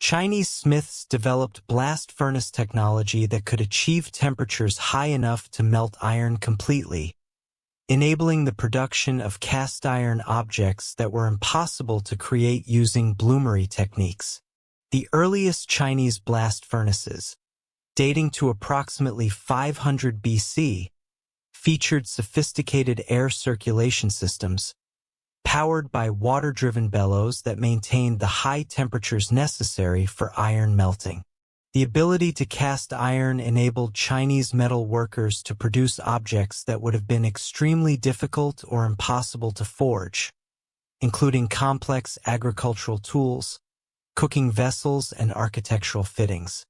Chinese smiths developed blast furnace technology that could achieve temperatures high enough to melt iron completely, enabling the production of cast iron objects that were impossible to create using bloomery techniques. The earliest Chinese blast furnaces, dating to approximately 500 BC, featured sophisticated air circulation systems, powered by water-driven bellows that maintained the high temperatures necessary for iron melting. The ability to cast iron enabled Chinese metal workers to produce objects that would have been extremely difficult or impossible to forge, including complex agricultural tools, cooking vessels, and architectural fittings.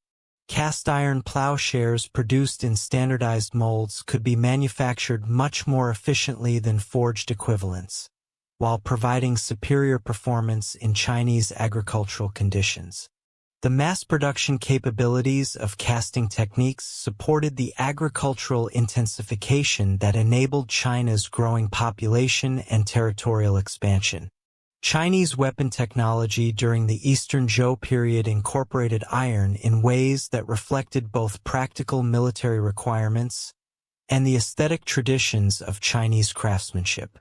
Cast iron plowshares produced in standardized molds could be manufactured much more efficiently than forged equivalents, while providing superior performance in Chinese agricultural conditions. The mass production capabilities of casting techniques supported the agricultural intensification that enabled China's growing population and territorial expansion. Chinese weapon technology during the Eastern Zhou period incorporated iron in ways that reflected both practical military requirements and the aesthetic traditions of Chinese craftsmanship.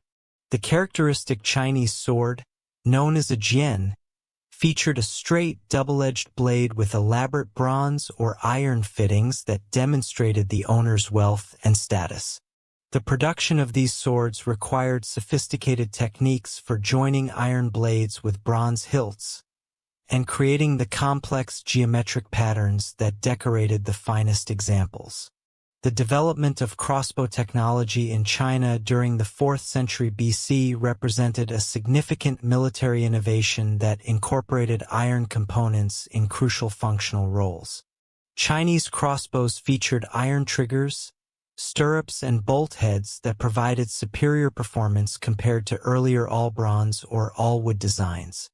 The characteristic Chinese sword, known as a jian, featured a straight, double-edged blade with elaborate bronze or iron fittings that demonstrated the owner's wealth and status. The production of these swords required sophisticated techniques for joining iron blades with bronze hilts and creating the complex geometric patterns that decorated the finest examples. The development of crossbow technology in China during the 4th century BC represented a significant military innovation that incorporated iron components in crucial functional roles. Chinese crossbows featured iron triggers, stirrups, and bolt heads that provided superior performance compared to earlier all-bronze or all-wood designs.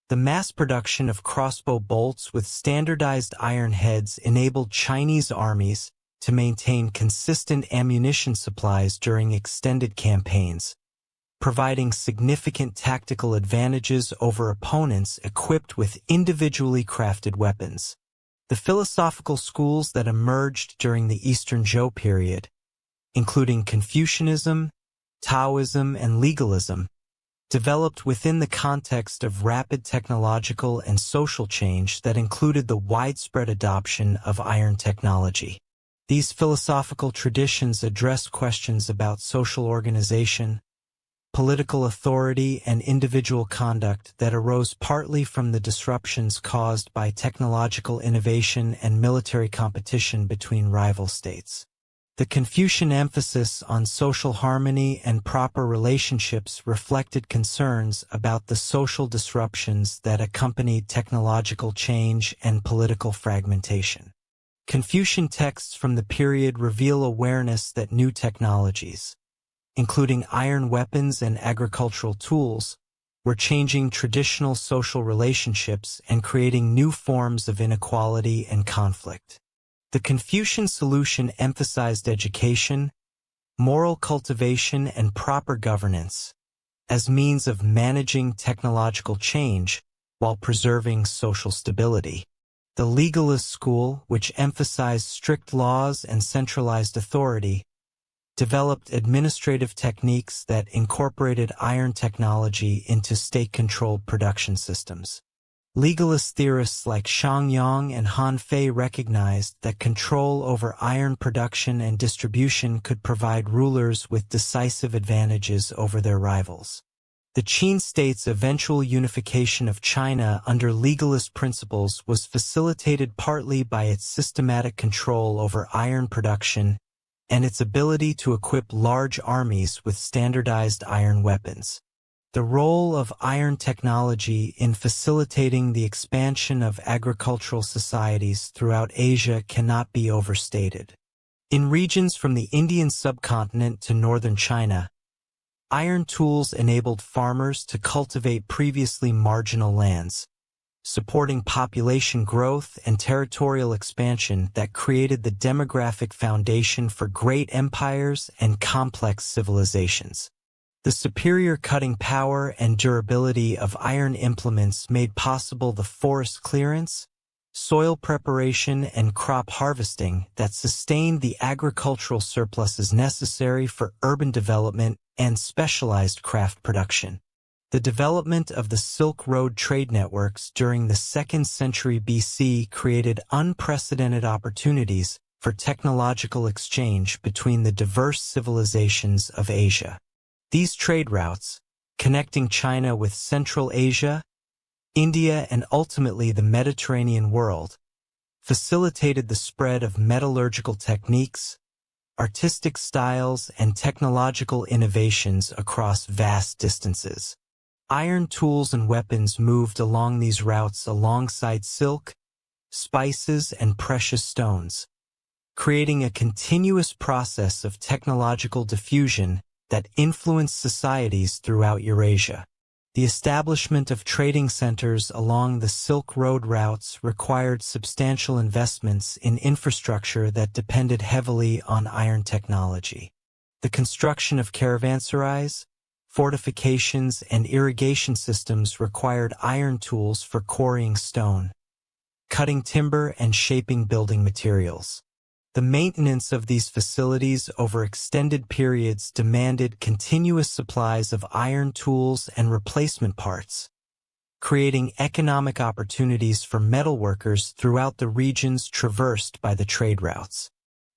The mass production of crossbow bolts with standardized iron heads enabled Chinese armies to maintain consistent ammunition supplies during extended campaigns, providing significant tactical advantages over opponents equipped with individually crafted weapons. The philosophical schools that emerged during the Eastern Zhou period, including Confucianism, Taoism, and legalism, developed within the context of rapid technological and social change that included the widespread adoption of iron technology. These philosophical traditions address questions about social organization, political authority, and individual conduct that arose partly from the disruptions caused by technological innovation and military competition between rival states. The Confucian emphasis on social harmony and proper relationships reflected concerns about the social disruptions that accompanied technological change and political fragmentation. Confucian texts from the period reveal awareness that new technologies, including iron weapons and agricultural tools, were changing traditional social relationships and creating new forms of inequality and conflict. The Confucian solution emphasized education, moral cultivation, and proper governance as means of managing technological change while preserving social stability. The legalist school, which emphasized strict laws and centralized authority, developed administrative techniques that incorporated iron technology into state-controlled production systems. Legalist theorists like Shang Yang and Han Fei recognized that control over iron production and distribution could provide rulers with decisive advantages over their rivals. The Qin state's eventual unification of China under legalist principles was facilitated partly by its systematic control over iron production and its ability to equip large armies with standardized iron weapons. The role of iron technology in facilitating the expansion of agricultural societies throughout Asia cannot be overstated. In regions from the Indian subcontinent to northern China, iron tools enabled farmers to cultivate previously marginal lands, supporting population growth and territorial expansion that created the demographic foundation for great empires and complex civilizations. The superior cutting power and durability of iron implements made possible the forest clearance, soil preparation, and crop harvesting that sustained the agricultural surpluses necessary for urban development and specialized craft production. The development of the Silk Road trade networks during the 2nd century BC created unprecedented opportunities for technological exchange between the diverse civilizations of Asia. These trade routes, connecting China with Central Asia, India, and ultimately the Mediterranean world, facilitated the spread of metallurgical techniques, artistic styles, and technological innovations across vast distances. Iron tools and weapons moved along these routes alongside silk, spices, and precious stones, creating a continuous process of technological diffusion that influenced societies throughout Eurasia. The establishment of trading centers along the Silk Road routes required substantial investments in infrastructure that depended heavily on iron technology. The construction of caravanserais, fortifications, and irrigation systems required iron tools for quarrying stone, cutting timber, and shaping building materials. The maintenance of these facilities over extended periods demanded continuous supplies of iron tools and replacement parts, creating economic opportunities for metalworkers throughout the regions traversed by the trade routes.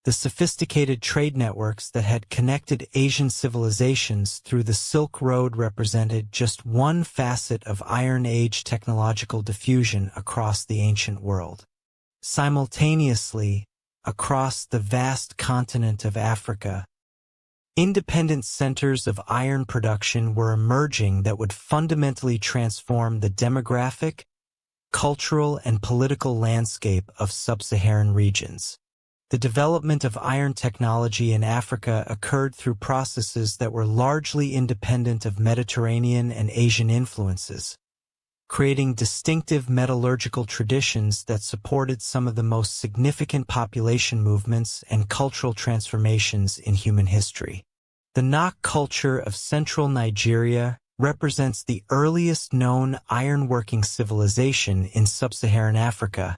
The sophisticated trade networks that had connected Asian civilizations through the Silk Road represented just one facet of Iron Age technological diffusion across the ancient world. Simultaneously, across the vast continent of Africa, independent centers of iron production were emerging that would fundamentally transform the demographic, cultural, and political landscape of sub-Saharan regions. The development of iron technology in Africa occurred through processes that were largely independent of Mediterranean and Asian influences, creating distinctive metallurgical traditions that supported some of the most significant population movements and cultural transformations in human history. The Nok culture of central Nigeria represents the earliest known ironworking civilization in sub-Saharan Africa,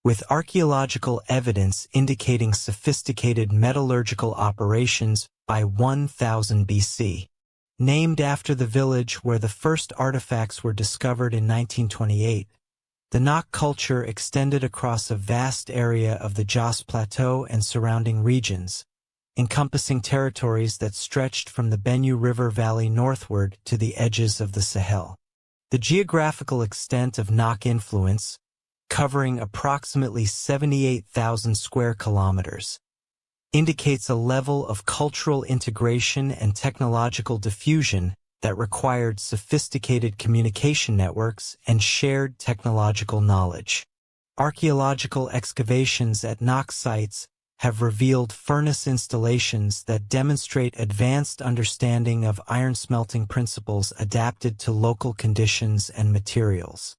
with archaeological evidence indicating sophisticated metallurgical operations by 1000 BC. Named after the village where the first artifacts were discovered in 1928, the Nok culture extended across a vast area of the Jos Plateau and surrounding regions, encompassing territories that stretched from the Benue River Valley northward to the edges of the Sahel. The geographical extent of Nok influence, covering approximately 78,000 square kilometers, indicates a level of cultural integration and technological diffusion that required sophisticated communication networks and shared technological knowledge. Archaeological excavations at Nok sites have revealed furnace installations that demonstrate advanced understanding of iron smelting principles adapted to local conditions and materials.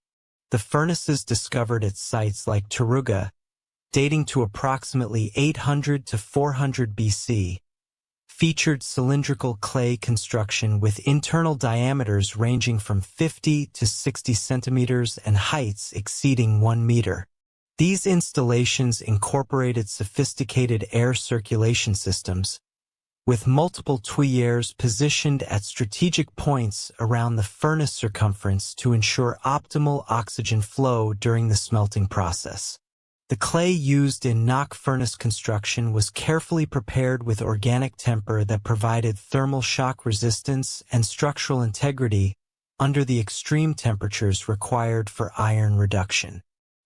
The furnaces discovered at sites like Taruga, dating to approximately 800 to 400 BC, featured cylindrical clay construction with internal diameters ranging from 50 to 60 centimeters and heights exceeding 1 meter. These installations incorporated sophisticated air circulation systems, with multiple tuyères positioned at strategic points around the furnace circumference to ensure optimal oxygen flow during the smelting process. The clay used in Nok furnace construction was carefully prepared with organic temper that provided thermal shock resistance and structural integrity under the extreme temperatures required for iron reduction.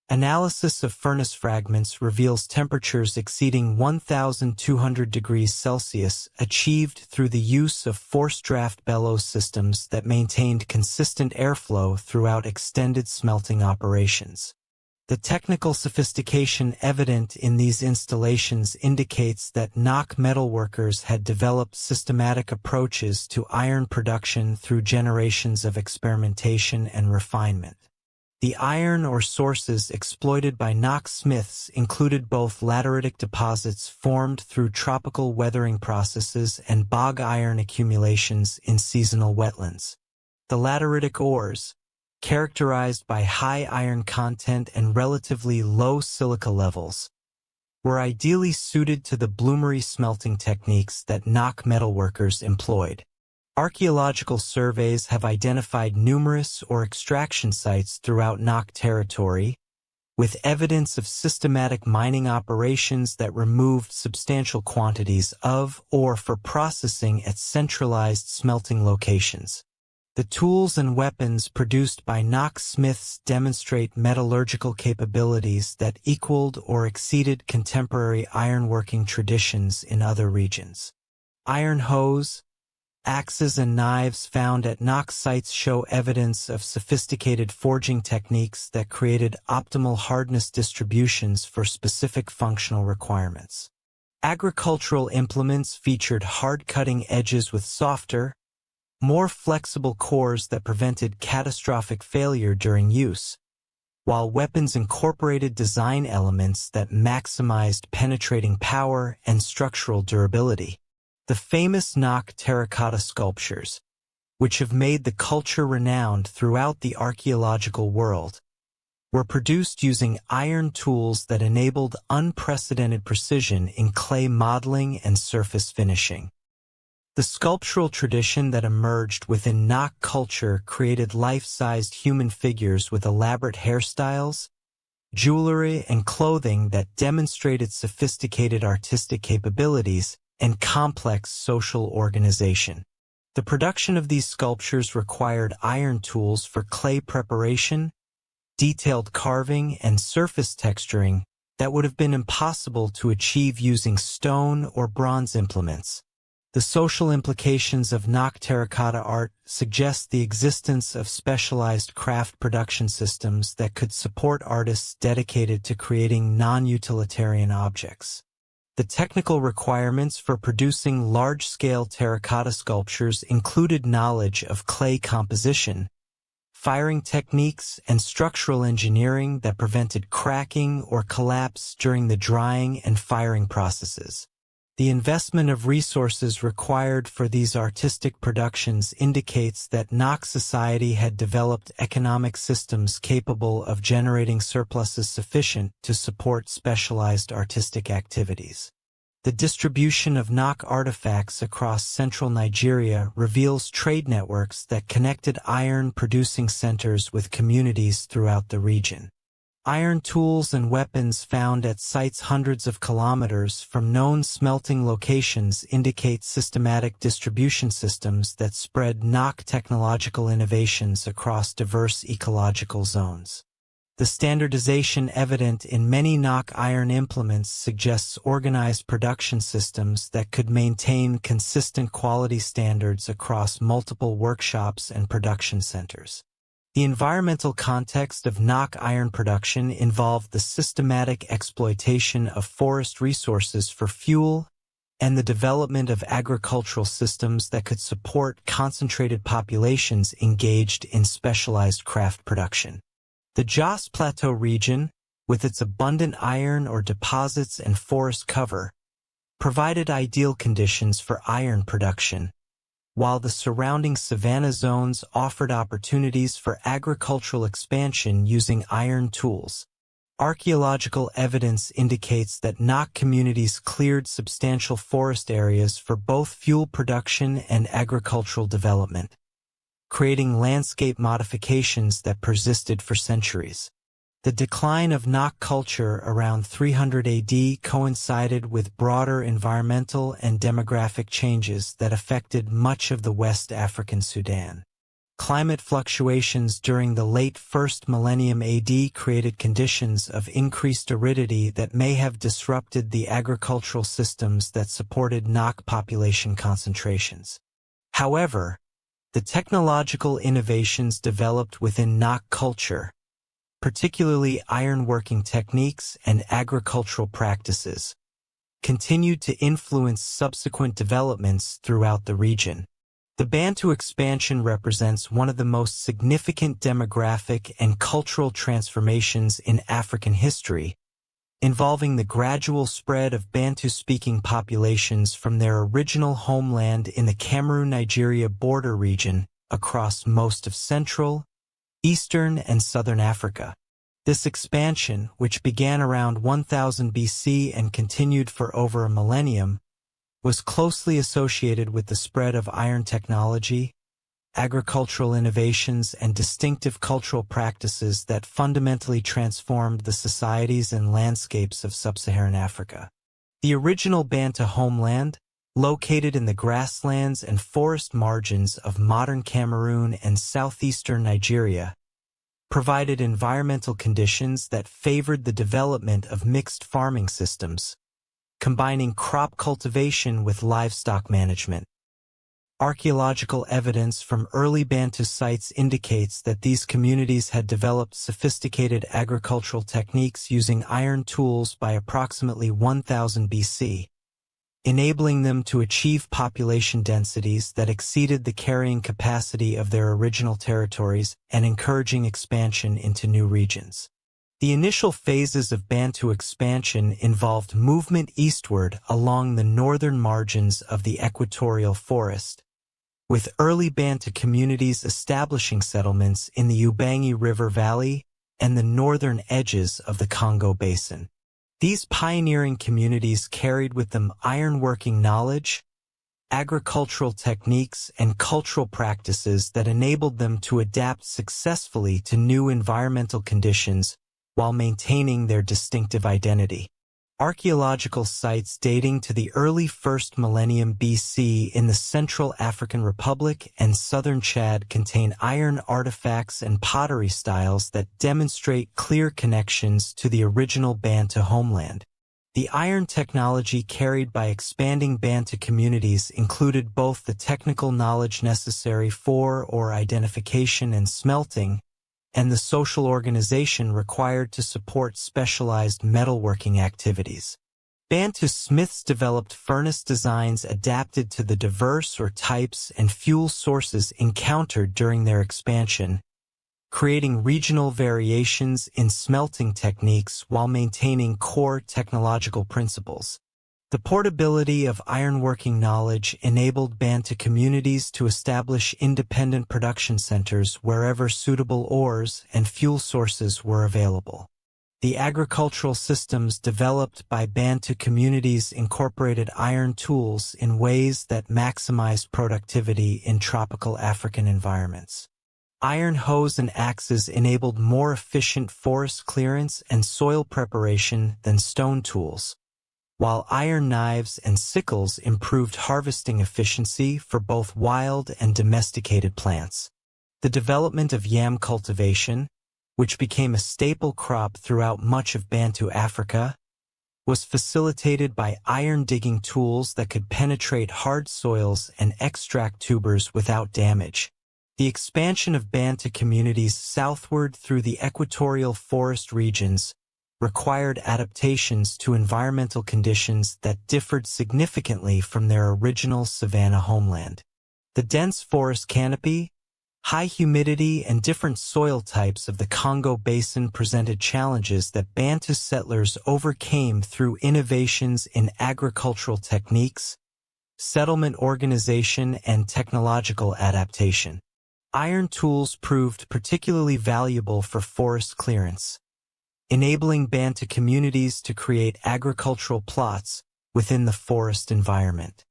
Analysis of furnace fragments reveals temperatures exceeding 1,200 degrees Celsius achieved through the use of forced draft bellows systems that maintained consistent airflow throughout extended smelting operations. The technical sophistication evident in these installations indicates that Nok metalworkers had developed systematic approaches to iron production through generations of experimentation and refinement. The iron ore sources exploited by Nok smiths included both lateritic deposits formed through tropical weathering processes and bog iron accumulations in seasonal wetlands. The lateritic ores, characterized by high iron content and relatively low silica levels, were ideally suited to the bloomery smelting techniques that Nok metalworkers employed. Archaeological surveys have identified numerous ore extraction sites throughout Nok territory, with evidence of systematic mining operations that removed substantial quantities of ore for processing at centralized smelting locations. The tools and weapons produced by Nok smiths demonstrate metallurgical capabilities that equaled or exceeded contemporary ironworking traditions in other regions. Iron hoes, axes, and knives found at Nok sites show evidence of sophisticated forging techniques that created optimal hardness distributions for specific functional requirements. Agricultural implements featured hard cutting edges with softer, more flexible cores that prevented catastrophic failure during use, while weapons incorporated design elements that maximized penetrating power and structural durability. The famous Nok terracotta sculptures, which have made the culture renowned throughout the archaeological world, were produced using iron tools that enabled unprecedented precision in clay modeling and surface finishing. The sculptural tradition that emerged within Nok culture created life-sized human figures with elaborate hairstyles, jewelry, and clothing that demonstrated sophisticated artistic capabilities and complex social organization. The production of these sculptures required iron tools for clay preparation, detailed carving, and surface texturing that would have been impossible to achieve using stone or bronze implements. The social implications of Nok terracotta art suggest the existence of specialized craft production systems that could support artists dedicated to creating non-utilitarian objects. The technical requirements for producing large-scale terracotta sculptures included knowledge of clay composition, firing techniques, and structural engineering that prevented cracking or collapse during the drying and firing processes. The investment of resources required for these artistic productions indicates that Nok society had developed economic systems capable of generating surpluses sufficient to support specialized artistic activities. The distribution of Nok artifacts across central Nigeria reveals trade networks that connected iron-producing centers with communities throughout the region. Iron tools and weapons found at sites hundreds of kilometers from known smelting locations indicate systematic distribution systems that spread Nok technological innovations across diverse ecological zones. The standardization evident in many Nok iron implements suggests organized production systems that could maintain consistent quality standards across multiple workshops and production centers. The environmental context of Nok iron production involved the systematic exploitation of forest resources for fuel and the development of agricultural systems that could support concentrated populations engaged in specialized craft production. The Jos Plateau region, with its abundant iron ore deposits and forest cover, provided ideal conditions for iron production, while the surrounding savanna zones offered opportunities for agricultural expansion using iron tools. Archaeological evidence indicates that Nok communities cleared substantial forest areas for both fuel production and agricultural development, creating landscape modifications that persisted for centuries. The decline of Nok culture around 300 AD coincided with broader environmental and demographic changes that affected much of the West African Sudan. Climate fluctuations during the late 1st millennium AD created conditions of increased aridity that may have disrupted the agricultural systems that supported Nok population concentrations. However, the technological innovations developed within Nok culture, particularly ironworking techniques and agricultural practices, continued to influence subsequent developments throughout the region. The Bantu expansion represents one of the most significant demographic and cultural transformations in African history, involving the gradual spread of Bantu-speaking populations from their original homeland in the Cameroon-Nigeria border region across most of Central, Eastern, and Southern Africa. This expansion, which began around 1000 BC and continued for over a millennium, was closely associated with the spread of iron technology, agricultural innovations, and distinctive cultural practices that fundamentally transformed the societies and landscapes of sub-Saharan Africa. The original Bantu homeland, located in the grasslands and forest margins of modern Cameroon and southeastern Nigeria, provided environmental conditions that favored the development of mixed farming systems, combining crop cultivation with livestock management. Archaeological evidence from early Bantu sites indicates that these communities had developed sophisticated agricultural techniques using iron tools by approximately 1000 BC. enabling them to achieve population densities that exceeded the carrying capacity of their original territories and encouraging expansion into new regions. The initial phases of Bantu expansion involved movement eastward along the northern margins of the equatorial forest, with early Bantu communities establishing settlements in the Ubangi River Valley and the northern edges of the Congo Basin. These pioneering communities carried with them ironworking knowledge, agricultural techniques, and cultural practices that enabled them to adapt successfully to new environmental conditions while maintaining their distinctive identity. Archaeological sites dating to the early 1st millennium BC in the Central African Republic and southern Chad contain iron artifacts and pottery styles that demonstrate clear connections to the original Bantu homeland. The iron technology carried by expanding Bantu communities included both the technical knowledge necessary for ore identification and smelting, and the social organization required to support specialized metalworking activities. Bantu smiths developed furnace designs adapted to the diverse types and fuel sources encountered during their expansion, creating regional variations in smelting techniques while maintaining core technological principles. The portability of ironworking knowledge enabled Bantu communities to establish independent production centers wherever suitable ores and fuel sources were available. The agricultural systems developed by Bantu communities incorporated iron tools in ways that maximized productivity in tropical African environments. Iron hoes and axes enabled more efficient forest clearance and soil preparation than stone tools, while iron knives and sickles improved harvesting efficiency for both wild and domesticated plants. The development of yam cultivation, which became a staple crop throughout much of Bantu Africa, was facilitated by iron-digging tools that could penetrate hard soils and extract tubers without damage. The expansion of Bantu communities southward through the equatorial forest regions required adaptations to environmental conditions that differed significantly from their original savanna homeland. The dense forest canopy, high humidity, and different soil types of the Congo Basin presented challenges that Bantu settlers overcame through innovations in agricultural techniques, settlement organization, and technological adaptation. Iron tools proved particularly valuable for forest clearance, enabling Bantu communities to create agricultural plots within the forest environment.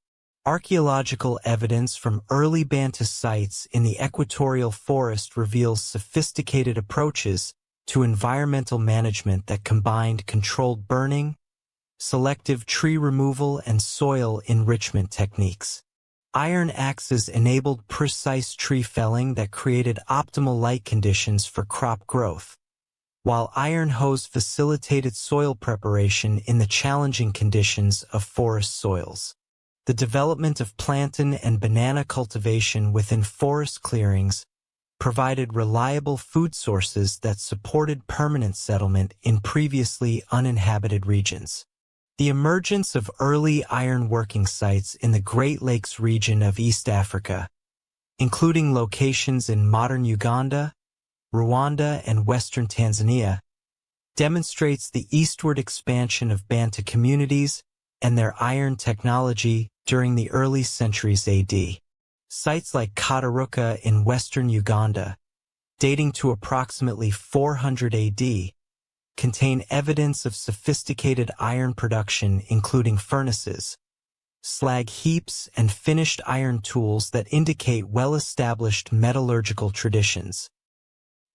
Archaeological evidence from early Bantu sites in the equatorial forest reveals sophisticated approaches to environmental management that combined controlled burning, selective tree removal, and soil enrichment techniques. Iron axes enabled precise tree felling that created optimal light conditions for crop growth, while iron hoes facilitated soil preparation in the challenging conditions of forest soils. The development of plantain and banana cultivation within forest clearings provided reliable food sources that supported permanent settlement in previously uninhabited regions. The emergence of early iron-working sites in the Great Lakes region of East Africa, including locations in modern Uganda, Rwanda, and western Tanzania, demonstrates the eastward expansion of Bantu communities and their iron technology during the early centuries AD. Sites like Kataruka in western Uganda, dating to approximately 400 AD, contain evidence of sophisticated iron production including furnaces, slag heaps, and finished iron tools that indicate well-established metallurgical traditions.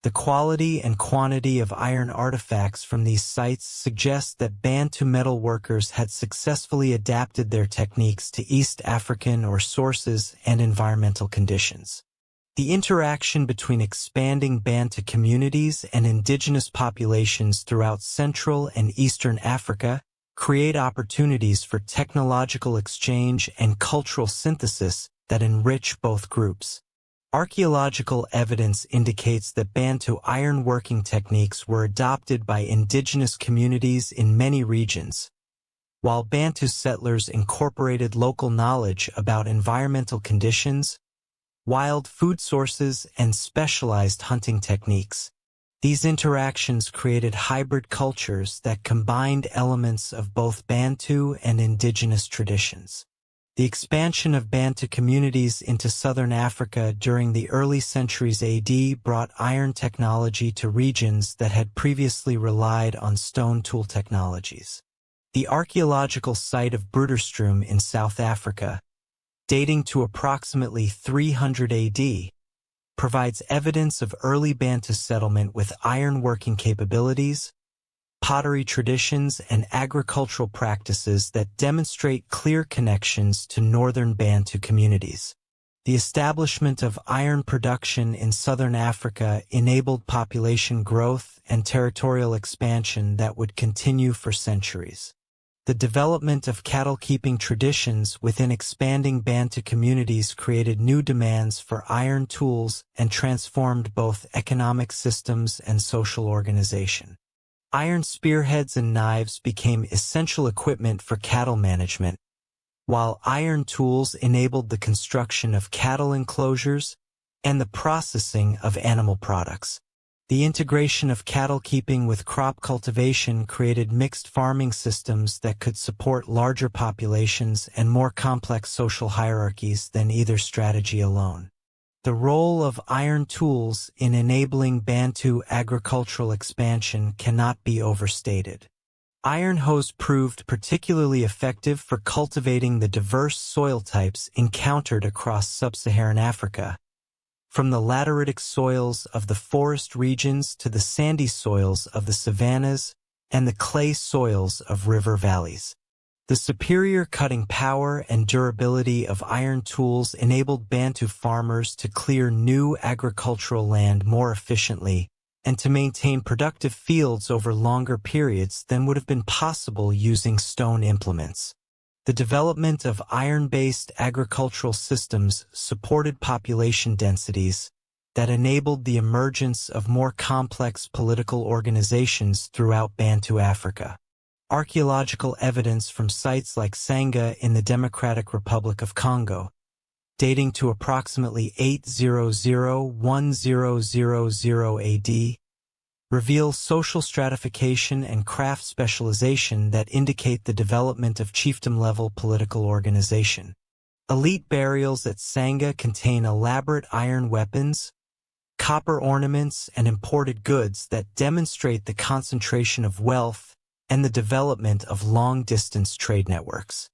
The quality and quantity of iron artifacts from these sites suggest that Bantu metal workers had successfully adapted their techniques to East African sources and environmental conditions. The interaction between expanding Bantu communities and indigenous populations throughout Central and Eastern Africa create opportunities for technological exchange and cultural synthesis that enrich both groups. Archaeological evidence indicates that Bantu iron-working techniques were adopted by indigenous communities in many regions, while Bantu settlers incorporated local knowledge about environmental conditions, wild food sources, and specialized hunting techniques. These interactions created hybrid cultures that combined elements of both Bantu and indigenous traditions. The expansion of Bantu communities into southern Africa during the early centuries AD brought iron technology to regions that had previously relied on stone tool technologies. The archaeological site of Bruderstroom in South Africa, dating to approximately 300 AD, provides evidence of early Bantu settlement with iron-working capabilities, pottery traditions, and agricultural practices that demonstrate clear connections to northern Bantu communities. The establishment of iron production in southern Africa enabled population growth and territorial expansion that would continue for centuries. The development of cattle-keeping traditions within expanding Bantu communities created new demands for iron tools and transformed both economic systems and social organization. Iron spearheads and knives became essential equipment for cattle management, while iron tools enabled the construction of cattle enclosures and the processing of animal products. The integration of cattle keeping with crop cultivation created mixed farming systems that could support larger populations and more complex social hierarchies than either strategy alone. The role of iron tools in enabling Bantu agricultural expansion cannot be overstated. Iron hoes proved particularly effective for cultivating the diverse soil types encountered across sub-Saharan Africa, from the lateritic soils of the forest regions to the sandy soils of the savannas and the clay soils of river valleys. The superior cutting power and durability of iron tools enabled Bantu farmers to clear new agricultural land more efficiently and to maintain productive fields over longer periods than would have been possible using stone implements. The development of iron-based agricultural systems supported population densities that enabled the emergence of more complex political organizations throughout Bantu Africa. Archaeological evidence from sites like Sanga in the Democratic Republic of Congo, dating to approximately 800–1000 AD, reveal social stratification and craft specialization that indicate the development of chiefdom-level political organization. Elite burials at Sanga contain elaborate iron weapons, copper ornaments, and imported goods that demonstrate the concentration of wealth and the development of long-distance trade networks.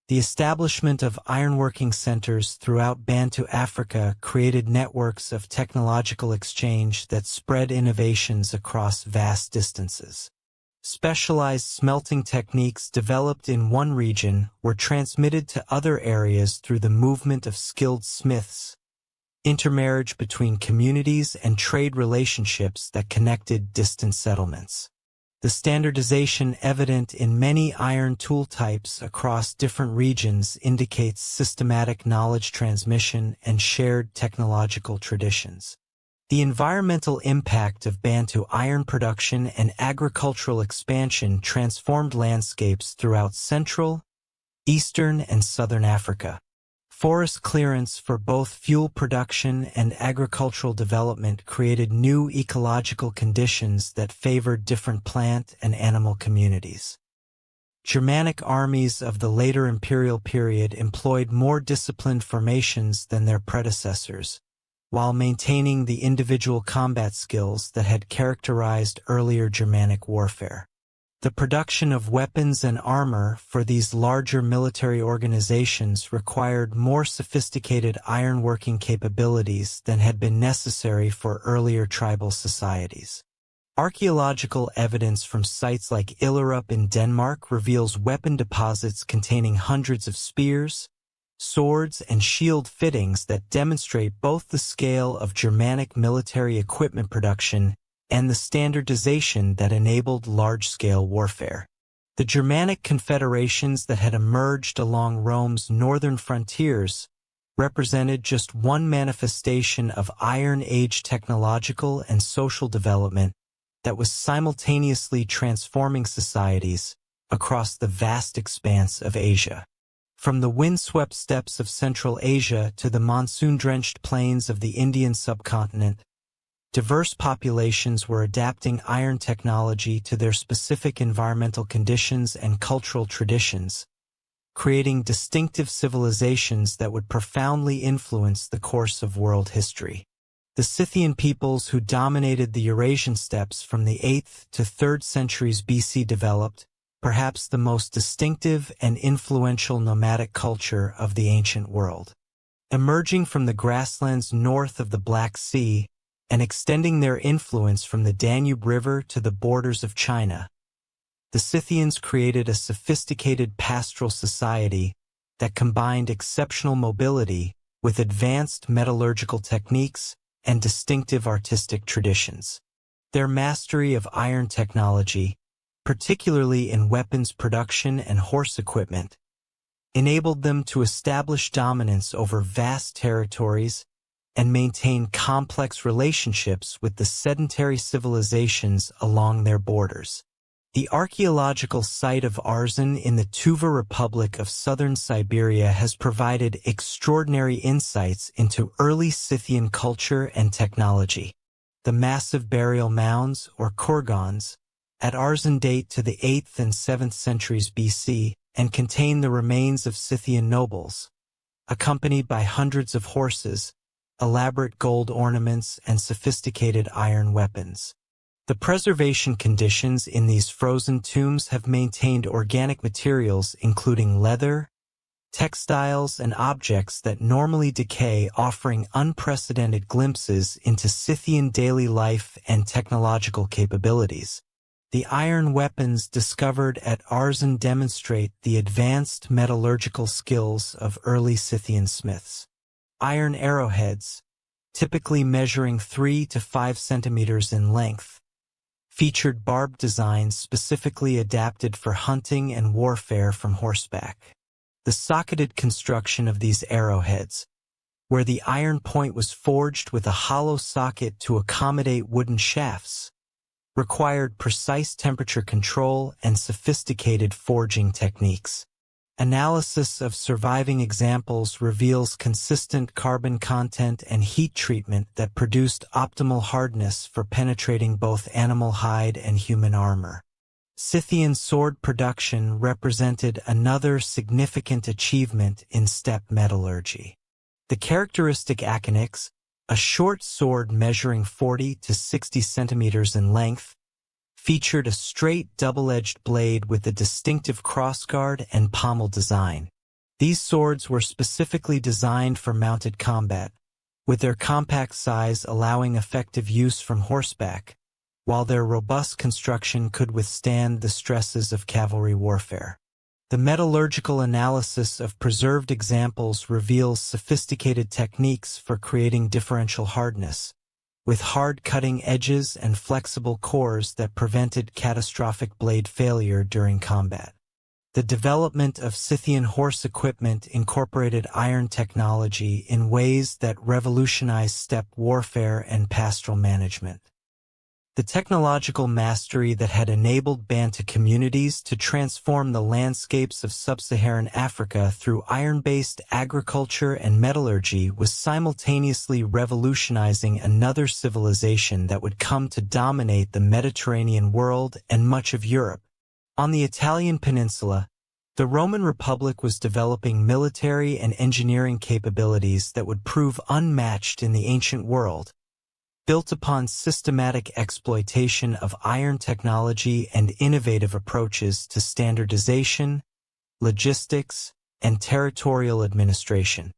The establishment of ironworking centers throughout Bantu Africa created networks of technological exchange that spread innovations across vast distances. Specialized smelting techniques developed in one region were transmitted to other areas through the movement of skilled smiths, intermarriage between communities, and trade relationships that connected distant settlements. The standardization evident in many iron tool types across different regions indicates systematic knowledge transmission and shared technological traditions. The environmental impact of Bantu iron production and agricultural expansion transformed landscapes throughout Central, Eastern, and Southern Africa. Forest clearance for both fuel production and agricultural development created new ecological conditions that favored different plant and animal communities. Germanic armies of the later imperial period employed more disciplined formations than their predecessors, while maintaining the individual combat skills that had characterized earlier Germanic warfare. The production of weapons and armor for these larger military organizations required more sophisticated ironworking capabilities than had been necessary for earlier tribal societies. Archaeological evidence from sites like Illerup in Denmark reveals weapon deposits containing hundreds of spears, swords, and shield fittings that demonstrate both the scale of Germanic military equipment production and the standardization that enabled large-scale warfare. The Germanic confederations that had emerged along Rome's northern frontiers represented just one manifestation of Iron Age technological and social development that was simultaneously transforming societies, across the vast expanse of Asia. From the windswept steppes of Central Asia to the monsoon-drenched plains of the Indian subcontinent, diverse populations were adapting iron technology to their specific environmental conditions and cultural traditions, creating distinctive civilizations that would profoundly influence the course of world history. The Scythian peoples who dominated the Eurasian steppes from the 8th to 3rd centuries BC developed, perhaps the most distinctive and influential nomadic culture of the ancient world. Emerging from the grasslands north of the Black Sea and extending their influence from the Danube River to the borders of China, the Scythians created a sophisticated pastoral society that combined exceptional mobility with advanced metallurgical techniques and distinctive artistic traditions. Their mastery of iron technology, particularly in weapons production and horse equipment, enabled them to establish dominance over vast territories and maintain complex relationships with the sedentary civilizations along their borders. The archaeological site of Arzan in the Tuva Republic of southern Siberia has provided extraordinary insights into early Scythian culture and technology. The massive burial mounds, or kurgans, at Arzan date to the 8th and 7th centuries BC and contain the remains of Scythian nobles, accompanied by hundreds of horses, elaborate gold ornaments, and sophisticated iron weapons. The preservation conditions in these frozen tombs have maintained organic materials including leather, textiles, and objects that normally decay, offering unprecedented glimpses into Scythian daily life and technological capabilities. The iron weapons discovered at Arzan demonstrate the advanced metallurgical skills of early Scythian smiths. Iron arrowheads, typically measuring 3 to 5 centimeters in length, featured barbed designs specifically adapted for hunting and warfare from horseback. The socketed construction of these arrowheads, where the iron point was forged with a hollow socket to accommodate wooden shafts, required precise temperature control and sophisticated forging techniques. Analysis of surviving examples reveals consistent carbon content and heat treatment that produced optimal hardness for penetrating both animal hide and human armor. Scythian sword production represented another significant achievement in steppe metallurgy. The characteristic akonyx, a short sword measuring 40 to 60 centimeters in length, featured a straight double-edged blade with a distinctive crossguard and pommel design. These swords were specifically designed for mounted combat, with their compact size allowing effective use from horseback, while their robust construction could withstand the stresses of cavalry warfare. The metallurgical analysis of preserved examples reveals sophisticated techniques for creating differential hardness, with hard cutting edges and flexible cores that prevented catastrophic blade failure during combat. The development of Scythian horse equipment incorporated iron technology in ways that revolutionized steppe warfare and pastoral management. The technological mastery that had enabled Bantu communities to transform the landscapes of sub-Saharan Africa through iron-based agriculture and metallurgy was simultaneously revolutionizing another civilization that would come to dominate the Mediterranean world and much of Europe. On the Italian peninsula, the Roman Republic was developing military and engineering capabilities that would prove unmatched in the ancient world, built upon systematic exploitation of iron technology and innovative approaches to standardization, logistics, and territorial administration.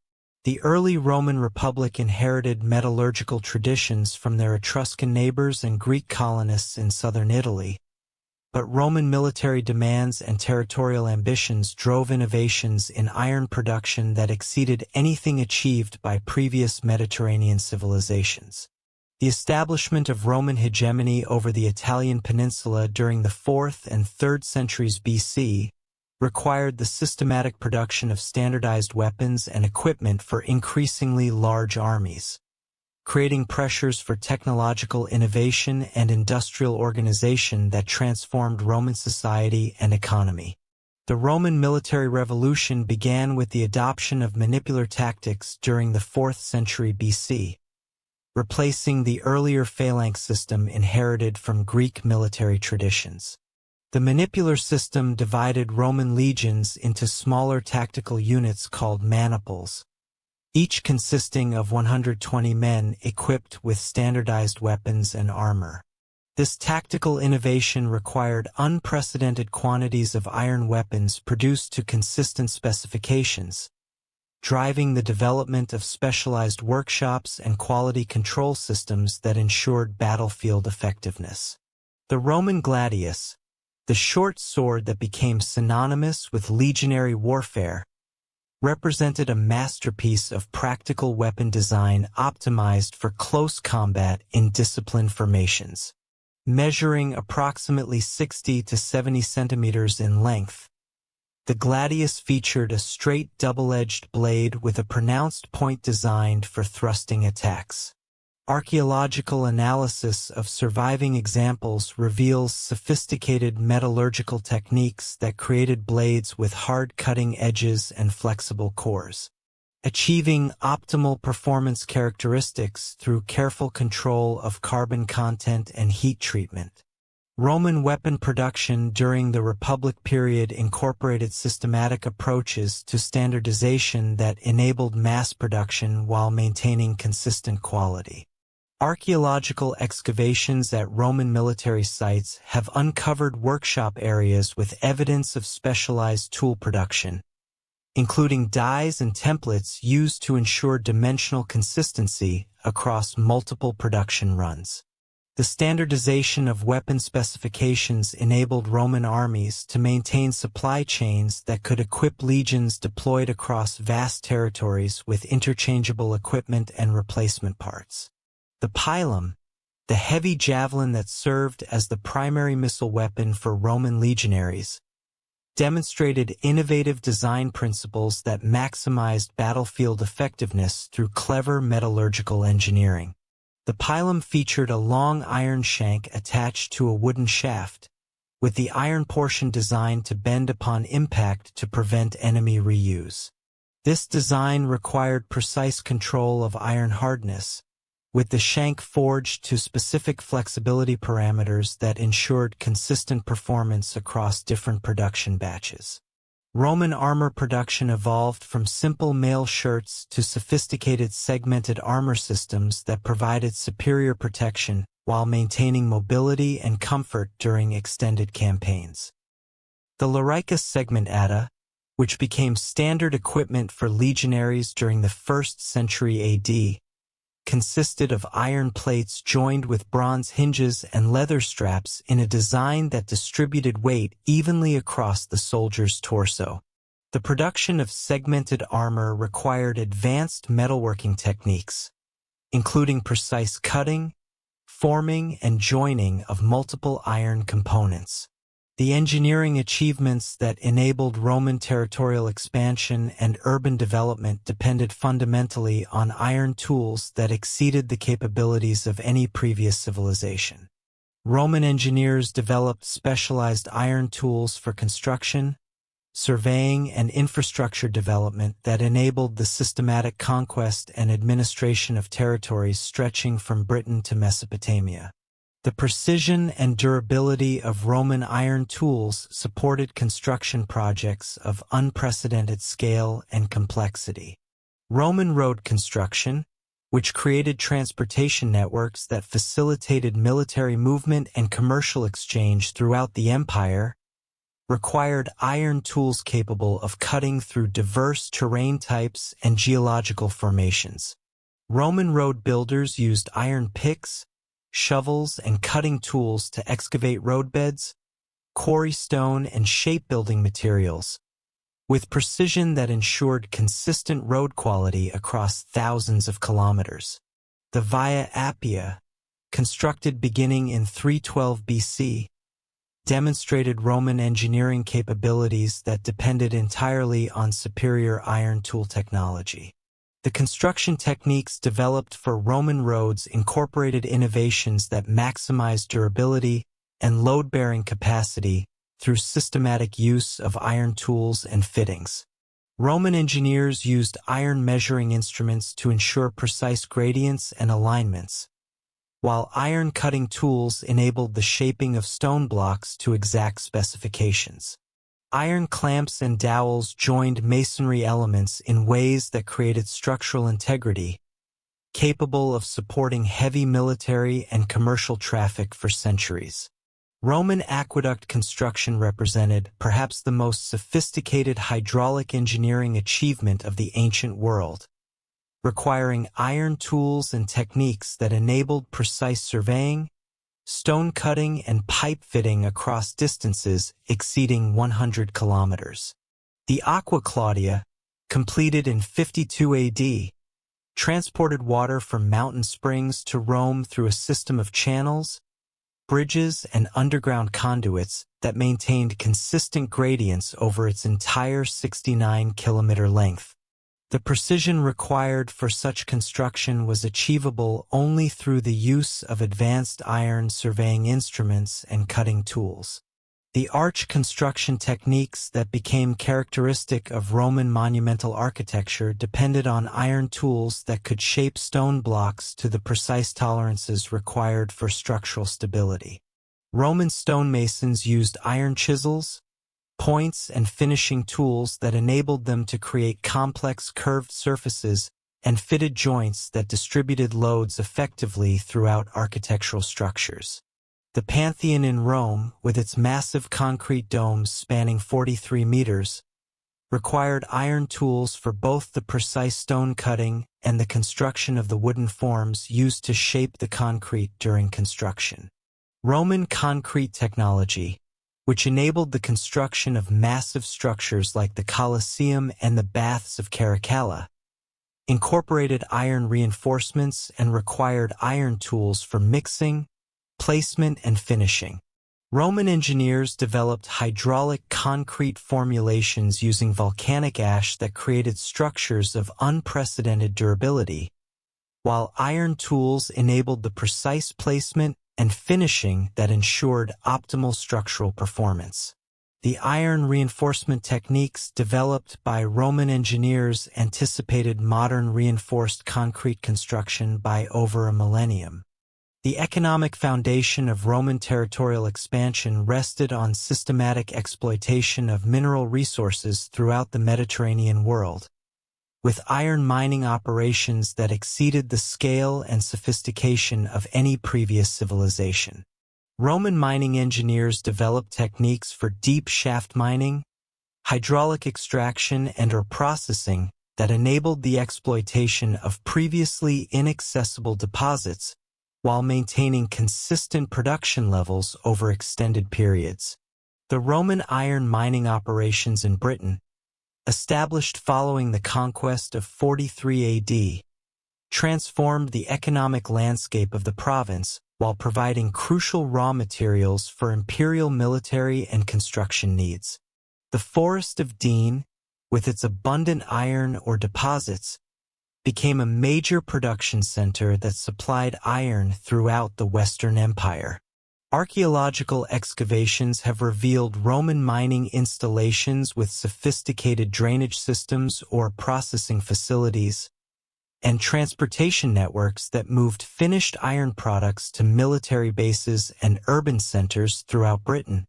The early Roman Republic inherited metallurgical traditions from their Etruscan neighbors and Greek colonists in southern Italy, but Roman military demands and territorial ambitions drove innovations in iron production that exceeded anything achieved by previous Mediterranean civilizations. The establishment of Roman hegemony over the Italian peninsula during the 4th and 3rd centuries BC required the systematic production of standardized weapons and equipment for increasingly large armies. creating pressures for technological innovation and industrial organization that transformed Roman society and economy. The Roman military revolution began with the adoption of manipular tactics during the 4th century BC, replacing the earlier phalanx system inherited from Greek military traditions. The manipular system divided Roman legions into smaller tactical units called maniples, each consisting of 120 men equipped with standardized weapons and armor. This tactical innovation required unprecedented quantities of iron weapons produced to consistent specifications, driving the development of specialized workshops and quality control systems that ensured battlefield effectiveness. The Roman gladius, the short sword that became synonymous with legionary warfare, represented a masterpiece of practical weapon design optimized for close combat in disciplined formations. Measuring approximately 60 to 70 centimeters in length, the gladius featured a straight double-edged blade with a pronounced point designed for thrusting attacks. Archaeological analysis of surviving examples reveals sophisticated metallurgical techniques that created blades with hard cutting edges and flexible cores, achieving optimal performance characteristics through careful control of carbon content and heat treatment. Roman weapon production during the Republic period incorporated systematic approaches to standardization that enabled mass production while maintaining consistent quality. Archaeological excavations at Roman military sites have uncovered workshop areas with evidence of specialized tool production, including dies and templates used to ensure dimensional consistency across multiple production runs. The standardization of weapon specifications enabled Roman armies to maintain supply chains that could equip legions deployed across vast territories with interchangeable equipment and replacement parts. The pilum, the heavy javelin that served as the primary missile weapon for Roman legionaries, demonstrated innovative design principles that maximized battlefield effectiveness through clever metallurgical engineering. The pilum featured a long iron shank attached to a wooden shaft, with the iron portion designed to bend upon impact to prevent enemy reuse. This design required precise control of iron hardness, with the shank forged to specific flexibility parameters that ensured consistent performance across different production batches. Roman armor production evolved from simple mail shirts to sophisticated segmented armor systems that provided superior protection while maintaining mobility and comfort during extended campaigns. The Larica segmentata, which became standard equipment for legionaries during the 1st century AD, consisted of iron plates joined with bronze hinges and leather straps in a design that distributed weight evenly across the soldier's torso. The production of segmented armor required advanced metalworking techniques, including precise cutting, forming, and joining of multiple iron components. The engineering achievements that enabled Roman territorial expansion and urban development depended fundamentally on iron tools that exceeded the capabilities of any previous civilization. Roman engineers developed specialized iron tools for construction, surveying, and infrastructure development that enabled the systematic conquest and administration of territories stretching from Britain to Mesopotamia. The precision and durability of Roman iron tools supported construction projects of unprecedented scale and complexity. Roman road construction, which created transportation networks that facilitated military movement and commercial exchange throughout the empire, required iron tools capable of cutting through diverse terrain types and geological formations. Roman road builders used iron picks, shovels, and cutting tools to excavate roadbeds, quarry stone, and shape building materials, with precision that ensured consistent road quality across thousands of kilometers. The Via Appia, constructed beginning in 312 BC, demonstrated Roman engineering capabilities that depended entirely on superior iron tool technology. The construction techniques developed for Roman roads incorporated innovations that maximized durability and load-bearing capacity through systematic use of iron tools and fittings. Roman engineers used iron measuring instruments to ensure precise gradients and alignments, while iron cutting tools enabled the shaping of stone blocks to exact specifications. Iron clamps and dowels joined masonry elements in ways that created structural integrity, capable of supporting heavy military and commercial traffic for centuries. Roman aqueduct construction represented perhaps the most sophisticated hydraulic engineering achievement of the ancient world, requiring iron tools and techniques that enabled precise surveying, stone cutting, and pipe fitting across distances exceeding 100 kilometers. The Aqua Claudia, completed in 52 AD, transported water from mountain springs to Rome through a system of channels, bridges, and underground conduits that maintained consistent gradients over its entire 69-kilometer length. The precision required for such construction was achievable only through the use of advanced iron surveying instruments and cutting tools. The arch construction techniques that became characteristic of Roman monumental architecture depended on iron tools that could shape stone blocks to the precise tolerances required for structural stability. Roman stonemasons used iron chisels, points, and finishing tools that enabled them to create complex curved surfaces and fitted joints that distributed loads effectively throughout architectural structures. The Pantheon in Rome, with its massive concrete domes spanning 43 meters, required iron tools for both the precise stone cutting and the construction of the wooden forms used to shape the concrete during construction. Roman concrete technology, which enabled the construction of massive structures like the Colosseum and the Baths of Caracalla, incorporated iron reinforcements and required iron tools for mixing, placement, and finishing. Roman engineers developed hydraulic concrete formulations using volcanic ash that created structures of unprecedented durability, while iron tools enabled the precise placement and finishing that ensured optimal structural performance. The iron reinforcement techniques developed by Roman engineers anticipated modern reinforced concrete construction by over a millennium. The economic foundation of Roman territorial expansion rested on systematic exploitation of mineral resources throughout the Mediterranean world, with iron mining operations that exceeded the scale and sophistication of any previous civilization. Roman mining engineers developed techniques for deep shaft mining, hydraulic extraction, and/or processing that enabled the exploitation of previously inaccessible deposits while maintaining consistent production levels over extended periods. The Roman iron mining operations in Britain, established following the conquest of 43 AD, transformed the economic landscape of the province while providing crucial raw materials for imperial military and construction needs. The Forest of Dean, with its abundant iron ore deposits, became a major production center that supplied iron throughout the Western Empire. Archaeological excavations have revealed Roman mining installations with sophisticated drainage systems or processing facilities, and transportation networks that moved finished iron products to military bases and urban centers throughout Britain.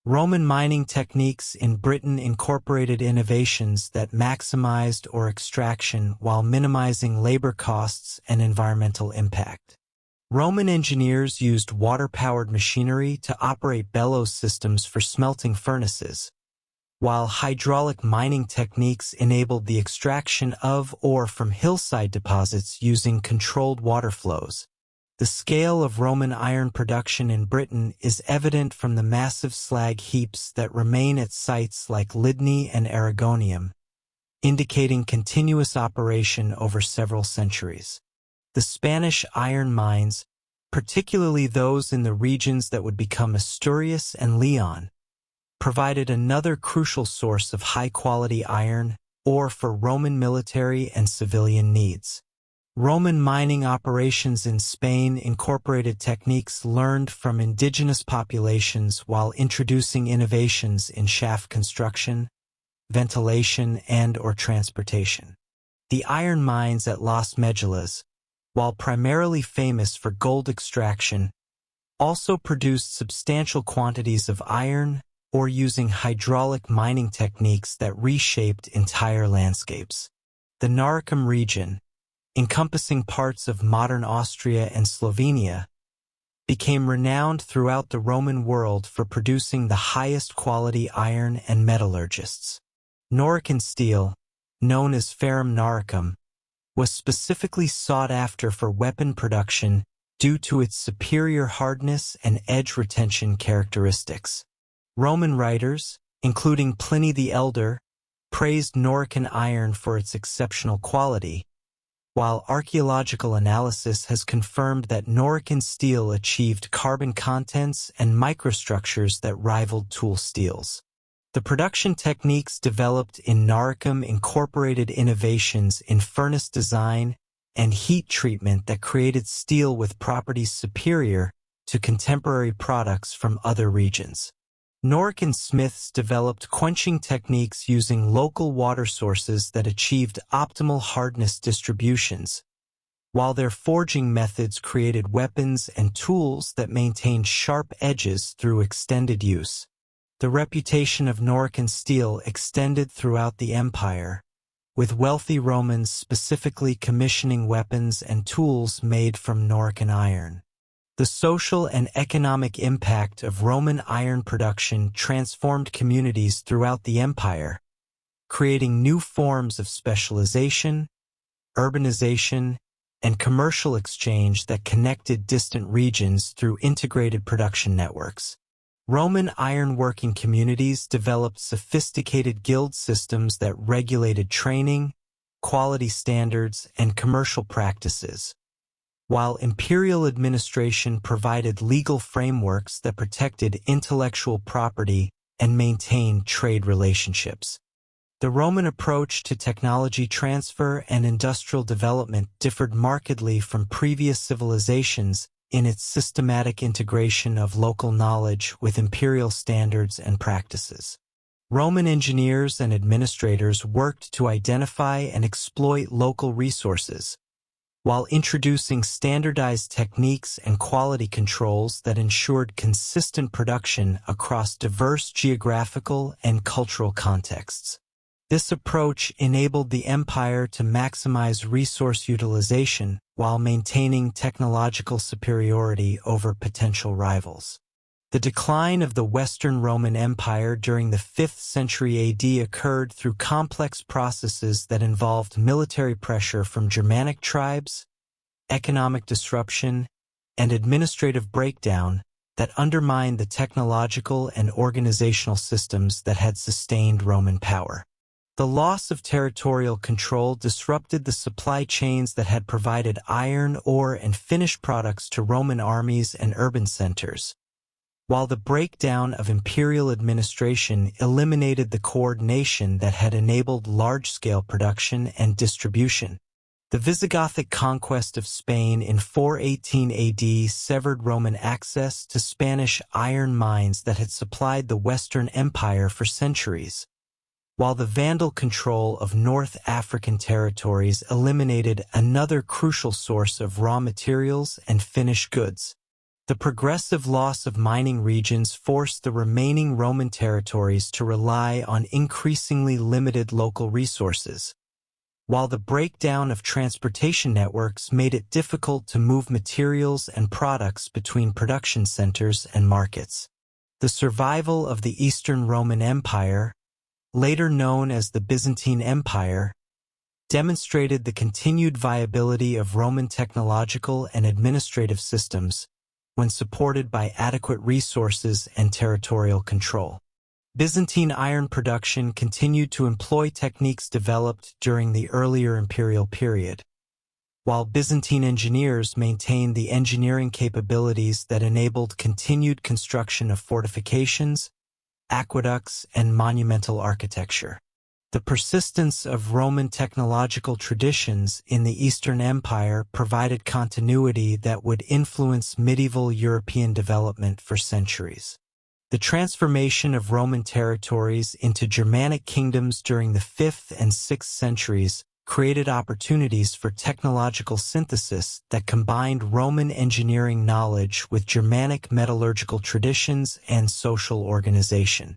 Roman mining techniques in Britain incorporated innovations that maximized ore extraction while minimizing labor costs and environmental impact. Roman engineers used water-powered machinery to operate bellows systems for smelting furnaces, while hydraulic mining techniques enabled the extraction of ore from hillside deposits using controlled water flows. The scale of Roman iron production in Britain is evident from the massive slag heaps that remain at sites like Lydney and Arragonium, indicating continuous operation over several centuries. The Spanish iron mines, particularly those in the regions that would become Asturias and Leon, provided another crucial source of high-quality iron, or for Roman military and civilian needs. Roman mining operations in Spain incorporated techniques learned from indigenous populations while introducing innovations in shaft construction, ventilation, and/or transportation. The iron mines at Las Medulas, while primarily famous for gold extraction, also produced substantial quantities of iron or using hydraulic mining techniques that reshaped entire landscapes. The Noricum region, encompassing parts of modern Austria and Slovenia, became renowned throughout the Roman world for producing the highest quality iron and metallurgists. Norican steel, known as ferrum noricum, was specifically sought after for weapon production due to its superior hardness and edge retention characteristics. Roman writers, including Pliny the Elder, praised Norican iron for its exceptional quality, while archaeological analysis has confirmed that Norican steel achieved carbon contents and microstructures that rivaled tool steels. The production techniques developed in Noricum incorporated innovations in furnace design and heat treatment that created steel with properties superior to contemporary products from other regions. Norican smiths developed quenching techniques using local water sources that achieved optimal hardness distributions, while their forging methods created weapons and tools that maintained sharp edges through extended use. The reputation of Norican steel extended throughout the empire, with wealthy Romans specifically commissioning weapons and tools made from Norican iron. The social and economic impact of Roman iron production transformed communities throughout the empire, creating new forms of specialization, urbanization, and commercial exchange that connected distant regions through integrated production networks. Roman ironworking communities developed sophisticated guild systems that regulated training, quality standards, and commercial practices, while imperial administration provided legal frameworks that protected intellectual property and maintained trade relationships. The Roman approach to technology transfer and industrial development differed markedly from previous civilizations in its systematic integration of local knowledge with imperial standards and practices. Roman engineers and administrators worked to identify and exploit local resources, while introducing standardized techniques and quality controls that ensured consistent production across diverse geographical and cultural contexts. This approach enabled the empire to maximize resource utilization while maintaining technological superiority over potential rivals. The decline of the Western Roman Empire during the 5th century AD occurred through complex processes that involved military pressure from Germanic tribes, economic disruption, and administrative breakdown that undermined the technological and organizational systems that had sustained Roman power. The loss of territorial control disrupted the supply chains that had provided iron ore and finished products to Roman armies and urban centers, while the breakdown of imperial administration eliminated the coordination that had enabled large-scale production and distribution. The Visigothic conquest of Spain in 418 AD severed Roman access to Spanish iron mines that had supplied the Western Empire for centuries, while the Vandal control of North African territories eliminated another crucial source of raw materials and finished goods. The progressive loss of mining regions forced the remaining Roman territories to rely on increasingly limited local resources, while the breakdown of transportation networks made it difficult to move materials and products between production centers and markets. The survival of the Eastern Roman Empire, later known as the Byzantine Empire, demonstrated the continued viability of Roman technological and administrative systems when supported by adequate resources and territorial control. Byzantine iron production continued to employ techniques developed during the earlier imperial period, while Byzantine engineers maintained the engineering capabilities that enabled continued construction of fortifications, aqueducts, and monumental architecture. The persistence of Roman technological traditions in the Eastern Empire provided continuity that would influence medieval European development for centuries. The transformation of Roman territories into Germanic kingdoms during the 5th and 6th centuries created opportunities for technological synthesis that combined Roman engineering knowledge with Germanic metallurgical traditions and social organization.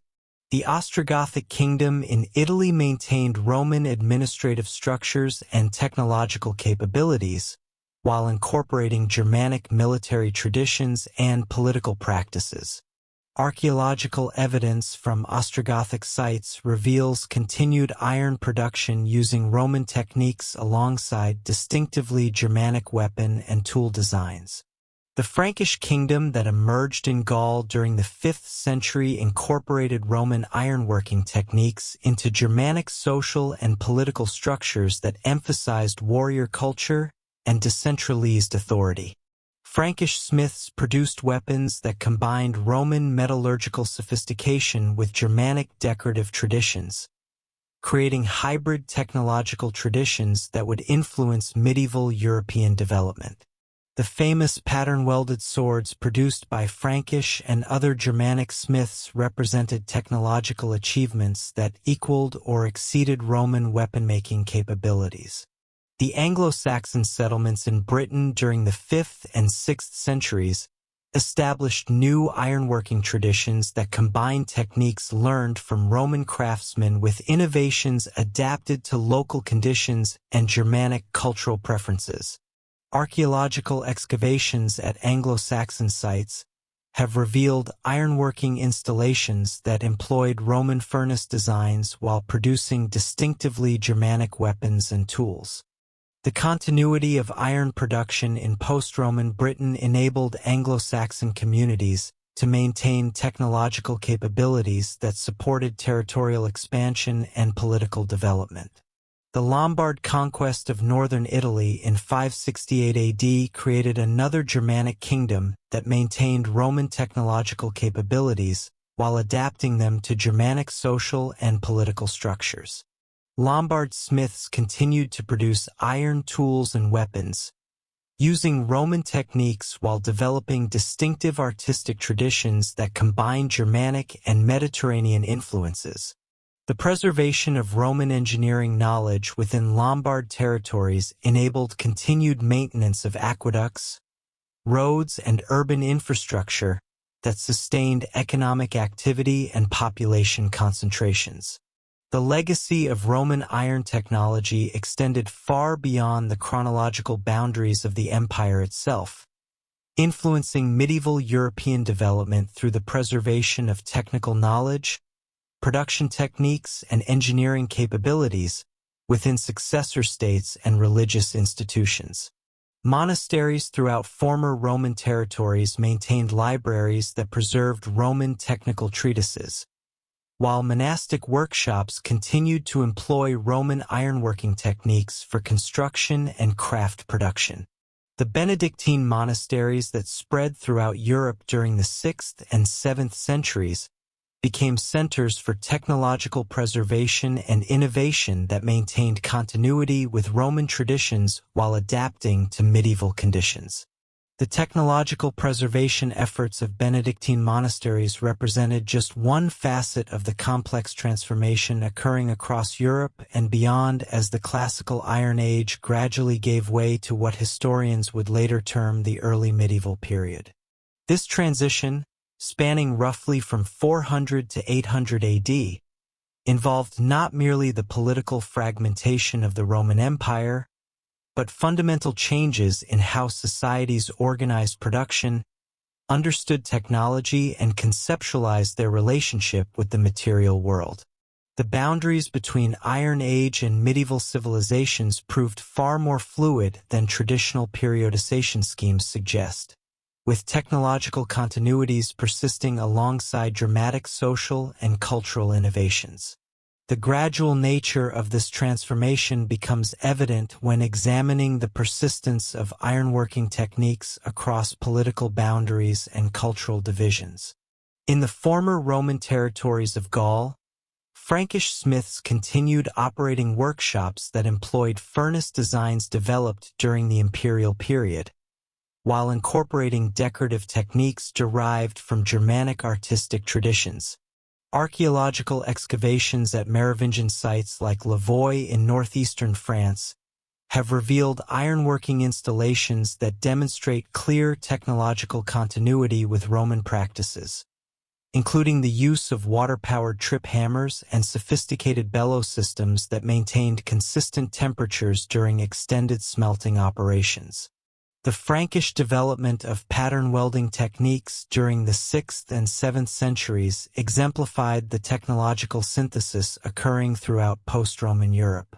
The Ostrogothic kingdom in Italy maintained Roman administrative structures and technological capabilities, while incorporating Germanic military traditions and political practices. Archaeological evidence from Ostrogothic sites reveals continued iron production using Roman techniques alongside distinctively Germanic weapon and tool designs. The Frankish kingdom that emerged in Gaul during the 5th century incorporated Roman ironworking techniques into Germanic social and political structures that emphasized warrior culture and decentralized authority. Frankish smiths produced weapons that combined Roman metallurgical sophistication with Germanic decorative traditions, creating hybrid technological traditions that would influence medieval European development. The famous pattern-welded swords produced by Frankish and other Germanic smiths represented technological achievements that equaled or exceeded Roman weapon-making capabilities. The Anglo-Saxon settlements in Britain during the 5th and 6th centuries established new ironworking traditions that combined techniques learned from Roman craftsmen with innovations adapted to local conditions and Germanic cultural preferences. Archaeological excavations at Anglo-Saxon sites have revealed ironworking installations that employed Roman furnace designs while producing distinctively Germanic weapons and tools. The continuity of iron production in post-Roman Britain enabled Anglo-Saxon communities to maintain technological capabilities that supported territorial expansion and political development. The Lombard conquest of northern Italy in 568 AD created another Germanic kingdom that maintained Roman technological capabilities while adapting them to Germanic social and political structures. Lombard smiths continued to produce iron tools and weapons, using Roman techniques while developing distinctive artistic traditions that combined Germanic and Mediterranean influences. The preservation of Roman engineering knowledge within Lombard territories enabled continued maintenance of aqueducts, roads, and urban infrastructure that sustained economic activity and population concentrations. The legacy of Roman iron technology extended far beyond the chronological boundaries of the empire itself, influencing medieval European development through the preservation of technical knowledge, production techniques, and engineering capabilities within successor states and religious institutions. Monasteries throughout former Roman territories maintained libraries that preserved Roman technical treatises, while monastic workshops continued to employ Roman ironworking techniques for construction and craft production. The Benedictine monasteries that spread throughout Europe during the 6th and 7th centuries became centers for technological preservation and innovation that maintained continuity with Roman traditions while adapting to medieval conditions. The technological preservation efforts of Benedictine monasteries represented just one facet of the complex transformation occurring across Europe and beyond as the Classical Iron Age gradually gave way to what historians would later term the early medieval period. This transition, spanning roughly from 400 to 800 AD, involved not merely the political fragmentation of the Roman Empire, but fundamental changes in how societies organized production, understood technology, and conceptualized their relationship with the material world. The boundaries between Iron Age and medieval civilizations proved far more fluid than traditional periodization schemes suggest, with technological continuities persisting alongside dramatic social and cultural innovations. The gradual nature of this transformation becomes evident when examining the persistence of ironworking techniques across political boundaries and cultural divisions. In the former Roman territories of Gaul, Frankish smiths continued operating workshops that employed furnace designs developed during the imperial period, while incorporating decorative techniques derived from Germanic artistic traditions. Archaeological excavations at Merovingian sites like Lavoy in northeastern France have revealed ironworking installations that demonstrate clear technological continuity with Roman practices, including the use of water-powered trip hammers and sophisticated bellow systems that maintained consistent temperatures during extended smelting operations. The Frankish development of pattern welding techniques during the 6th and 7th centuries exemplified the technological synthesis occurring throughout post-Roman Europe.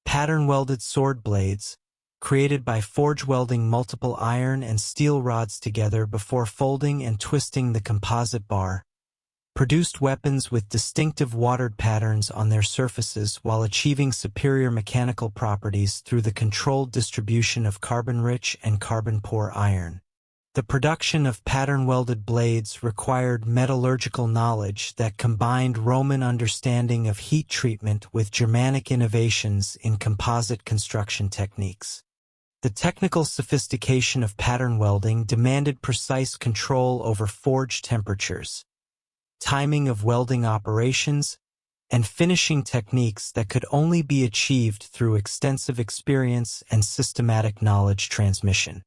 Pattern-welded sword blades, created by forge welding multiple iron and steel rods together before folding and twisting the composite bar, produced weapons with distinctive watered patterns on their surfaces while achieving superior mechanical properties through the controlled distribution of carbon-rich and carbon-poor iron. The production of pattern-welded blades required metallurgical knowledge that combined Roman understanding of heat treatment with Germanic innovations in composite construction techniques. The technical sophistication of pattern welding demanded precise control over forge temperatures, timing of welding operations, and finishing techniques that could only be achieved through extensive experience and systematic knowledge transmission.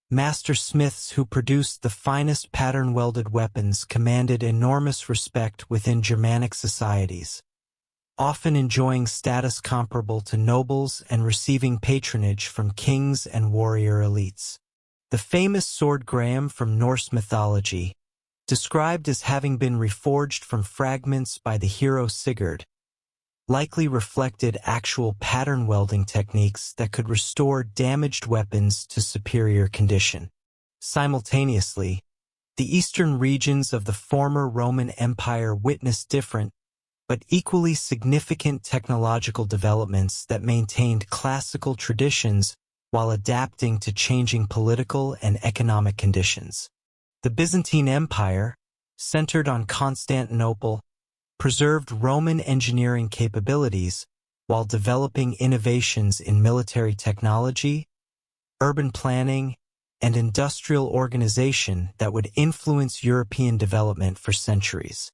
Master smiths who produced the finest pattern-welded weapons commanded enormous respect within Germanic societies, often enjoying status comparable to nobles and receiving patronage from kings and warrior elites. The famous sword Graham from Norse mythology, described as having been reforged from fragments by the hero Sigurd, likely reflected actual pattern welding techniques that could restore damaged weapons to superior condition. Simultaneously, the eastern regions of the former Roman Empire witnessed different, but equally significant technological developments that maintained classical traditions while adapting to changing political and economic conditions. The Byzantine Empire, centered on Constantinople, preserved Roman engineering capabilities while developing innovations in military technology, urban planning, and industrial organization that would influence European development for centuries.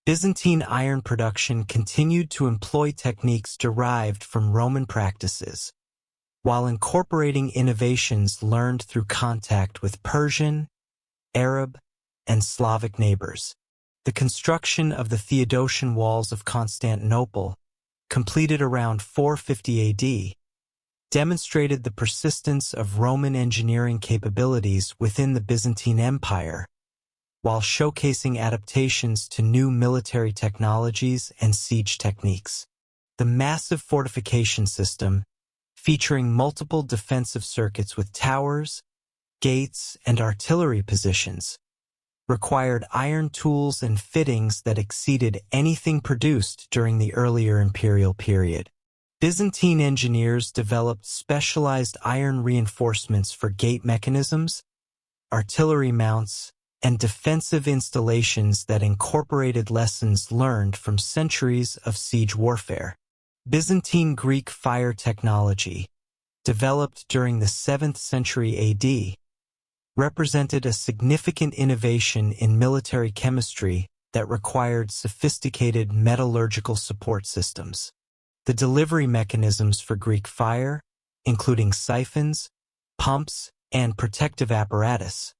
Byzantine iron production continued to employ techniques derived from Roman practices, while incorporating innovations learned through contact with Persian, Arab, and Slavic neighbors. The construction of the Theodosian walls of Constantinople, completed around 450 AD, demonstrated the persistence of Roman engineering capabilities within the Byzantine Empire, while showcasing adaptations to new military technologies and siege techniques. The massive fortification system, featuring multiple defensive circuits with towers, gates, and artillery positions, required iron tools and fittings that exceeded anything produced during the earlier imperial period. Byzantine engineers developed specialized iron reinforcements for gate mechanisms, artillery mounts, and defensive installations that incorporated lessons learned from centuries of siege warfare. Byzantine Greek fire technology, developed during the 7th century AD, represented a significant innovation in military chemistry that required sophisticated metallurgical support systems. The delivery mechanisms for Greek fire, including siphons, pumps, and protective apparatus,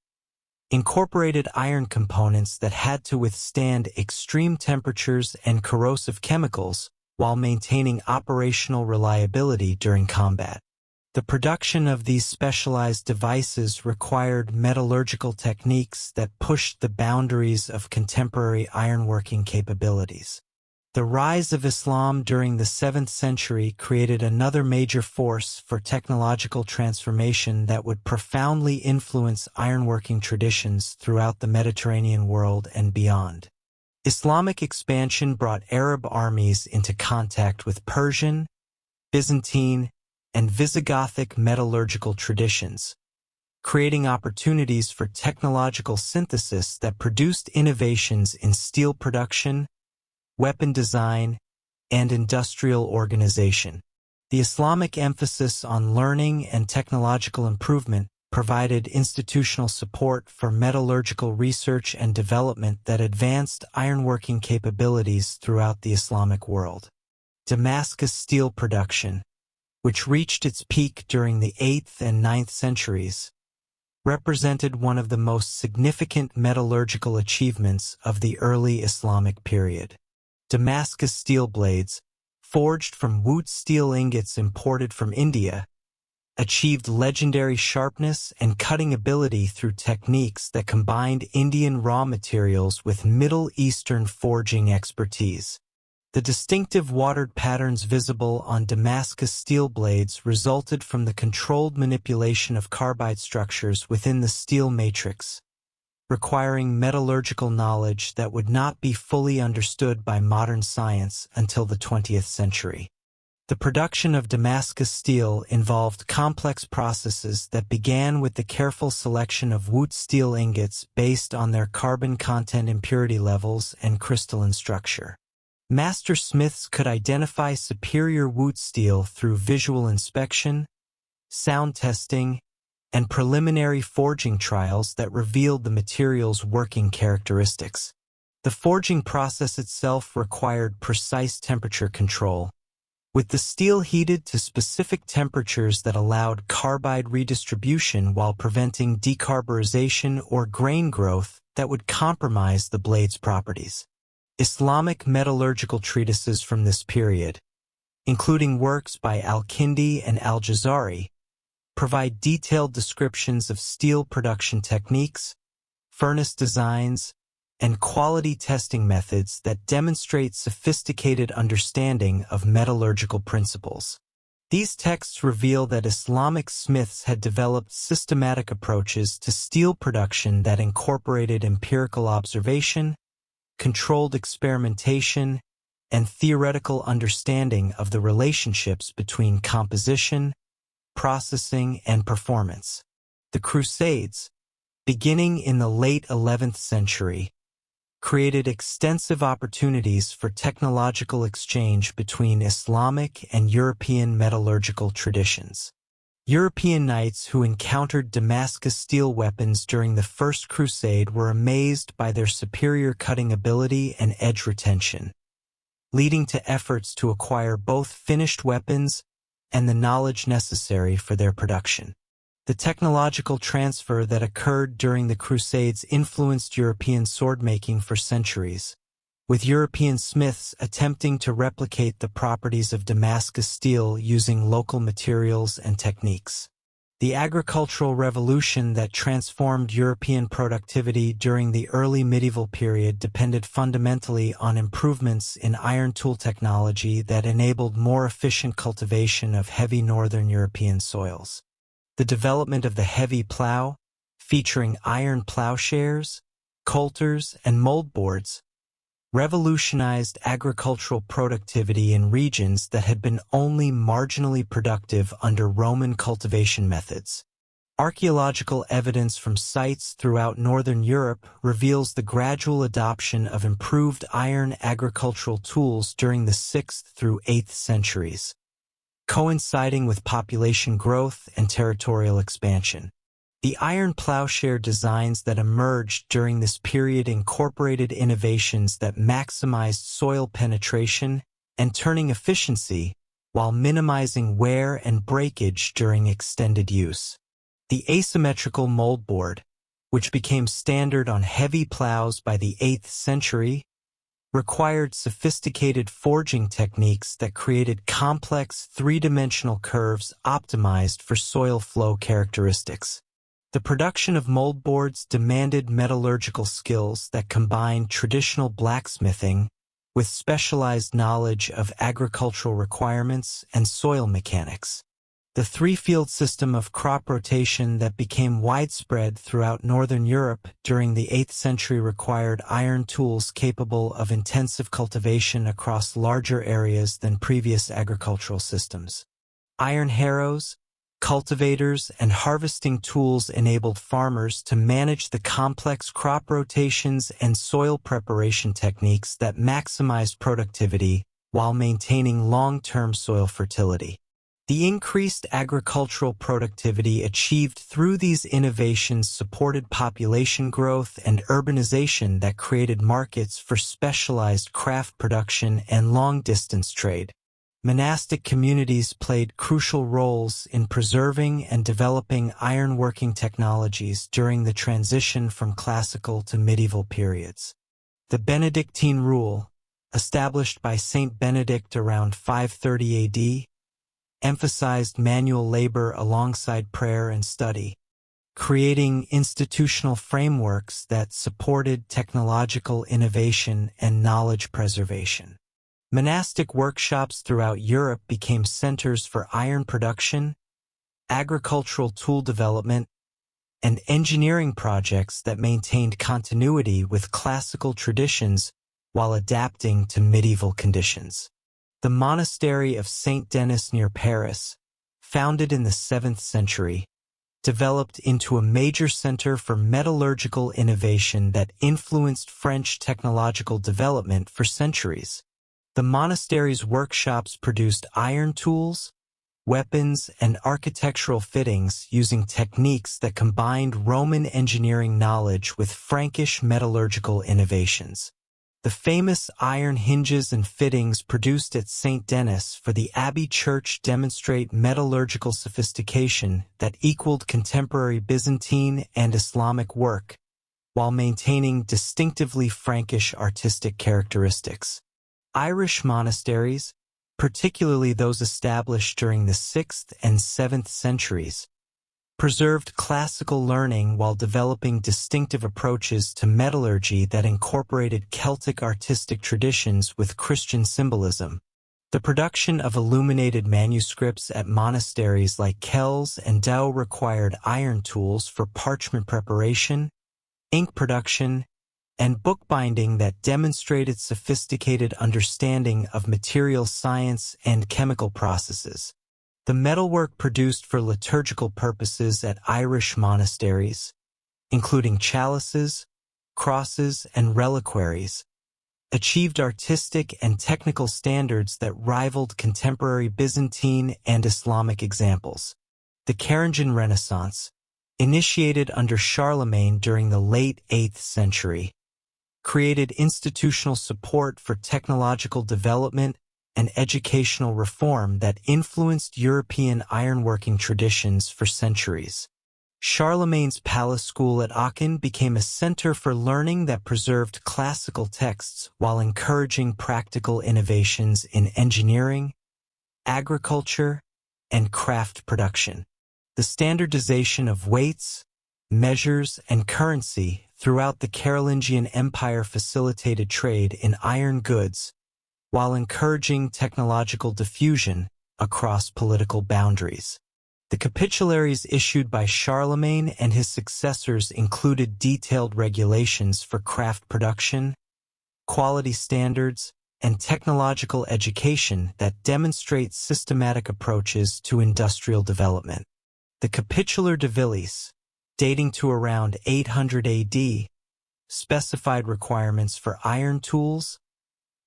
incorporated iron components that had to withstand extreme temperatures and corrosive chemicals while maintaining operational reliability during combat. The production of these specialized devices required metallurgical techniques that pushed the boundaries of contemporary ironworking capabilities. The rise of Islam during the 7th century created another major force for technological transformation that would profoundly influence ironworking traditions throughout the Mediterranean world and beyond. Islamic expansion brought Arab armies into contact with Persian, Byzantine, and Visigothic metallurgical traditions, creating opportunities for technological synthesis that produced innovations in steel production, weapon design, and industrial organization. The Islamic emphasis on learning and technological improvement provided institutional support for metallurgical research and development that advanced ironworking capabilities throughout the Islamic world. Damascus steel production, which reached its peak during the 8th and 9th centuries, represented one of the most significant metallurgical achievements of the early Islamic period. Damascus steel blades, forged from wood steel ingots imported from India, achieved legendary sharpness and cutting ability through techniques that combined Indian raw materials with Middle Eastern forging expertise. The distinctive watered patterns visible on Damascus steel blades resulted from the controlled manipulation of carbide structures within the steel matrix, requiring metallurgical knowledge that would not be fully understood by modern science until the 20th century. The production of Damascus steel involved complex processes that began with the careful selection of wood steel ingots based on their carbon content, impurity levels, and crystalline structure. Master smiths could identify superior wood steel through visual inspection, sound testing, and preliminary forging trials that revealed the material's working characteristics. The forging process itself required precise temperature control, with the steel heated to specific temperatures that allowed carbide redistribution while preventing decarburization or grain growth that would compromise the blade's properties. Islamic metallurgical treatises from this period, including works by Al-Kindi and Al-Jazari, provide detailed descriptions of steel production techniques, furnace designs, and quality testing methods that demonstrate sophisticated understanding of metallurgical principles. These texts reveal that Islamic smiths had developed systematic approaches to steel production that incorporated empirical observation, controlled experimentation, and theoretical understanding of the relationships between composition, processing, and performance. The Crusades, beginning in the late 11th century, created extensive opportunities for technological exchange between Islamic and European metallurgical traditions. European knights who encountered Damascus steel weapons during the First Crusade were amazed by their superior cutting ability and edge retention, leading to efforts to acquire both finished weapons and the knowledge necessary for their production. The technological transfer that occurred during the Crusades influenced European sword-making for centuries, with European smiths attempting to replicate the properties of Damascus steel using local materials and techniques. The agricultural revolution that transformed European productivity during the early medieval period depended fundamentally on improvements in iron tool technology that enabled more efficient cultivation of heavy northern European soils. The development of the heavy plow, featuring iron plowshares, coulters, and moldboards, revolutionized agricultural productivity in regions that had been only marginally productive under Roman cultivation methods. Archaeological evidence from sites throughout northern Europe reveals the gradual adoption of improved iron agricultural tools during the 6th through 8th centuries, coinciding with population growth and territorial expansion. The iron plowshare designs that emerged during this period incorporated innovations that maximized soil penetration and turning efficiency while minimizing wear and breakage during extended use. The asymmetrical moldboard, which became standard on heavy plows by the 8th century, required sophisticated forging techniques that created complex three-dimensional curves optimized for soil flow characteristics. The production of moldboards demanded metallurgical skills that combined traditional blacksmithing with specialized knowledge of agricultural requirements and soil mechanics. The three-field system of crop rotation that became widespread throughout northern Europe during the 8th century required iron tools capable of intensive cultivation across larger areas than previous agricultural systems. Iron harrows, cultivators, and harvesting tools enabled farmers to manage the complex crop rotations and soil preparation techniques that maximized productivity while maintaining long-term soil fertility. The increased agricultural productivity achieved through these innovations supported population growth and urbanization that created markets for specialized craft production and long-distance trade. Monastic communities played crucial roles in preserving and developing ironworking technologies during the transition from classical to medieval periods. The Benedictine rule, established by Saint Benedict around 530 AD, emphasized manual labor alongside prayer and study, creating institutional frameworks that supported technological innovation and knowledge preservation. Monastic workshops throughout Europe became centers for iron production, agricultural tool development, and engineering projects that maintained continuity with classical traditions while adapting to medieval conditions. The monastery of Saint Denis near Paris, founded in the 7th century, developed into a major center for metallurgical innovation that influenced French technological development for centuries. The monastery's workshops produced iron tools, weapons, and architectural fittings using techniques that combined Roman engineering knowledge with Frankish metallurgical innovations. The famous iron hinges and fittings produced at St. Denis for the Abbey Church demonstrate metallurgical sophistication that equaled contemporary Byzantine and Islamic work, while maintaining distinctively Frankish artistic characteristics. Irish monasteries, particularly those established during the 6th and 7th centuries, preserved classical learning while developing distinctive approaches to metallurgy that incorporated Celtic artistic traditions with Christian symbolism. The production of illuminated manuscripts at monasteries like Kells and Dow required iron tools for parchment preparation, ink production, and bookbinding that demonstrated sophisticated understanding of material science and chemical processes. The metalwork produced for liturgical purposes at Irish monasteries, including chalices, crosses, and reliquaries, achieved artistic and technical standards that rivaled contemporary Byzantine and Islamic examples. The Carolingian Renaissance, initiated under Charlemagne during the late 8th century, created institutional support for technological development and educational reform that influenced European ironworking traditions for centuries. Charlemagne's palace school at Aachen became a center for learning that preserved classical texts while encouraging practical innovations in engineering, agriculture, and craft production. The standardization of weights, measures, and currency throughout the Carolingian Empire facilitated trade in iron goods, while encouraging technological diffusion across political boundaries. The capitularies issued by Charlemagne and his successors included detailed regulations for craft production, quality standards, and technological education that demonstrate systematic approaches to industrial development. The Capitular de Villiers, dating to around 800 AD, specified requirements for iron tools,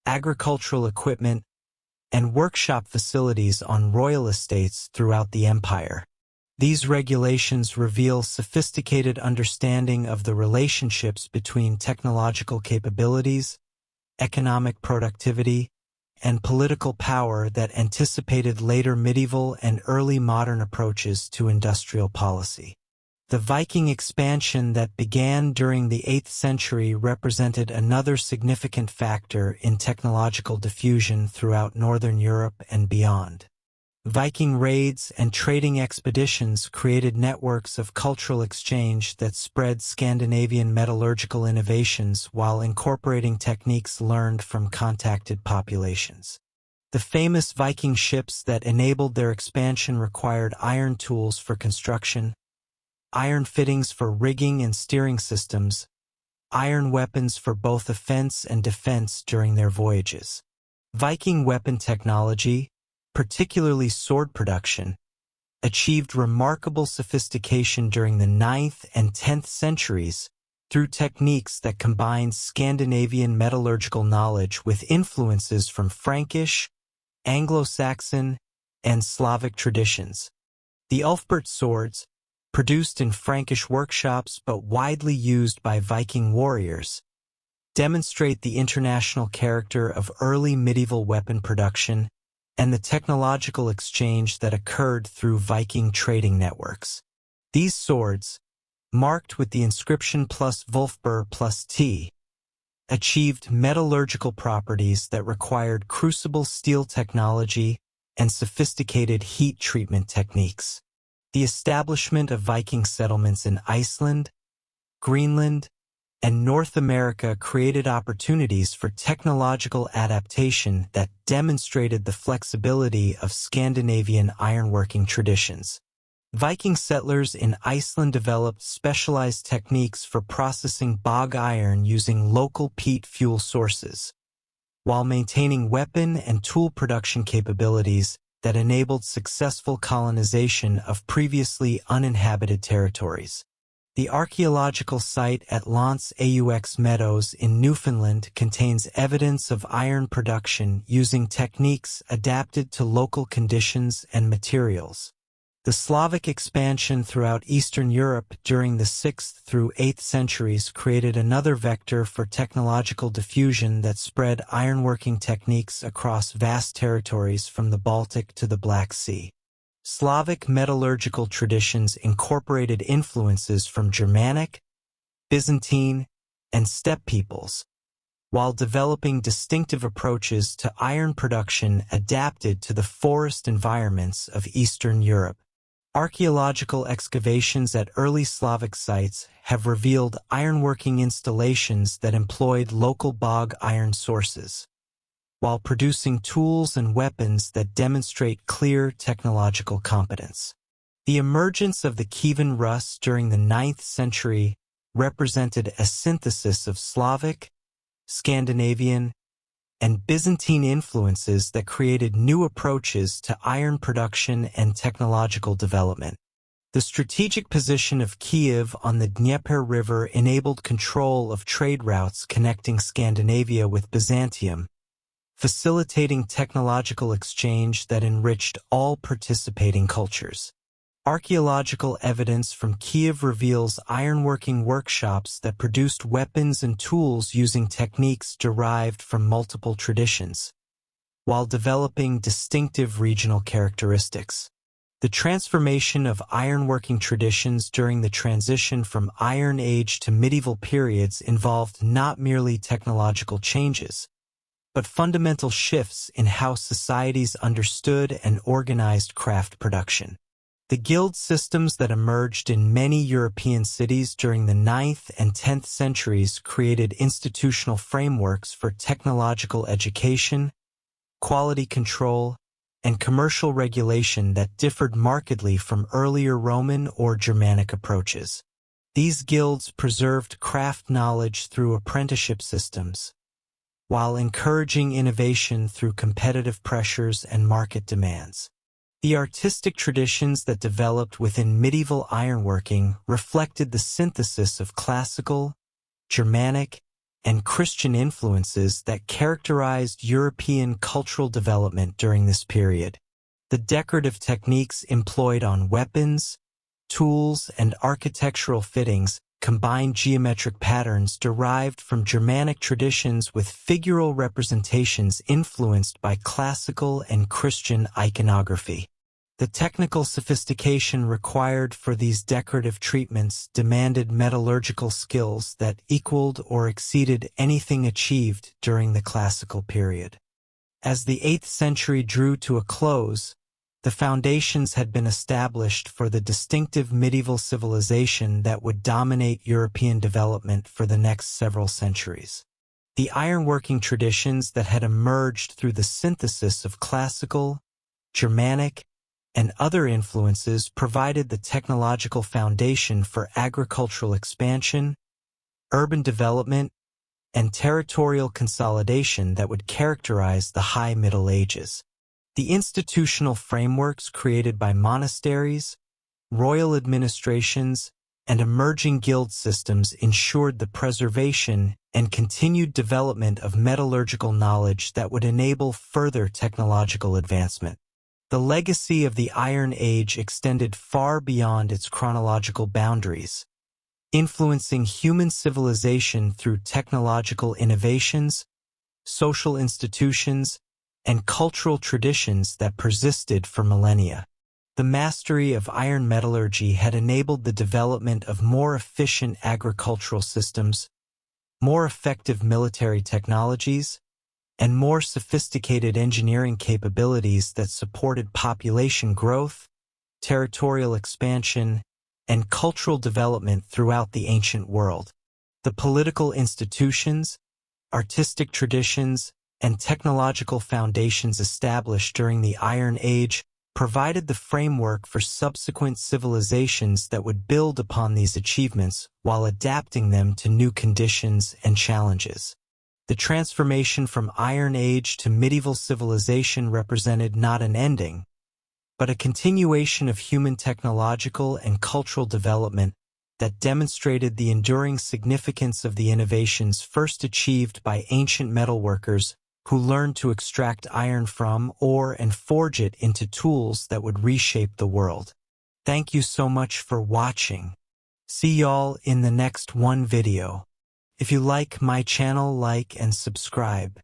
agricultural equipment, and workshop facilities on royal estates throughout the empire. These regulations reveal sophisticated understanding of the relationships between technological capabilities, economic productivity, and political power that anticipated later medieval and early modern approaches to industrial policy. The Viking expansion that began during the 8th century represented another significant factor in technological diffusion throughout Northern Europe and beyond. Viking raids and trading expeditions created networks of cultural exchange that spread Scandinavian metallurgical innovations while incorporating techniques learned from contacted populations. The famous Viking ships that enabled their expansion required iron tools for construction, iron fittings for rigging and steering systems, iron weapons for both offense and defense during their voyages. Viking weapon technology, particularly sword production, achieved remarkable sophistication during the 9th and 10th centuries, through techniques that combined Scandinavian metallurgical knowledge with influences from Frankish, Anglo-Saxon, and Slavic traditions. The Ulfbert swords, produced in Frankish workshops but widely used by Viking warriors, demonstrate the international character of early medieval weapon production and the technological exchange that occurred through Viking trading networks. These swords, marked with the inscription plus Wolfbur plus T, achieved metallurgical properties that required crucible steel technology and sophisticated heat treatment techniques. The establishment of Viking settlements in Iceland, Greenland, and North America created opportunities for technological adaptation that demonstrated the flexibility of Scandinavian ironworking traditions. Viking settlers in Iceland developed specialized techniques for processing bog iron using local peat fuel sources, while maintaining weapon and tool production capabilities that enabled successful colonization of previously uninhabited territories. The archaeological site at Lance Aux Meadows in Newfoundland contains evidence of iron production using techniques adapted to local conditions and materials. The Slavic expansion throughout Eastern Europe during the 6th through 8th centuries created another vector for technological diffusion that spread ironworking techniques across vast territories from the Baltic to the Black Sea. Slavic metallurgical traditions incorporated influences from Germanic, Byzantine, and steppe peoples, while developing distinctive approaches to iron production adapted to the forest environments of Eastern Europe. Archaeological excavations at early Slavic sites have revealed ironworking installations that employed local bog iron sources, while producing tools and weapons that demonstrate clear technological competence. The emergence of the Kievan Rus during the 9th century represented a synthesis of Slavic, Scandinavian, and Byzantine influences that created new approaches to iron production and technological development. The strategic position of Kiev on the Dnieper River enabled control of trade routes connecting Scandinavia with Byzantium, facilitating technological exchange that enriched all participating cultures. Archaeological evidence from Kiev reveals ironworking workshops that produced weapons and tools using techniques derived from multiple traditions, while developing distinctive regional characteristics. The transformation of ironworking traditions during the transition from Iron Age to medieval periods involved not merely technological changes, but fundamental shifts in how societies understood and organized craft production. The guild systems that emerged in many European cities during the 9th and 10th centuries created institutional frameworks for technological education, quality control, and commercial regulation that differed markedly from earlier Roman or Germanic approaches. These guilds preserved craft knowledge through apprenticeship systems, while encouraging innovation through competitive pressures and market demands. The artistic traditions that developed within medieval ironworking reflected the synthesis of classical, Germanic, and Christian influences that characterized European cultural development during this period. The decorative techniques employed on weapons, tools, and architectural fittings combined geometric patterns derived from Germanic traditions with figural representations influenced by classical and Christian iconography. The technical sophistication required for these decorative treatments demanded metallurgical skills that equaled or exceeded anything achieved during the classical period. As the 8th century drew to a close, the foundations had been established for the distinctive medieval civilization that would dominate European development for the next several centuries. The ironworking traditions that had emerged through the synthesis of classical, Germanic, and other influences provided the technological foundation for agricultural expansion, urban development, and territorial consolidation that would characterize the High Middle Ages. The institutional frameworks created by monasteries, royal administrations, and emerging guild systems ensured the preservation and continued development of metallurgical knowledge that would enable further technological advancement. The legacy of the Iron Age extended far beyond its chronological boundaries, influencing human civilization through technological innovations, social institutions, and cultural traditions that persisted for millennia. The mastery of iron metallurgy had enabled the development of more efficient agricultural systems, more effective military technologies, and more sophisticated engineering capabilities that supported population growth, territorial expansion, and cultural development throughout the ancient world. The political institutions, artistic traditions, and technological foundations established during the Iron Age provided the framework for subsequent civilizations that would build upon these achievements while adapting them to new conditions and challenges. The transformation from Iron Age to medieval civilization represented not an ending, but a continuation of human technological and cultural development that demonstrated the enduring significance of the innovations first achieved by ancient metalworkers who learned to extract iron from ore and forge it into tools that would reshape the world. Thank you so much for watching. See y'all in the next one video. If you like my channel, like and subscribe.